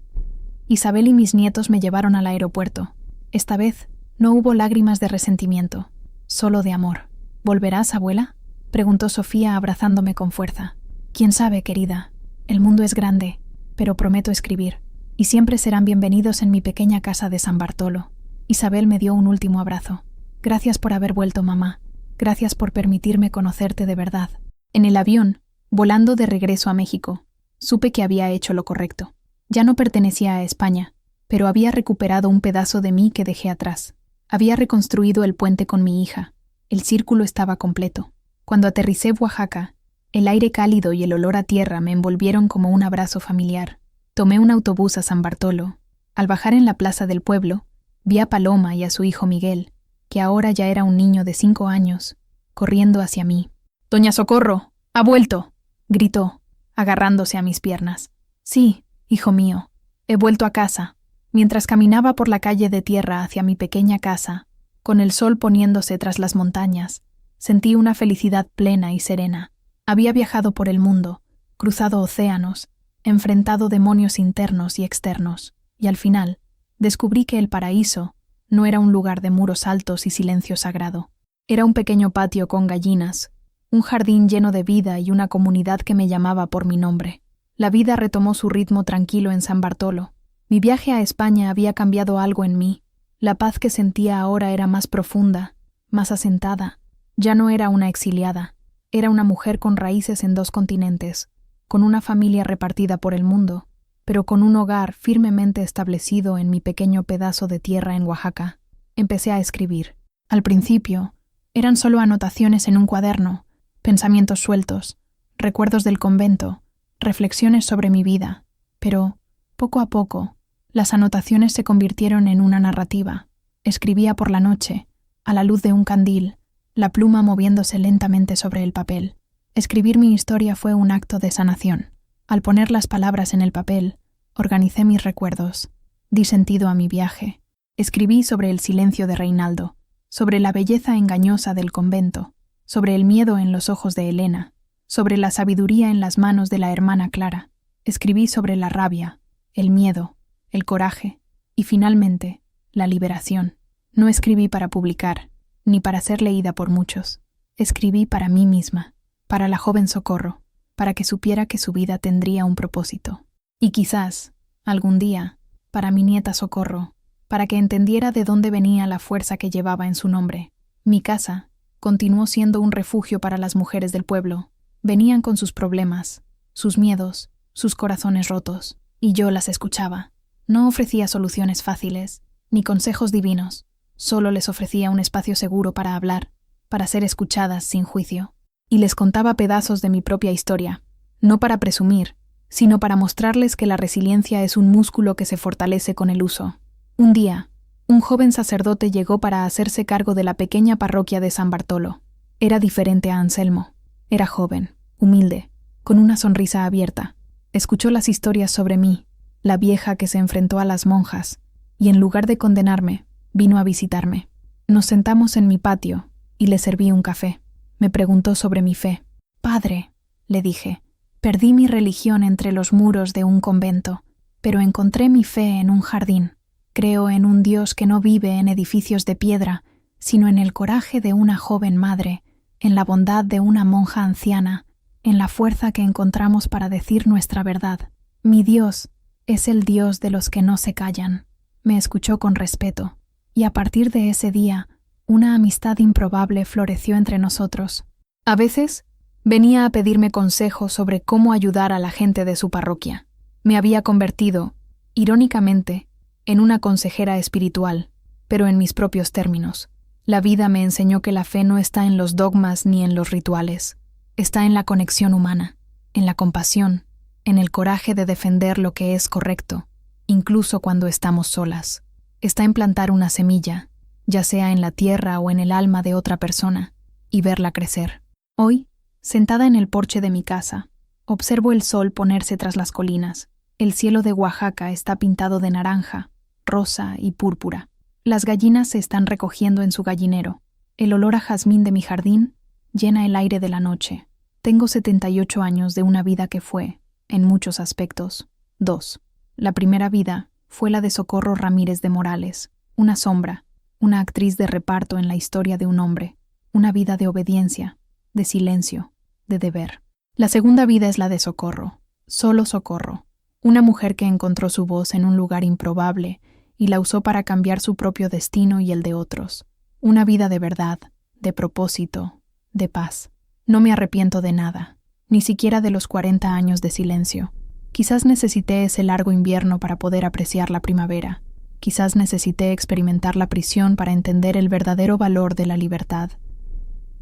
Isabel y mis nietos me llevaron al aeropuerto. Esta vez no hubo lágrimas de resentimiento, solo de amor. ¿Volverás, abuela?, preguntó Sofía abrazándome con fuerza. Quién sabe, querida. El mundo es grande, pero prometo escribir, y siempre serán bienvenidos en mi pequeña casa de San Bartolo. Isabel me dio un último abrazo. Gracias por haber vuelto, mamá. Gracias por permitirme conocerte de verdad. En el avión, volando de regreso a México, supe que había hecho lo correcto. Ya no pertenecía a España, pero había recuperado un pedazo de mí que dejé atrás. Había reconstruido el puente con mi hija. El círculo estaba completo. Cuando aterricé en Oaxaca, el aire cálido y el olor a tierra me envolvieron como un abrazo familiar. Tomé un autobús a San Bartolo. Al bajar en la plaza del pueblo, vi a Paloma y a su hijo Miguel, que ahora ya era un niño de 5 años, corriendo hacia mí. «¡Doña Socorro! ¡Ha vuelto!», gritó, agarrándose a mis piernas. «Sí, hijo mío, he vuelto a casa». Mientras caminaba por la calle de tierra hacia mi pequeña casa, con el sol poniéndose tras las montañas, sentí una felicidad plena y serena. Había viajado por el mundo, cruzado océanos, enfrentado demonios internos y externos, y al final descubrí que el paraíso no era un lugar de muros altos y silencio sagrado. Era un pequeño patio con gallinas, un jardín lleno de vida y una comunidad que me llamaba por mi nombre. La vida retomó su ritmo tranquilo en San Bartolo. Mi viaje a España había cambiado algo en mí. La paz que sentía ahora era más profunda, más asentada. Ya no era una exiliada. Era una mujer con raíces en 2 continentes, con una familia repartida por el mundo, pero con un hogar firmemente establecido en mi pequeño pedazo de tierra en Oaxaca. Empecé a escribir. Al principio, eran solo anotaciones en un cuaderno, pensamientos sueltos, recuerdos del convento, reflexiones sobre mi vida. Pero, poco a poco, las anotaciones se convirtieron en una narrativa. Escribía por la noche, a la luz de un candil, la pluma moviéndose lentamente sobre el papel. Escribir mi historia fue un acto de sanación. Al poner las palabras en el papel, organicé mis recuerdos, di sentido a mi viaje. Escribí sobre el silencio de Reinaldo, sobre la belleza engañosa del convento, sobre el miedo en los ojos de Elena, sobre la sabiduría en las manos de la hermana Clara. Escribí sobre la rabia, el miedo, el coraje y, finalmente, la liberación. No escribí para publicar, ni para ser leída por muchos. Escribí para mí misma, para la joven Socorro, para que supiera que su vida tendría un propósito. Y quizás, algún día, para mi nieta Socorro, para que entendiera de dónde venía la fuerza que llevaba en su nombre. Mi casa continuó siendo un refugio para las mujeres del pueblo. Venían con sus problemas, sus miedos, sus corazones rotos, y yo las escuchaba. No ofrecía soluciones fáciles, ni consejos divinos, solo les ofrecía un espacio seguro para hablar, para ser escuchadas sin juicio. Y les contaba pedazos de mi propia historia, no para presumir, sino para mostrarles que la resiliencia es un músculo que se fortalece con el uso. Un día, un joven sacerdote llegó para hacerse cargo de la pequeña parroquia de San Bartolo. Era diferente a Anselmo. Era joven, humilde, con una sonrisa abierta. Escuchó las historias sobre mí, la vieja que se enfrentó a las monjas, y en lugar de condenarme, vino a visitarme. Nos sentamos en mi patio y le serví un café. Me preguntó sobre mi fe. «Padre», le dije, «perdí mi religión entre los muros de un convento, pero encontré mi fe en un jardín. Creo en un Dios que no vive en edificios de piedra, sino en el coraje de una joven madre, en la bondad de una monja anciana, en la fuerza que encontramos para decir nuestra verdad. Mi Dios es el Dios de los que no se callan». Me escuchó con respeto, y a partir de ese día, una amistad improbable floreció entre nosotros. A veces, venía a pedirme consejos sobre cómo ayudar a la gente de su parroquia. Me había convertido, irónicamente, en una consejera espiritual, pero en mis propios términos. La vida me enseñó que la fe no está en los dogmas ni en los rituales. Está en la conexión humana, en la compasión, en el coraje de defender lo que es correcto, incluso cuando estamos solas. Está en plantar una semilla, ya sea en la tierra o en el alma de otra persona, y verla crecer. Hoy, sentada en el porche de mi casa, observo el sol ponerse tras las colinas. El cielo de Oaxaca está pintado de naranja, rosa y púrpura. Las gallinas se están recogiendo en su gallinero. El olor a jazmín de mi jardín llena el aire de la noche. Tengo 78 años de una vida que fue, en muchos aspectos, dos. La primera vida fue la de Socorro Ramírez de Morales, una sombra, una actriz de reparto en la historia de un hombre, una vida de obediencia, de silencio, de deber. La segunda vida es la de Socorro, solo Socorro, una mujer que encontró su voz en un lugar improbable y la usó para cambiar su propio destino y el de otros. Una vida de verdad, de propósito, de paz. No me arrepiento de nada, ni siquiera de los 40 años de silencio. Quizás necesité ese largo invierno para poder apreciar la primavera. Quizás necesité experimentar la prisión para entender el verdadero valor de la libertad.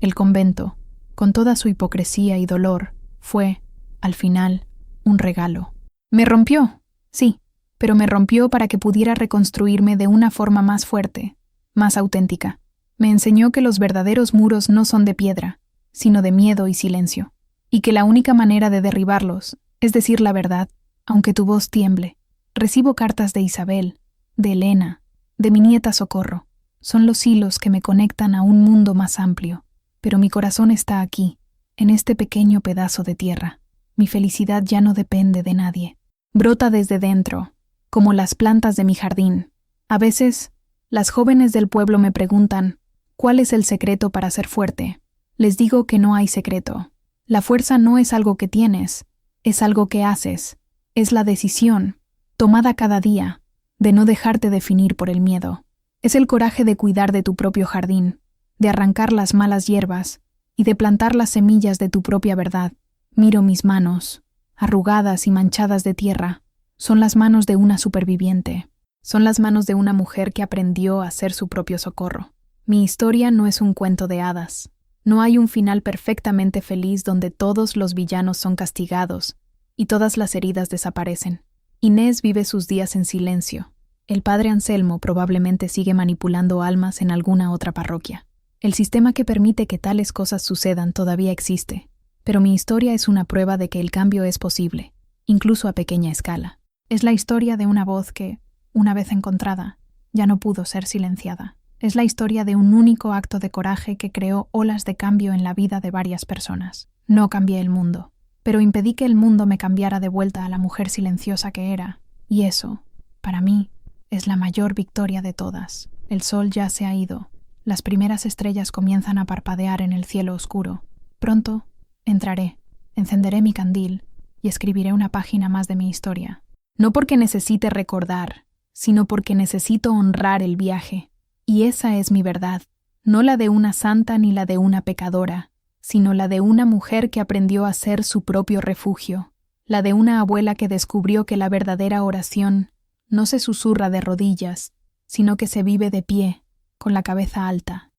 El convento, con toda su hipocresía y dolor, fue, al final, un regalo. Me rompió, sí, pero me rompió para que pudiera reconstruirme de una forma más fuerte, más auténtica. Me enseñó que los verdaderos muros no son de piedra, sino de miedo y silencio, y que la única manera de derribarlos es decir la verdad, aunque tu voz tiemble. Recibo cartas de Isabel, de Elena, de mi nieta Socorro. Son los hilos que me conectan a un mundo más amplio, pero mi corazón está aquí, en este pequeño pedazo de tierra. Mi felicidad ya no depende de nadie. Brota desde dentro, como las plantas de mi jardín. A veces, las jóvenes del pueblo me preguntan, ¿cuál es el secreto para ser fuerte? Les digo que no hay secreto. La fuerza no es algo que tienes, es algo que haces. Es la decisión, tomada cada día, de no dejarte definir por el miedo. Es el coraje de cuidar de tu propio jardín, de arrancar las malas hierbas y de plantar las semillas de tu propia verdad. Miro mis manos, arrugadas y manchadas de tierra. Son las manos de una superviviente. Son las manos de una mujer que aprendió a ser su propio socorro. Mi historia no es un cuento de hadas. No hay un final perfectamente feliz donde todos los villanos son castigados y todas las heridas desaparecen. Inés vive sus días en silencio. El padre Anselmo probablemente sigue manipulando almas en alguna otra parroquia. El sistema que permite que tales cosas sucedan todavía existe, pero mi historia es una prueba de que el cambio es posible, incluso a pequeña escala. Es la historia de una voz que, una vez encontrada, ya no pudo ser silenciada. Es la historia de un único acto de coraje que creó olas de cambio en la vida de varias personas. No cambié el mundo, pero impedí que el mundo me cambiara de vuelta a la mujer silenciosa que era, y eso, para mí, es la mayor victoria de todas. El sol ya se ha ido. Las primeras estrellas comienzan a parpadear en el cielo oscuro. Pronto, entraré, encenderé mi candil y escribiré una página más de mi historia. No porque necesite recordar, sino porque necesito honrar el viaje. Y esa es mi verdad, no la de una santa ni la de una pecadora, sino la de una mujer que aprendió a ser su propio refugio, la de una abuela que descubrió que la verdadera oración no se susurra de rodillas, sino que se vive de pie, con la cabeza alta.